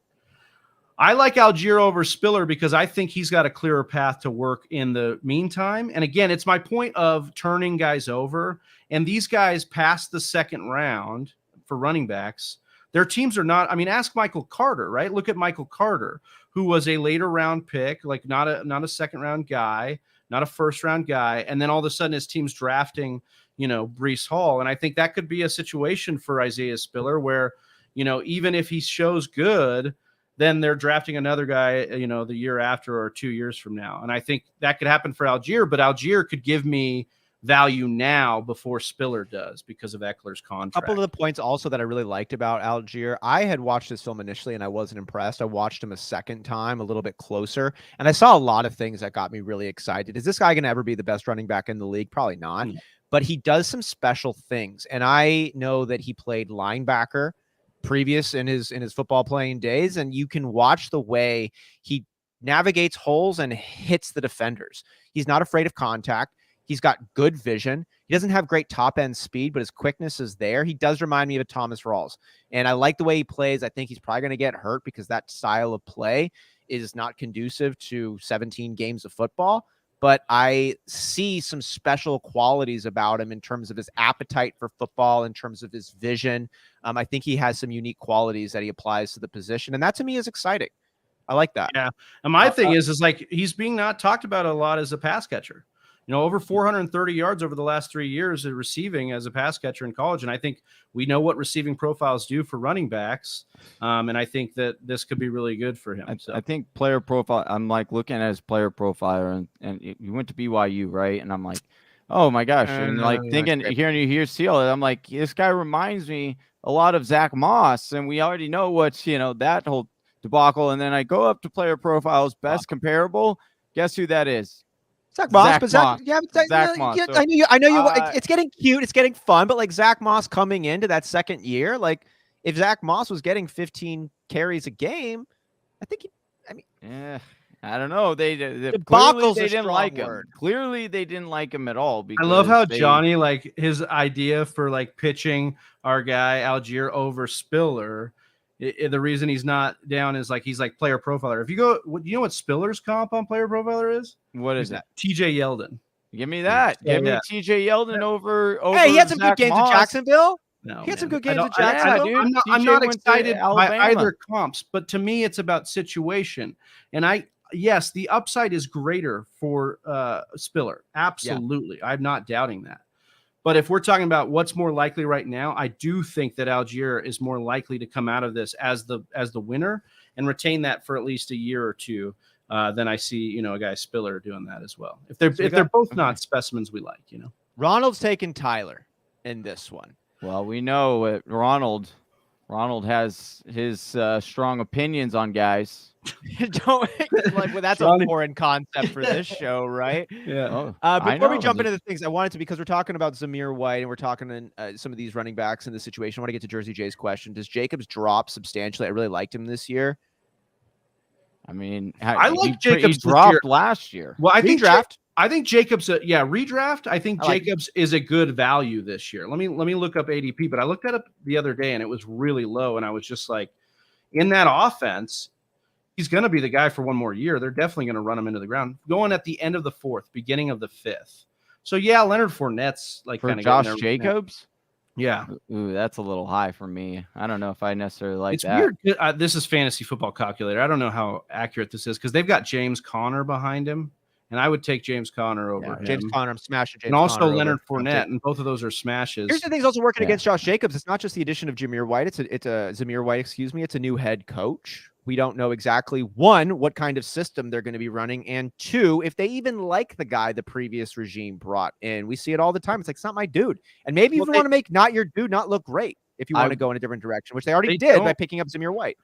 Speaker 1: I like Algier over Spiller because I think he's got a clearer path to work in the meantime. And again, it's my point of turning guys over. And these guys past the second round for running backs, their teams are not. I mean, ask Michael Carter, right? Look at Michael Carter, who was a later round pick, like not a second round guy, not a first round guy. And then all of a sudden his team's drafting, Breece Hall. And I think that could be a situation for Isaiah Spiller where, even if he shows good, then they're drafting another guy, the year after or 2 years from now. And I think that could happen for Algier, but Algier could give me value now before Spiller does because of Eckler's contract.
Speaker 2: A couple of the points also that I really liked about Algier. I had watched this film initially and I wasn't impressed. I watched him a second time, a little bit closer, and I saw a lot of things that got me really excited. Is this guy going to ever be the best running back in the league? Probably not, but he does some special things. And I know that he played linebacker previous in his football playing days, and you can watch the way he navigates holes and hits the defenders. He's not afraid of contact. He's got good vision. He doesn't have great top end speed, but his quickness is there. He does remind me of a Thomas Rawls, and I like the way he plays. I think he's probably going to get hurt because that style of play is not conducive to 17 games of football. But I see some special qualities about him in terms of his appetite for football, in terms of his vision. I think he has some unique qualities that he applies to the position. And that to me is exciting. I like that.
Speaker 1: Yeah. And my thing is like, he's being not talked about a lot as a pass catcher. Over 430 yards over the last 3 years of receiving as a pass catcher in college. And I think we know what receiving profiles do for running backs. And I think that this could be really good for him.
Speaker 3: I think player profile, I'm like looking at his player profile and you went to BYU, right? And I'm like, oh my gosh. And like thinking, hearing you here, seal it. I'm like, this guy reminds me a lot of Zach Moss. And we already know what's, that whole debacle. And then I go up to player profiles, best comparable. Guess who that is?
Speaker 2: Zach Moss,
Speaker 3: Zach
Speaker 2: Moss. Yeah, I know you. It's getting cute. It's getting fun. But like Zach Moss coming into that second year, like if Zach Moss was getting 15 carries a game, I think.
Speaker 3: I don't know. They
Speaker 2: clearly
Speaker 3: they didn't like him. Clearly they didn't like him at all.
Speaker 1: I love how Johnny, like his idea for like pitching our guy Algier over Spiller. The reason he's not down is like he's like player profiler. If you go, you know what Spiller's comp on player profiler is?
Speaker 3: What is that?
Speaker 1: TJ Yeldon.
Speaker 3: Give me that.
Speaker 1: So,
Speaker 3: Give me
Speaker 1: yeah.
Speaker 3: TJ Yeldon over.
Speaker 2: Hey, he had some
Speaker 3: Zach
Speaker 2: good games
Speaker 3: Moss.
Speaker 2: at Jacksonville.
Speaker 1: No,
Speaker 2: He had some
Speaker 1: man.
Speaker 2: good games
Speaker 1: I
Speaker 2: at
Speaker 1: don't- I- I
Speaker 2: Jacksonville.
Speaker 1: don't-
Speaker 3: dude.
Speaker 1: I'm
Speaker 3: TJ
Speaker 1: not
Speaker 3: went to
Speaker 1: excited by
Speaker 3: Alabama.
Speaker 1: either comps, but to me, it's about situation. And yes, the upside is greater for Spiller. Absolutely. I'm not doubting that. But if we're talking about what's more likely right now, I do think that Algier is more likely to come out of this as the winner and retain that for at least a year or two. Then I see, a guy Spiller doing that as well. If they're both not specimens we like,
Speaker 2: Ronald's taking Tyler in this one.
Speaker 3: Well, we know Ronald has his strong opinions on guys.
Speaker 2: Don't that's
Speaker 1: Johnny.
Speaker 2: a foreign concept for this show, right?
Speaker 1: Yeah.
Speaker 3: Oh,
Speaker 2: Before we jump into the things, I wanted to, because we're talking about Zamir White and we're talking in some of these running backs in this situation. I want to get to Jersey Jay's question. Does Jacobs drop substantially? I really liked him this year.
Speaker 3: I mean,
Speaker 1: I like
Speaker 3: he
Speaker 1: Jacobs this
Speaker 3: dropped
Speaker 1: year.
Speaker 3: last year.
Speaker 1: Well, I think
Speaker 2: Redraft.
Speaker 1: I think Jacobs, redraft. I think
Speaker 2: I like
Speaker 1: Jacobs is a good value this year. Let me look up ADP, but I looked that up the other day and it was really low, and I was just like, in that offense, he's going to be the guy for one more year. They're definitely going to run him into the ground, going at the end of the 4th, beginning of the 5th. So yeah, Leonard Fournette's like
Speaker 3: For
Speaker 1: kind of
Speaker 3: Josh Jacobs.
Speaker 1: Yeah,
Speaker 3: Ooh, that's a little high for me. I don't know if I necessarily like
Speaker 1: it's
Speaker 3: that.
Speaker 1: weird. This is Fantasy Football Calculator. I don't know how accurate this is because they've got James Conner behind him, and I would take James Conner over him.
Speaker 2: James Conner, I'm smashing James
Speaker 1: and also
Speaker 2: Conner
Speaker 1: Leonard
Speaker 2: over.
Speaker 1: Fournette, and both of those are smashes.
Speaker 2: Here's the thing: also working
Speaker 3: Yeah.
Speaker 2: against Josh Jacobs. It's not just the addition of Zamir White. It's a Zamir White. Excuse me. It's a new head coach. We don't know exactly, one, what kind of system they're going to be running, and two, if they even like the guy the previous regime brought in. We see it all the time. It's like, it's not my dude. And maybe you want to make not your dude not look great if you want to go in a different direction, which they already did by picking up Zamir White.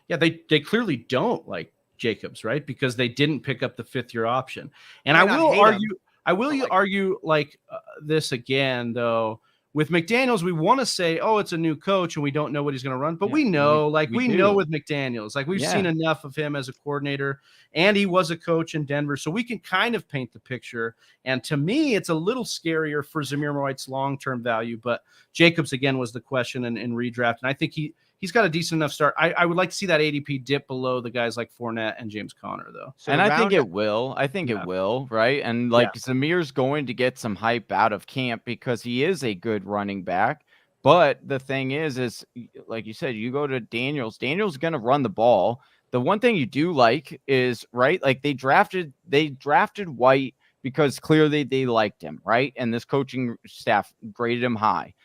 Speaker 1: Yeah, they clearly don't like Jacobs, right? Because they didn't pick up the 5th-year option. And I will argue this again, though. With McDaniels, we want to say, oh, it's a new coach and we don't know what he's going to run. But we know, we know with McDaniels, we've seen enough of him as a coordinator, and he was a coach in Denver. So we can kind of paint the picture. And to me, it's a little scarier for Zamir White's long-term value. But Jacobs, again, was the question in redraft. And I think he's got a decent enough start. I would like to see that ADP dip below the guys like Fournette and James Conner, though.
Speaker 3: So and I think it will. I think it will, right? And Zamir's going to get some hype out of camp because he is a good running back. But the thing is like you said, you go to Daniels. Daniels going to run the ball. The one thing you do like is, right, like they drafted White because clearly they liked him, right? And this coaching staff graded him high.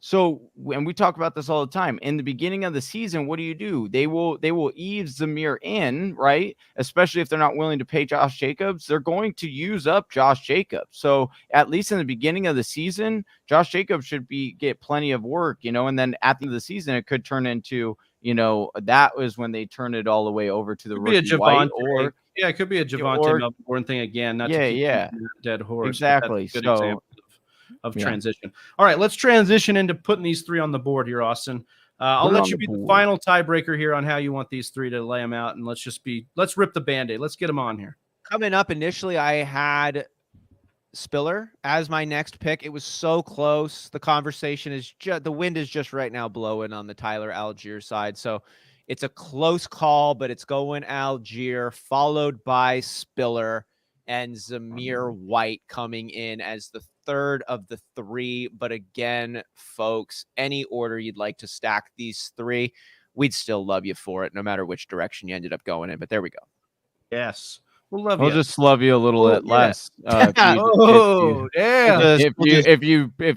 Speaker 3: So when we talk about this all the time, in the beginning of the season, what do? They will ease Zamir in, right? Especially if they're not willing to pay Josh Jacobs, they're going to use up Josh Jacobs. So at least in the beginning of the season, Josh Jacobs should get plenty of work, and then at the end of the season, it could turn into, that was when they turn it all the way over to the rookie White, or
Speaker 1: it could be a Javonte Melbourne thing again. Not to keep dead horse.
Speaker 3: Exactly.
Speaker 1: Good example of transition. All right, let's transition into putting these three on the board here, Austin. I'll let you be the final tiebreaker here on how you want these three to lay them out, and let's rip the Band-Aid. Let's get them on here.
Speaker 2: Coming up, initially, I had Spiller as my next pick. It was so close. The conversation is the wind is just right now blowing on the Tyler Algier side, so it's a close call, but it's going Algier, followed by Spiller and Zamir White coming in as the third of the three. But again, folks, any order you'd like to stack these three, we'd still love you for it, no matter which direction you ended up going in. But there we go.
Speaker 1: Yes. We'll
Speaker 3: just love you a little bit less. If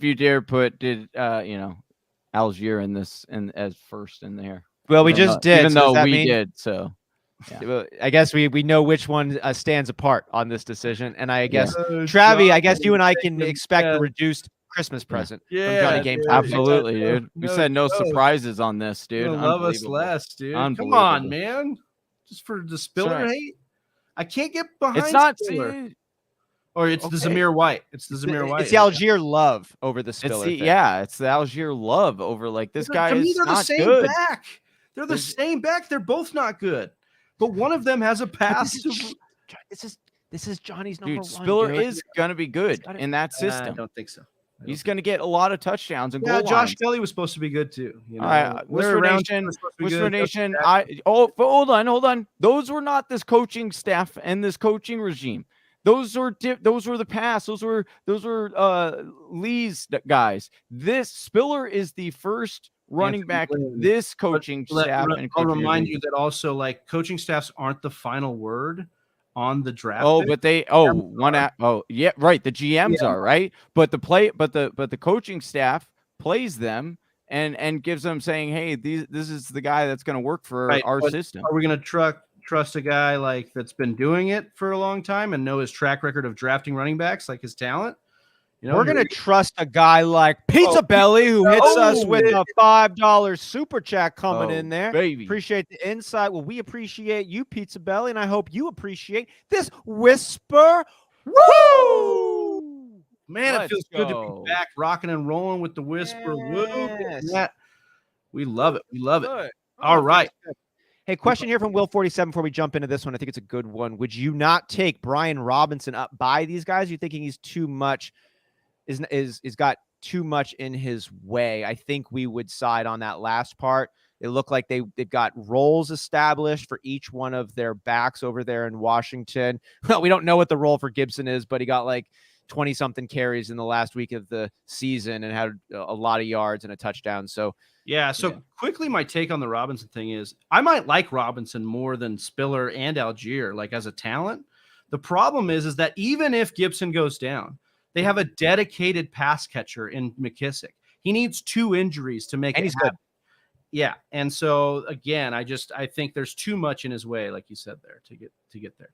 Speaker 3: you dare put Algier in this as first in there.
Speaker 2: Well, we just did,
Speaker 3: even though we did. So
Speaker 2: yeah. I guess we know which one stands apart on this decision, and I guess Travy, I guess you and I can expect a reduced Christmas present from Johnny Game Time.
Speaker 3: Absolutely, dude. We said no surprises on this, dude.
Speaker 1: Love us less, dude. Come on, man. Just for the Spiller hate. I can't get behind.
Speaker 3: It's not
Speaker 1: Spiller. Or it's the Zamir White. It's the Zamir White.
Speaker 2: It's the Algier love over the Spiller.
Speaker 3: It's the Algier love over this guy.
Speaker 1: To me,
Speaker 3: is
Speaker 1: they're
Speaker 3: not
Speaker 1: the same
Speaker 3: good.
Speaker 1: back. They're the same back. They're both not good. But one of them has a pass.
Speaker 2: This is Johnny's number one.
Speaker 3: Spiller is gonna be good in that system.
Speaker 1: I don't think so.
Speaker 3: He's gonna get a lot of touchdowns and goal lines.
Speaker 1: Josh Kelly was supposed to be good too.
Speaker 3: All right, Whisper Nation. Hold on. Those were not this coaching staff and this coaching regime. Those were the past. Those were Lee's guys. This Spiller is the first running back this coaching staff.
Speaker 1: I'll remind you that also, like, coaching staffs aren't the final word on the draft.
Speaker 3: But they yeah, right. The GMs are, right, but the coaching staff plays them and gives them, saying, hey, this is the guy that's going to work for our system.
Speaker 1: Are we going to trust a guy like that's been doing it for a long time and know his track record of drafting running backs, like his talent? You know,
Speaker 2: we're going to trust a guy like Pizza Belly, who hits us with a $5 super chat coming in there.
Speaker 3: Baby.
Speaker 2: Appreciate the insight. Well, we appreciate you, Pizza Belly, and I hope you appreciate this whisper. Woo!
Speaker 1: Man, it feels good to be back rocking and rolling with the whisper.
Speaker 2: Yes.
Speaker 1: Woo! We love it. We love it. All right.
Speaker 2: Hey, question here from Will47 before we jump into this one. I think it's a good one. Would you not take Brian Robinson up by these guys? You're thinking he's too much, is got too much in his way? I think we would side on that last part. It looked like they've got roles established for each one of their backs over there in Washington. Well, we don't know what the role for Gibson is, but he got like 20-something carries in the last week of the season and had a lot of yards and a touchdown. So quickly, my take on the Robinson thing is I might like Robinson more than Spiller and Algier, like as a talent. The problem is that even if Gibson goes down, they have a dedicated pass catcher in McKissick. He needs 2 injuries to make it happen. Yeah. And so again, I think there's too much in his way, like you said there, to get there.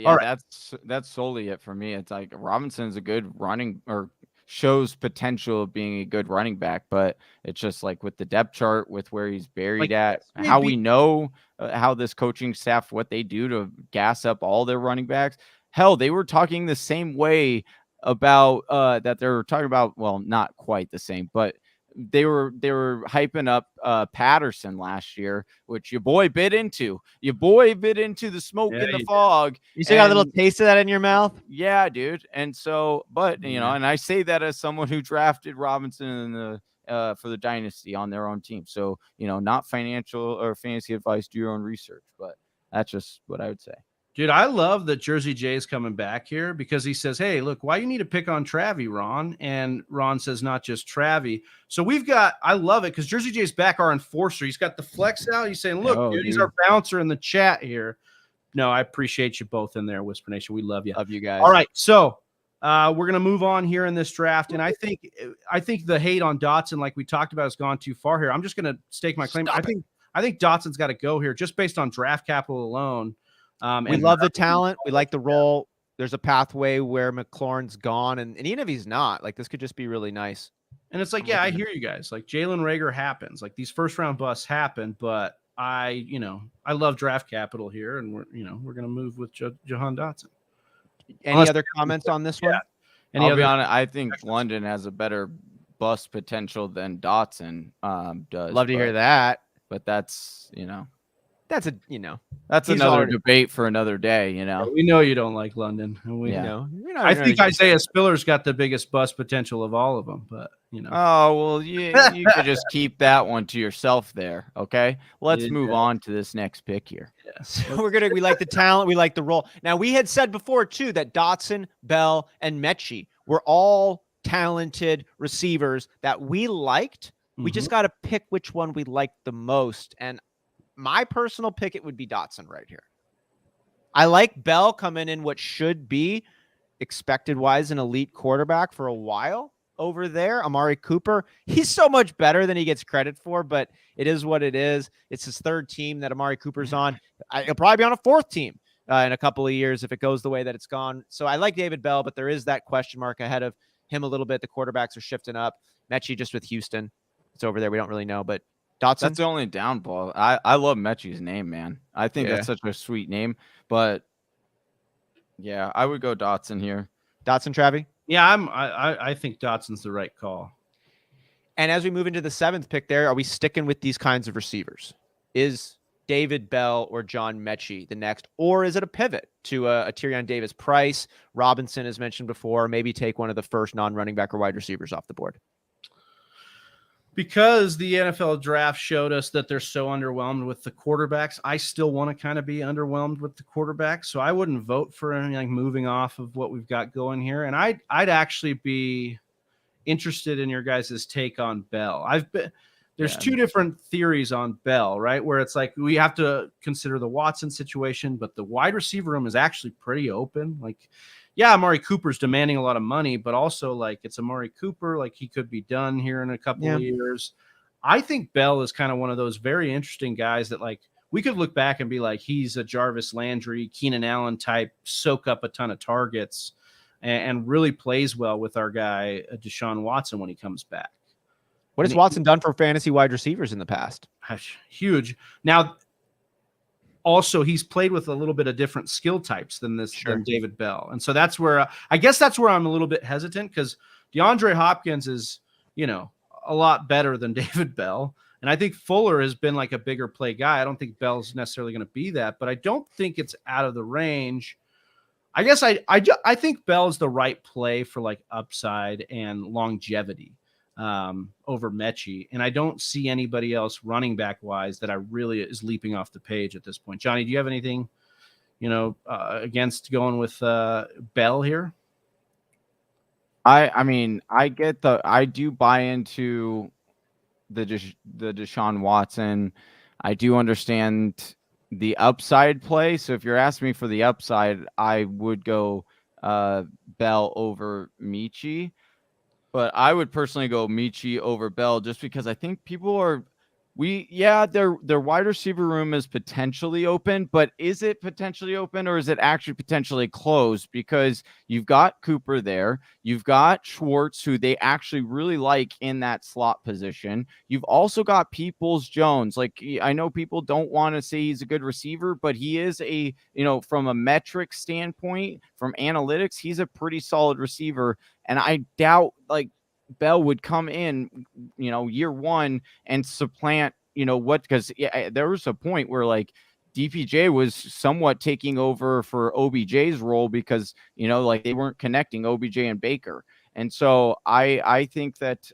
Speaker 3: All right. That's solely it for me. It's like Robinson's a good running, or shows potential of being a good running back, but it's just like with the depth chart, with where he's buried how we know how this coaching staff, what they do to gas up all their running backs. Hell, they were talking the same way about that they were talking about. Well, not quite the same, but they were hyping up Patterson last year, which your boy bit into. Your boy bit into the smoke and the fog.
Speaker 2: You still got a little taste of that in your mouth?
Speaker 3: Yeah, dude. And so, but you know, and I say that as someone who drafted Robinson in the for the Dynasty on their own team. So, you know, not financial or fantasy advice, do your own research, but that's just what I would say.
Speaker 1: Dude, I love that Jersey Jay's coming back here, because he says, hey, look, why you need to pick on Travy, Ron? And Ron says, not just Travy. So I love it, because Jersey Jay's back, our enforcer. He's got the flex out. He's saying, look, dude, he's our bouncer in the chat here. No, I appreciate you both in there, Whisper Nation. We love you.
Speaker 2: Love you guys.
Speaker 1: All right, so we're going to move on here in this draft. And I think the hate on Dotson, like we talked about, has gone too far here. I'm just going to stake my claim. I think Dotson's got to go here just based on draft capital alone.
Speaker 2: We love the talent. We like the role. There's a pathway where McLaurin's gone. And even if he's not, like, this could just be really nice.
Speaker 1: And it's like, I hear you guys. Like, Jalen Reagor happens. Like, these first-round busts happen. But I love draft capital here. And we're going to move with Jahan Dotson.
Speaker 2: Any other comments on this one?
Speaker 3: I'll be honest. I think London has a better bust potential than Dotson does.
Speaker 2: Love to hear that.
Speaker 3: But that's
Speaker 2: that's
Speaker 3: another debate for another day.
Speaker 1: We know you don't like London. I think Isaiah Spiller's got the biggest bust potential of all of them, but
Speaker 3: Oh, well, you could just keep that one to yourself there. Okay, let's move on to this next pick here.
Speaker 2: Yes. We like the talent, we like the role. Now, we had said before too that Dotson, Bell, and Mechie were all talented receivers that we liked. We just got to pick which one we liked the most, and my personal pick, it would be Dotson right here. I like Bell coming in what should be expected-wise an elite quarterback for a while over there. Amari Cooper, he's so much better than he gets credit for, but it is what it is. It's his 3rd team that Amari Cooper's on. He'll probably be on a 4th team in a couple of years if it goes the way that it's gone. So I like David Bell, but there is that question mark ahead of him a little bit. The quarterbacks are shifting up. Mechie just with Houston. It's over there. We don't really know, but Dotson?
Speaker 3: That's the only downfall. I love Mechie's name, man. I think that's such a sweet name. But yeah, I would go Dotson here.
Speaker 2: Dotson, Travy?
Speaker 1: Yeah, I think Dotson's the right call.
Speaker 2: And as we move into the 7th pick there, are we sticking with these kinds of receivers? Is David Bell or John Mechie the next? Or is it a pivot to a Tyrion Davis Price? Robinson, as mentioned before, maybe take one of the first non-running back or wide receivers off the board?
Speaker 1: because the NFL draft showed us that they're so underwhelmed with the quarterbacks, I still want to kind of be underwhelmed with the quarterbacks. So I wouldn't vote for any like moving off of what we've got going here. And I'd actually be interested in your guys' take on Bell. There's two different theories on Bell, right? Where it's like we have to consider the Watson situation, but the wide receiver room is actually pretty open. Like, yeah, Amari Cooper's demanding a lot of money, but also like it's Amari Cooper, like he could be done here in a couple of years. I think Bell is kind of one of those very interesting guys that like we could look back and be like, he's a Jarvis Landry, Keenan Allen type, soak up a ton of targets and really plays well with our guy, Deshaun Watson, when he comes back.
Speaker 2: What has Watson done for fantasy wide receivers in the past?
Speaker 1: Huge. Now, also, he's played with a little bit of different skill types than David Bell. And so that's where I guess that's where I'm a little bit hesitant because DeAndre Hopkins is, a lot better than David Bell. And I think Fuller has been like a bigger play guy. I don't think Bell's necessarily going to be that, but I don't think it's out of the range. I guess I think Bell's the right play for like upside and longevity over Mechie. And I don't see anybody else running back wise that I really is leaping off the page at this point. Johnny, do you have anything, against going with Bell here?
Speaker 3: I mean, I do buy into the Deshaun Watson. I do understand the upside play. So if you're asking me for the upside, I would go Bell over Mechie. But I would personally go Mechie over Bell just because I think people are their wide receiver room is potentially open, but is it potentially open or is it actually potentially closed? Because you've got Cooper there, you've got Schwartz, who they actually really like in that slot position. You've also got Peoples-Jones. Like, I know people don't want to say he's a good receiver, but he is from a metric standpoint, from analytics, he's a pretty solid receiver. And I doubt Bell would come in, year one and supplant, because there was a point where like DPJ was somewhat taking over for OBJ's role because, they weren't connecting OBJ and Baker. And so I think that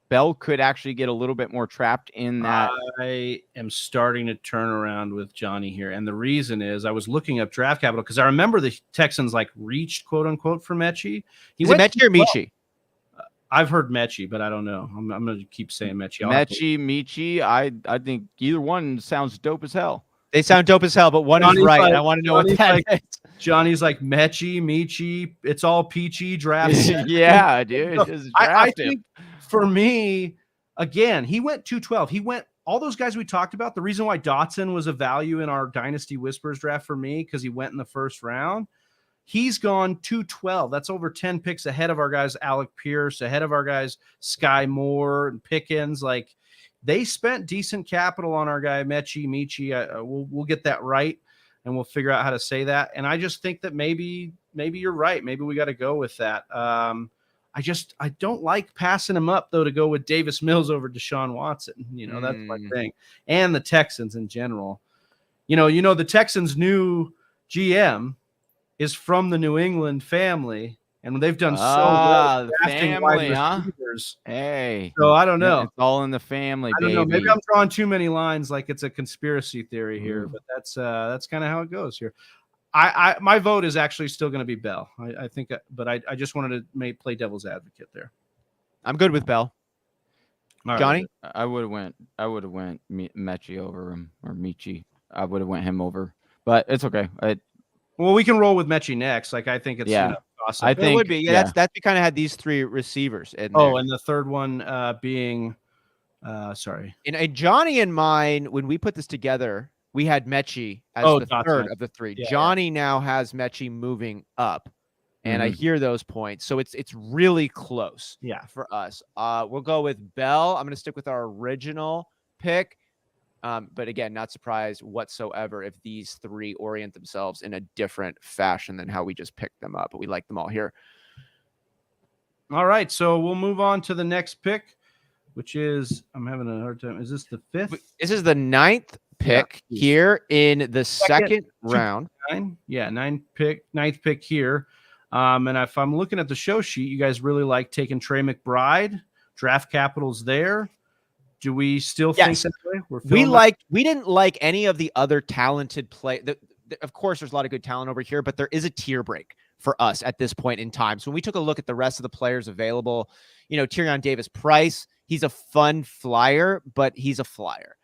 Speaker 3: Bell could actually get a little bit more trapped in that.
Speaker 1: I am starting to turn around with Johnny here. And the reason is I was looking up draft capital because I remember the Texans reached quote unquote for Mechie.
Speaker 2: Is it Mechie or Mechie?
Speaker 1: I've heard Mechie, but I don't know. I'm going to keep saying Mechie.
Speaker 3: Mechie. I think either one sounds dope as hell.
Speaker 2: They sound dope as hell, but one is right. I want to know what that is.
Speaker 1: Johnny's like Mechie. It's all peachy draft.
Speaker 3: Yeah, dude.
Speaker 1: I think for me, again, he went 212. He went all those guys we talked about. The reason why Dotson was a value in our Dynasty Whispers draft for me, because he went in the first round. He's gone 212. That's over 10 picks ahead of our guys, Alec Pierce, ahead of our guys, Sky Moore and Pickens. Like, they spent decent capital on our guy, Mechie. We'll get that right, and we'll figure out how to say that. And I just think that maybe you're right. Maybe we got to go with that. I don't like passing him up, though, to go with Davis Mills over Deshaun Watson. That's my thing. And the Texans in general. The Texans' new GM is from the New England family, and they've done so well.
Speaker 3: The family, huh? Hey.
Speaker 1: So I don't know.
Speaker 3: It's all in the family,
Speaker 1: I don't know. Maybe I'm drawing too many lines like it's a conspiracy theory here, but that's kind of how it goes here. My vote is actually still going to be Bell. I think, but I just wanted to play devil's advocate there.
Speaker 2: I'm good with Bell.
Speaker 1: All
Speaker 2: Johnny?
Speaker 1: Right.
Speaker 3: I would have went Mechie over him, or Mechie. I would have went him over, but it's okay.
Speaker 1: Well, we can roll with Mechie next. I think it's awesome.
Speaker 2: I think it would be. That's we kind of had these three receivers. And
Speaker 1: the third one being, sorry.
Speaker 2: And Johnny and mine, when we put this together, we had Mechie as the third of the three. Yeah, Johnny now has Mechie moving up, and I hear those points. So it's really close.
Speaker 1: Yeah,
Speaker 2: for us. We'll go with Bell. I'm going to stick with our original pick. But again, not surprised whatsoever if these three orient themselves in a different fashion than how we just picked them up. But we like them all here.
Speaker 1: All right, so we'll move on to the next pick, which is, I'm having a hard time. Is this the fifth?
Speaker 2: This is the ninth pick here in the second round.
Speaker 1: Ninth pick here. And if I'm looking at the show sheet, you guys really like taking Trey McBride, draft capital's there. Do we still
Speaker 2: Yes.
Speaker 1: think that way?
Speaker 2: We didn't like any of the other talented play. Of course, there's a lot of good talent over here, but there is a tier break for us at this point in time. So when we took a look at the rest of the players available, Tyrion Davis-Price, he's a fun flyer, but he's a flyer.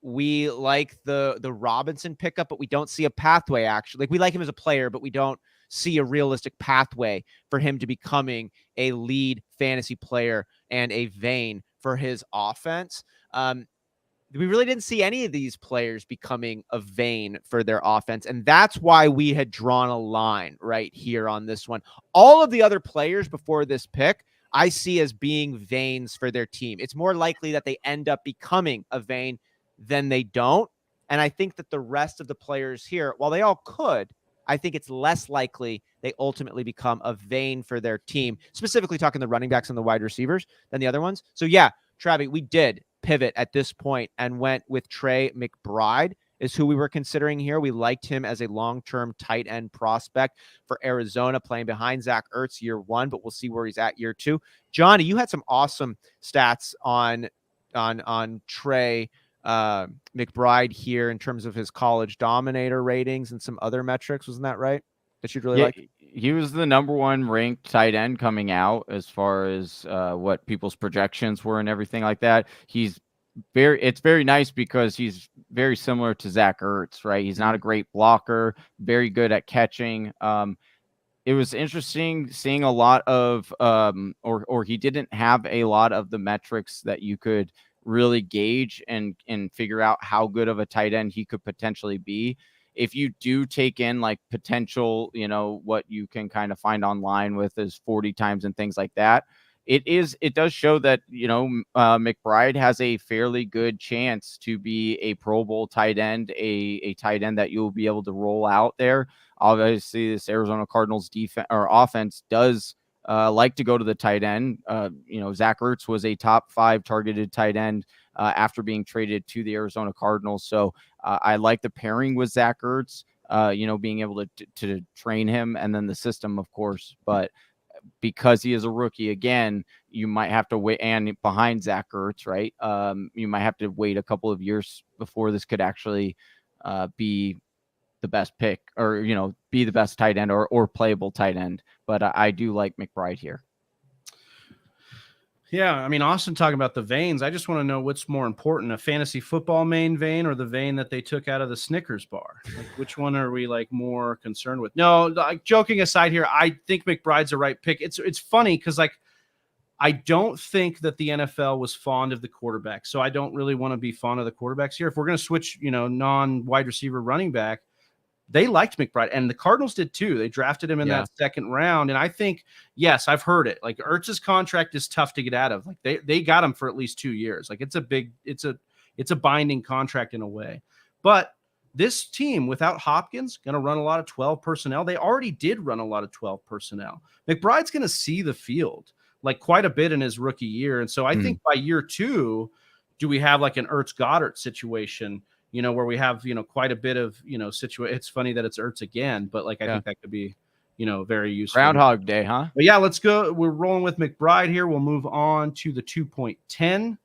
Speaker 2: We like the Robinson pickup, but we don't see a pathway actually. Like, we like him as a player, but we don't see a realistic pathway for him to becoming a lead fantasy player and a vein for his offense. We really didn't see any of these players becoming a vein for their offense. And that's why we had drawn a line right here on this one. All of the other players before this pick, I see as being veins for their team. It's more likely that they end up becoming a vein than they don't. And I think that the rest of the players here, while they all could, I think it's less likely they ultimately become a vein for their team, specifically talking the running backs and the wide receivers than the other ones. So yeah, Travy, we did pivot at this point and went with Trey McBride is who we were considering here. We liked him as a long-term tight end prospect for Arizona, playing behind Zach Ertz year 1, but we'll see where he's at year 2. Johnny, you had some awesome stats on Trey McBride here in terms of his college dominator ratings and some other metrics. Wasn't that right? That you'd really like?
Speaker 3: He was the number 1 ranked tight end coming out as far as what people's projections were and everything like that. It's very nice because he's very similar to Zach Ertz, right? He's not a great blocker, very good at catching. It was interesting seeing a lot of, or he didn't have a lot of the metrics that you could really gauge and figure out how good of a tight end he could potentially be. If you do take in like potential, what you can kind of find online with his 40 times and things like that, it does show that, McBride has a fairly good chance to be a Pro Bowl tight end, a tight end that you'll be able to roll out there. Obviously, this Arizona Cardinals defense or offense does like to go to the tight end. Zach Ertz was a top 5 targeted tight end after being traded to the Arizona Cardinals. So I like the pairing with Zach Ertz, being able to train him and then the system, of course. But because he is a rookie, again, you might have to wait, and behind Zach Ertz, right? You might have to wait a couple of years before this could actually be the best pick or, be the best tight end or playable tight end. But I do like McBride here.
Speaker 1: Yeah, I mean, Austin talking about the veins. I just want to know what's more important, a fantasy football main vein or the vein that they took out of the Snickers bar? Like, which one are we more concerned with? No, like, joking aside here, I think McBride's the right pick. It's funny because I don't think that the NFL was fond of the quarterback, so I don't really want to be fond of the quarterbacks here. If we're going to switch, non-wide receiver running back, they liked McBride, and the Cardinals did too. They drafted him in that second round, and I think, yes, I've heard it. Like, Ertz's contract is tough to get out of. Like, they got him for at least 2 years. Like, it's a binding contract in a way. But this team without Hopkins going to run a lot of 12 personnel. They already did run a lot of 12 personnel. McBride's going to see the field like quite a bit in his rookie year, and so I think by year 2, do we have like an Ertz Goddard situation? Where we have, quite a bit of, situation. It's funny that it's Ertz again, but I think that could be, very useful.
Speaker 3: Groundhog Day, huh?
Speaker 1: But yeah, let's go. We're rolling with McBride here. We'll move on to the 2.10.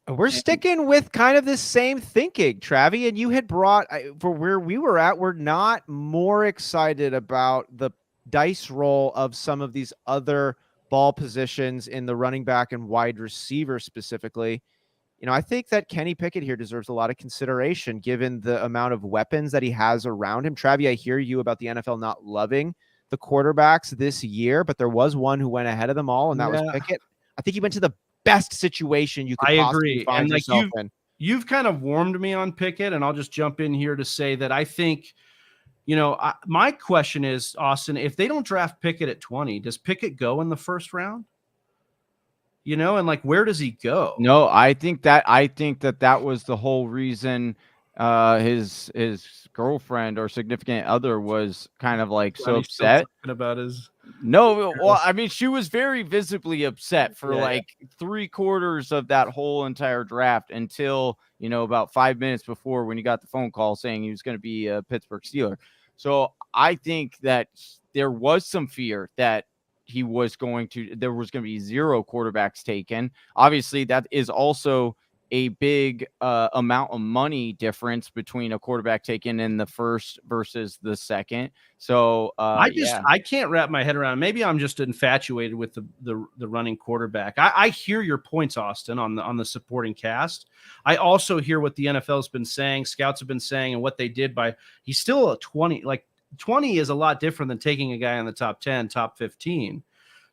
Speaker 2: We're sticking with kind of this same thinking, Travy, and you had brought for where we were at. We're not more excited about the dice roll of some of these other ball positions in the running back and wide receiver specifically. I think that Kenny Pickett here deserves a lot of consideration given the amount of weapons that he has around him. Travy, I hear you about the NFL not loving the quarterbacks this year, but there was one who went ahead of them all, and that was Pickett. I think he went to the best situation you could possibly find yourself in.
Speaker 1: You've kind of warmed me on Pickett, and I'll just jump in here to say that I think, my question is, Austin, if they don't draft Pickett at 20, does Pickett go in the first round? And where does he go?
Speaker 3: No, I think that was the whole reason his girlfriend or significant other was kind of so upset
Speaker 1: about his.
Speaker 3: No, well, I mean, she was very visibly upset for 3/4 of that whole entire draft until, about 5 minutes before when he got the phone call saying he was going to be a Pittsburgh Steeler. So I think that there was some fear that there was going to be 0 quarterbacks taken. Obviously, that is also a big amount of money difference between a quarterback taken in the first versus the second. So
Speaker 1: I can't wrap my head around. Maybe I'm just infatuated with the running quarterback. I hear your points, Austin, on the supporting cast. I also hear what the NFL's been saying, scouts have been saying, and what they did by. He's still a 20. Like 20 is a lot different than taking a guy in the top 10, top 15.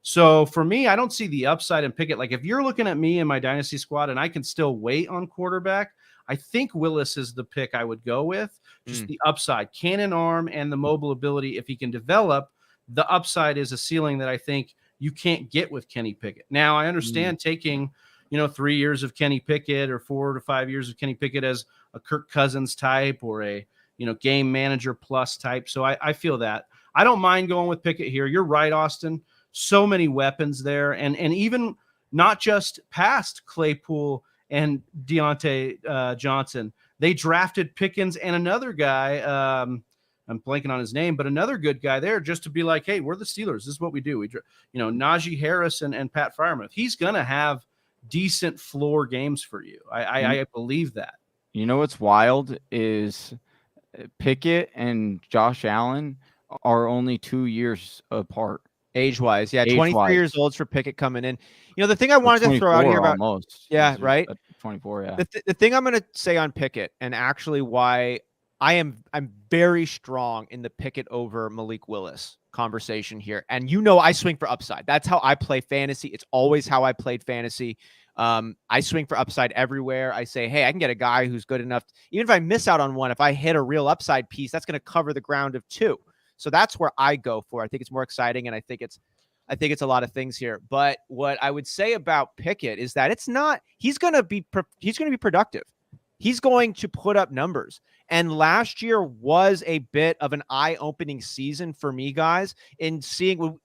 Speaker 1: So for me, I don't see the upside in Pickett. Like if you're looking at me in my dynasty squad and I can still wait on quarterback, I think Willis is the pick I would go with. Just the upside, cannon arm, and the mobile ability. If he can develop, the upside is a ceiling that I think you can't get with Kenny Pickett. Now I understand taking, 3 years of Kenny Pickett or 4 to 5 years of Kenny Pickett as a Kirk Cousins type or a, game manager plus type. So I feel that. I don't mind going with Pickett here. You're right, Austin. So many weapons there, and even not just past Claypool and Deontay Johnson. They drafted Pickens and another guy. I'm blanking on his name, but another good guy there just to be like, hey, we're the Steelers. This is what we do. We, Najee Harris and Pat Freiermuth. He's going to have decent floor games for you. I believe that.
Speaker 3: You know what's wild is Pickett and Josh Allen are only 2 years apart.
Speaker 2: Age-wise, yeah, 23 years old for Pickett coming in. The thing I wanted to throw out here about
Speaker 3: almost.
Speaker 2: Yeah, right?
Speaker 3: 24, yeah.
Speaker 2: The thing I'm going to say on Pickett, and actually why I'm very strong in the Pickett over Malik Willis conversation here. And I swing for upside. That's how I play fantasy. It's always how I played fantasy. I swing for upside everywhere. I say, hey, I can get a guy who's good enough. Even if I miss out on one, if I hit a real upside piece, that's going to cover the ground of 2. So that's where I go for. I think it's more exciting, and I think it's a lot of things here. But what I would say about Pickett is that it's not. He's going to be productive. He's going to put up numbers. And last year was a bit of an eye-opening season for me, guys, in seeing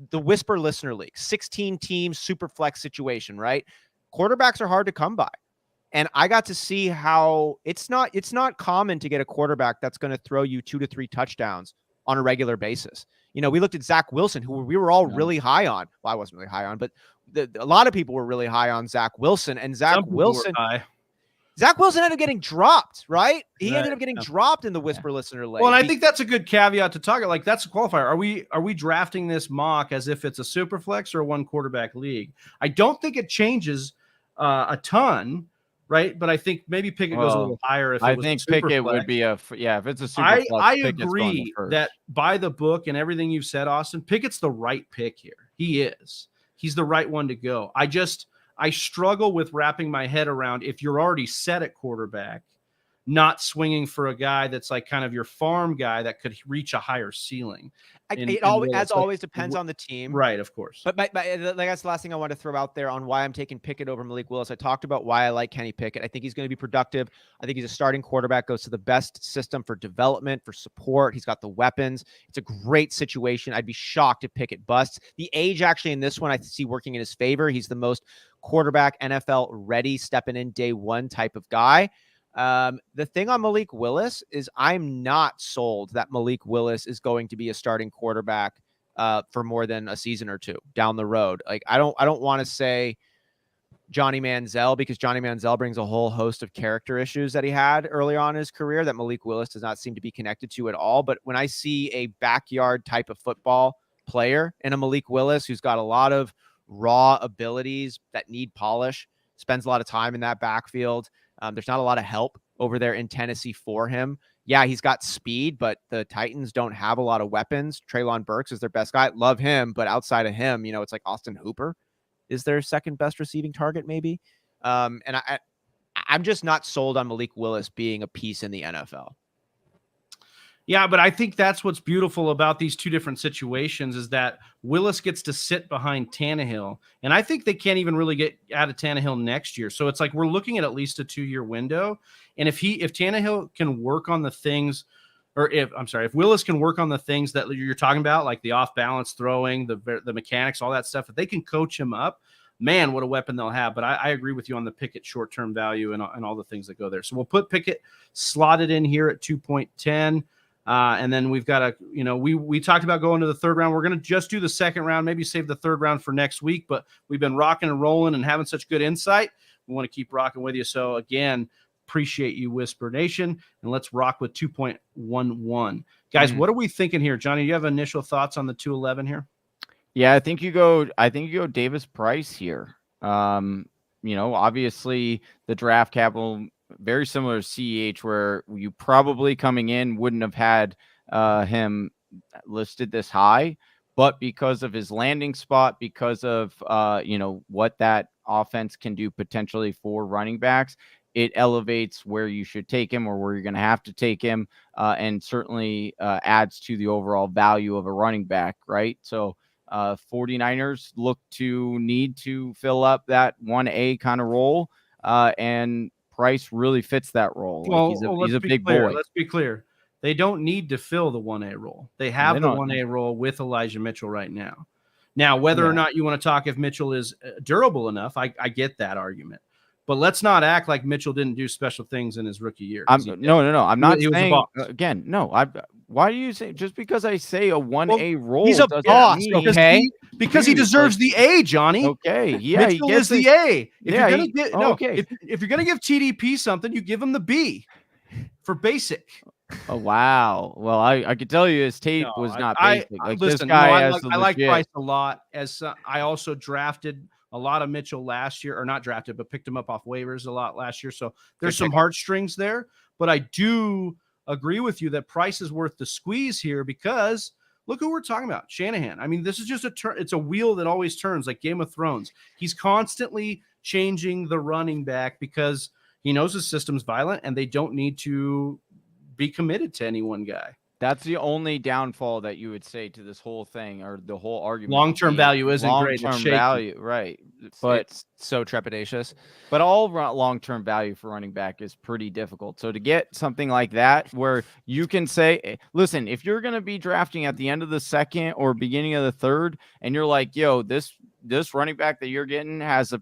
Speaker 2: the Whisper Listener League, 16-team super flex situation. Right, quarterbacks are hard to come by. And I got to see how it's not common to get a quarterback that's going to throw you 2 to 3 touchdowns on a regular basis. We looked at Zack Wilson, who we were all really high on. Well, I wasn't really high on, but a lot of people were really high on Zack Wilson. And Zack Wilson ended up getting dropped, right? He ended up getting dropped in the Whisper Listener League.
Speaker 1: Well, and I think that's a good caveat to talk about. Like, that's a qualifier. Are we drafting this mock as if it's a super flex or a 1 quarterback league? I don't think it changes a ton. Right, but I think maybe Pickett goes a little higher. If
Speaker 3: I think Pickett would be if it's a super flex.
Speaker 1: I agree that by the book and everything you've said, Austin, Pickett's the right pick here. He is. He's the right one to go. I struggle with wrapping my head around if you're already set at quarterback, not swinging for a guy that's like kind of your farm guy that could reach a higher ceiling.
Speaker 2: It always depends on the team.
Speaker 1: Right, of course.
Speaker 2: But that's the last thing I want to throw out there on why I'm taking Pickett over Malik Willis. I talked about why I like Kenny Pickett. I think he's going to be productive. I think he's a starting quarterback, goes to the best system for development, for support. He's got the weapons. It's a great situation. I'd be shocked if Pickett busts. The age actually in this one I see working in his favor. He's the most quarterback NFL ready, stepping in day one type of guy. The thing on Malik Willis is I'm not sold that Malik Willis is going to be a starting quarterback for more than a season or 2 down the road. Like I don't want to say Johnny Manziel, because Johnny Manziel brings a whole host of character issues that he had early on in his career that Malik Willis does not seem to be connected to at all. But when I see a backyard type of football player in a Malik Willis who's got a lot of raw abilities that need polish, spends a lot of time in that backfield. There's not a lot of help over there in Tennessee for him. Yeah, he's got speed, but the Titans don't have a lot of weapons. Treylon Burks is their best guy. Love him, but outside of him, it's like Austin Hooper is their second best receiving target, maybe. And I'm just not sold on Malik Willis being a piece in the NFL.
Speaker 1: Yeah, but I think that's what's beautiful about these 2 different situations is that Willis gets to sit behind Tannehill. And I think they can't even really get out of Tannehill next year. So it's like we're looking at least a 2-year window. And if Tannehill can work on the things, if Willis can work on the things that you're talking about, like the off-balance throwing, the mechanics, all that stuff, if they can coach him up, man, what a weapon they'll have. But I agree with you on the Pickett short-term value and all the things that go there. So we'll put Pickett slotted in here at 2.10. And then we've got we talked about going to the third round. We're going to just do the second round, maybe save the third round for next week. But we've been rocking and rolling and having such good insight. We want to keep rocking with you. So again, appreciate you, Whisper Nation, and let's rock with 2.11. Guys, what are we thinking here? Johnny, you have initial thoughts on the 211 here?
Speaker 3: Yeah, I think you go Davis Price here. Obviously the draft capital very similar to CEH, where you probably coming in wouldn't have had him listed this high, but because of his landing spot, because of what that offense can do potentially for running backs, it elevates where you should take him or where you're going to have to take him, and certainly adds to the overall value of a running back, right? So 49ers look to need to fill up that 1A kind of role, and Price really fits that role.
Speaker 1: Well,
Speaker 3: he's a big
Speaker 1: boy.
Speaker 3: boy.
Speaker 1: Let's be clear. They don't need to fill the 1A role. They have the 1A role with Elijah Mitchell right now. Now, whether or not you want to talk if Mitchell is durable enough, I get that argument. But let's not act like Mitchell didn't do special things in his rookie year.
Speaker 3: No. I'm not saying again. No, why do you say just because I say a 1A role?
Speaker 2: He's a boss, okay?
Speaker 1: Because he deserves the A, Johnny.
Speaker 3: Okay, yeah,
Speaker 1: Mitchell is the A. If you're gonna give TDP something, you give him the B for basic.
Speaker 3: Oh wow! Well, I could tell you his tape was not basic.
Speaker 1: Listen, I like Price a lot. As I also drafted a lot of Mitchell last year, or not drafted, but picked him up off waivers a lot last year. So there's some heartstrings there. But I do agree with you that Price is worth the squeeze here because look who we're talking about, Shanahan. I mean, this is just it's a wheel that always turns like Game of Thrones. He's constantly changing the running back because he knows his system's violent and they don't need to be committed to any one guy.
Speaker 3: That's the only downfall that you would say to this whole thing, or the whole argument.
Speaker 1: Long-term value isn't great.
Speaker 3: Long-term value, right?
Speaker 2: But it's so trepidatious.
Speaker 3: But all long-term value for running back is pretty difficult. So to get something like that, where you can say, listen, if you're going to be drafting at the end of the second or beginning of the third, and you're like, yo, this running back that you're getting has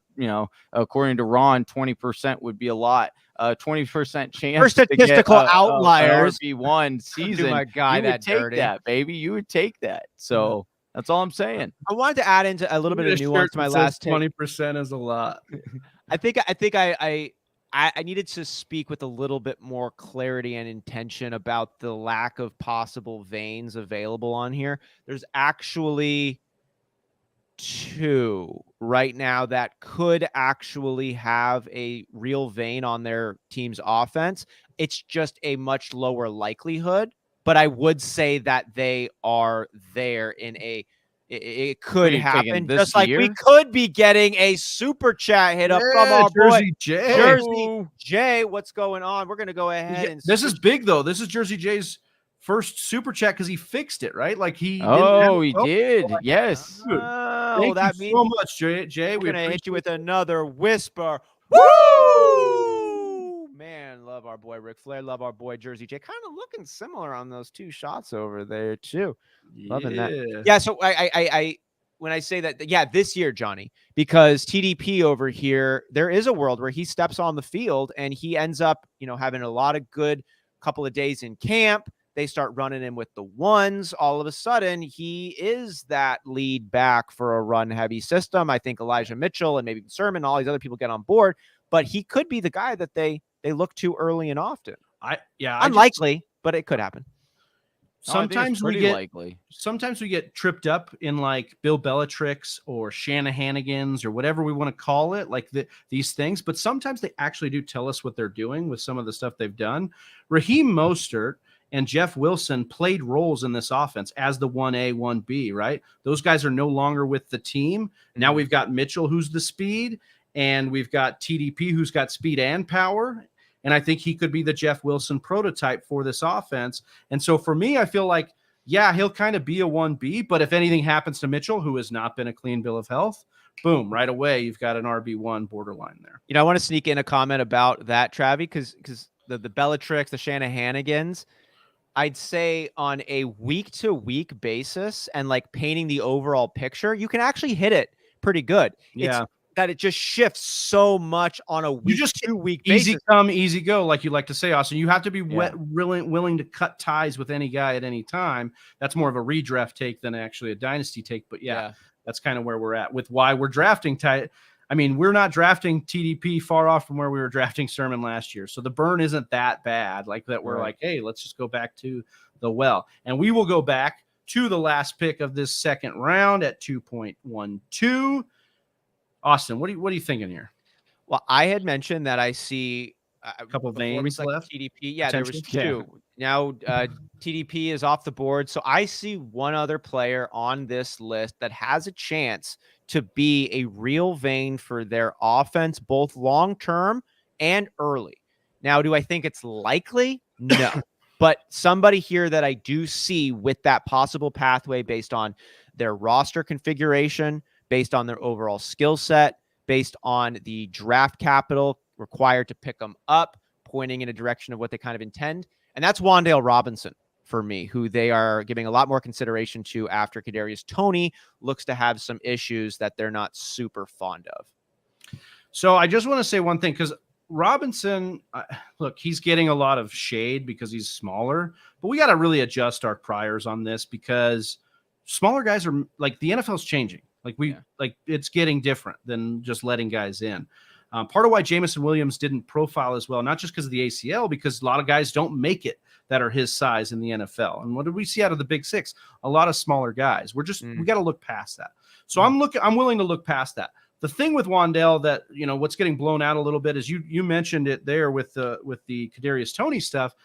Speaker 3: according to Ron, 20% would be a lot. 20% chance
Speaker 2: for statistical outliers.
Speaker 3: RB1 season.
Speaker 2: My guy,
Speaker 3: you would take that, baby. You would take that. So that's all I'm saying.
Speaker 2: I wanted to add into a little bit of nuance to my last take.
Speaker 1: 20% is a lot.
Speaker 2: I think I needed to speak with a little bit more clarity and intention about the lack of possible veins available on here. There's actually 2 right now that could actually have a real vein on their team's offense. It's just a much lower likelihood, but I would say that they are there in it could happen. Just like we could be getting a super chat hit up from our boy Jersey J. What's going on? We're going to go ahead and
Speaker 1: this is big though. This is Jersey J's first super chat because he fixed it, right? Like he
Speaker 3: did. Yes.
Speaker 1: Thank you so much, Jay.
Speaker 2: We're gonna hit you with another whisper. Woo! Man, love our boy Ric Flair. Love our boy Jersey J. Kind of looking similar on those 2 shots over there too. Loving that. Yeah. So I when I say that, this year, Johnny, because TDP over here, there is a world where he steps on the field and he ends up, having a lot of good couple of days in camp. They start running him with the ones. All of a sudden, he is that lead back for a run-heavy system. I think Elijah Mitchell and maybe Sermon, all these other people get on board, but he could be the guy that they look to early and often. Unlikely, but it could happen.
Speaker 1: Sometimes we get tripped up in like Bill Belichick's or Shanahanigans or whatever we want to call it, like these things. But sometimes they actually do tell us what they're doing with some of the stuff they've done. Raheem Mostert and Jeff Wilson played roles in this offense as the 1A, 1B, right? Those guys are no longer with the team. Now we've got Mitchell, who's the speed, and we've got TDP, who's got speed and power. And I think he could be the Jeff Wilson prototype for this offense. And so for me, I feel like, he'll kind of be a 1B, but if anything happens to Mitchell, who has not been a clean bill of health, boom, right away, you've got an RB1 borderline there.
Speaker 2: I want to sneak in a comment about that, Travy, because the Bellatrix, the Shanahanigans, I'd say on a week-to-week basis and like painting the overall picture, you can actually hit it pretty good.
Speaker 1: Yeah.
Speaker 2: that it just shifts so much on a week to week basis.
Speaker 1: Easy come, easy go, like you like to say, Austin. You have to be willing to cut ties with any guy at any time. That's more of a redraft take than actually a dynasty take. But that's kind of where we're at with why we're drafting tight. I mean, we're not drafting TDP far off from where we were drafting Sermon last year. So the burn isn't that bad like that. We're like, hey, let's just go back to the well. And we will go back to the last pick of this second round at 2.12. Austin, what are you thinking here?
Speaker 2: Well, I had mentioned that I see
Speaker 1: a couple of names left.
Speaker 2: TDP. Yeah, there was two. Now TDP is off the board. So I see one other player on this list that has a chance to be a real vein for their offense, both long-term and early. Now, do I think it's likely? No. But somebody here that I do see with that possible pathway based on their roster configuration, based on their overall skill set, based on the draft capital required to pick them up, pointing in a direction of what they kind of intend. And that's Wan'Dale Robinson for me, who they are giving a lot more consideration to after Kadarius Toney looks to have some issues that they're not super fond of.
Speaker 1: So I just want to say one thing, because Robinson, look, he's getting a lot of shade because he's smaller, but we got to really adjust our priors on this because smaller guys are like the NFL's changing. Like it's getting different than just letting guys in. Part of why Jameson Williams didn't profile as well, not just because of the ACL, because a lot of guys don't make it that are his size in the NFL. And what did we see out of the Big Six? A lot of smaller guys. We got to look past that. So I'm willing to look past that. The thing with Wan'Dale that, what's getting blown out a little bit is you mentioned it there with the Kadarius Toney stuff.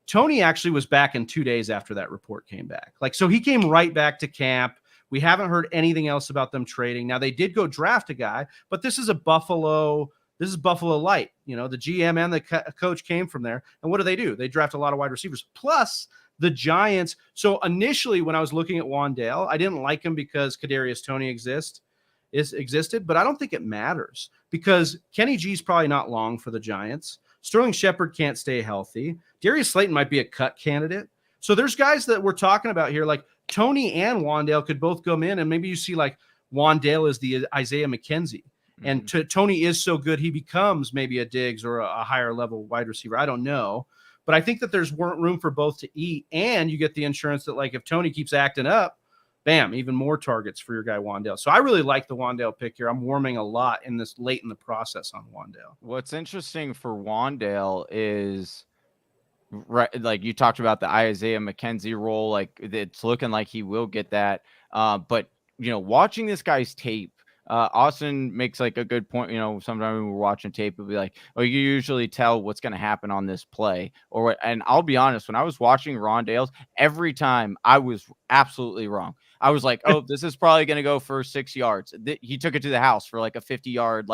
Speaker 1: Toney actually was back in 2 days after that report came back. So he came right back to camp. We haven't heard anything else about them trading. Now they did go draft a guy, but this is Buffalo Light. The GM and the coach came from there. And what do? They draft a lot of wide receivers. Plus the Giants. So initially when I was looking at Wan'Dale, I didn't like him because Kadarius Toney existed, but I don't think it matters because Kenny G's probably not long for the Giants. Sterling Shepard can't stay healthy. Darius Slayton might be a cut candidate. So there's guys that we're talking about here, like Toney and Wan'Dale could both come in, and maybe you see like Wan'Dale is the Isaiah McKenzie, and Toney is so good he becomes maybe a Diggs or a higher level wide receiver. I don't know, but I think that there's room for both to eat, and you get the insurance that like if Toney keeps acting up, bam, even more targets for your guy Wan'Dale. So I really like the Wan'Dale pick here. I'm warming a lot in this late in the process on Wan'Dale.
Speaker 3: What's interesting for Wan'Dale is, right, like you talked about the Isaiah McKenzie role, like it's looking like he will get that. But watching this guy's tape, Austin makes like a good point. Sometimes when we're watching tape, it'll be like, oh, you usually tell what's going to happen on this play or what. And I'll be honest, when I was watching Wan'Dale's, every time I was absolutely wrong. I was like, oh, this is probably going to go for 6 yards. He took it to the house for like a 50-yard,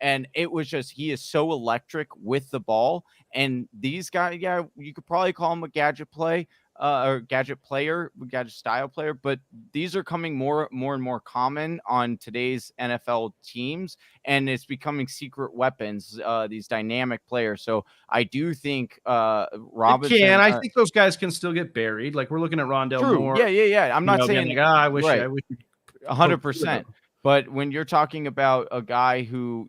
Speaker 3: and it was just, he is so electric with the ball. And these guys, you could probably call him a gadget play or gadget player, gadget style player, but these are coming more and more common on today's NFL teams, and it's becoming secret weapons, these dynamic players. So I do think Robinson
Speaker 1: I think those guys can still get buried. Like we're looking at Rondale Moore.
Speaker 3: Yeah. I'm not saying
Speaker 1: I wish
Speaker 3: 100%. But when you're talking about a guy who,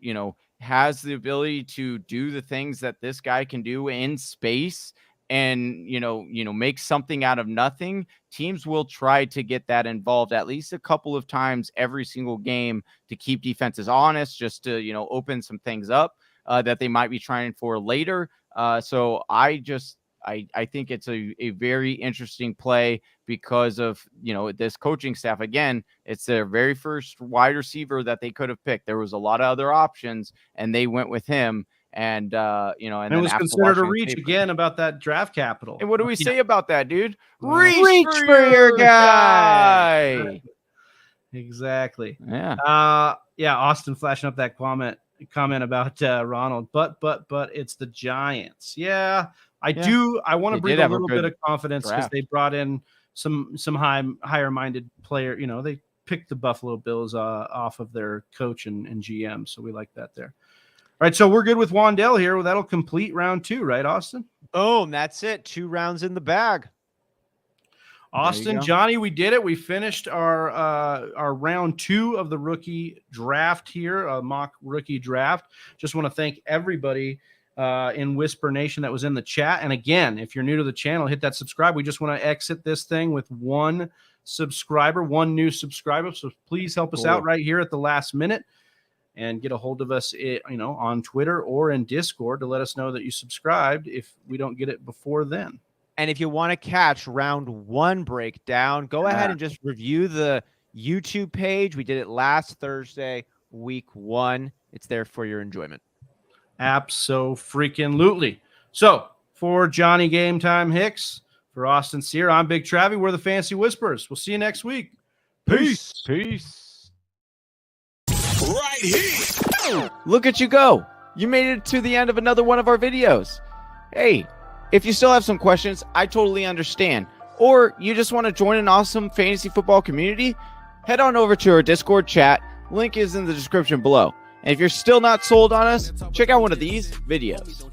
Speaker 3: has the ability to do the things that this guy can do in space and, make something out of nothing, teams will try to get that involved at least a couple of times every single game to keep defenses honest, just to, open some things up that they might be trying for later. So I think it's a very interesting play because of, this coaching staff. Again, it's their very first wide receiver that they could have picked. There was a lot of other options and they went with him. And, and
Speaker 1: it was considered a reach again about that draft capital.
Speaker 3: And what do we say about that, dude?
Speaker 2: Reach for your guy.
Speaker 1: Exactly.
Speaker 3: Yeah.
Speaker 1: Austin flashing up that comment about Ronald, but it's the Giants. Yeah. I want to breathe a little bit of confidence because they brought in some higher minded player. They picked the Buffalo Bills off of their coach and GM. So we like that there. All right. So we're good with Wan'Dale here. Well, that'll complete round 2, right, Austin?
Speaker 2: Boom. That's it. 2 rounds in the bag.
Speaker 1: Austin, Johnny, we did it. We finished our round 2 of the rookie draft here, a mock rookie draft. Just want to thank everybody in Whisper Nation that was in the chat. And again, if you're new to the channel, hit that subscribe. We just want to exit this thing with one subscriber, one new subscriber. So please help us out right here at the last minute and get a hold of us, on Twitter or in Discord to let us know that you subscribed if we don't get it before then.
Speaker 2: And if you want to catch round 1 breakdown, go ahead and just review the YouTube page. We did it last Thursday, week 1. It's there for your enjoyment.
Speaker 1: Abso-freaking-lutely. So for Johnny Game Time Hicks, for Austin Cyr, I'm Big Travy. We're the Fantasy Whisperers. We'll see you next week.
Speaker 3: Peace. Right here. Look at you go. You made it to the end of another one of our videos. Hey, if you still have some questions, I totally understand. Or you just want to join an awesome fantasy football community, head on over to our Discord chat. Link is in the description below. And if you're still not sold on us, check out one of these videos.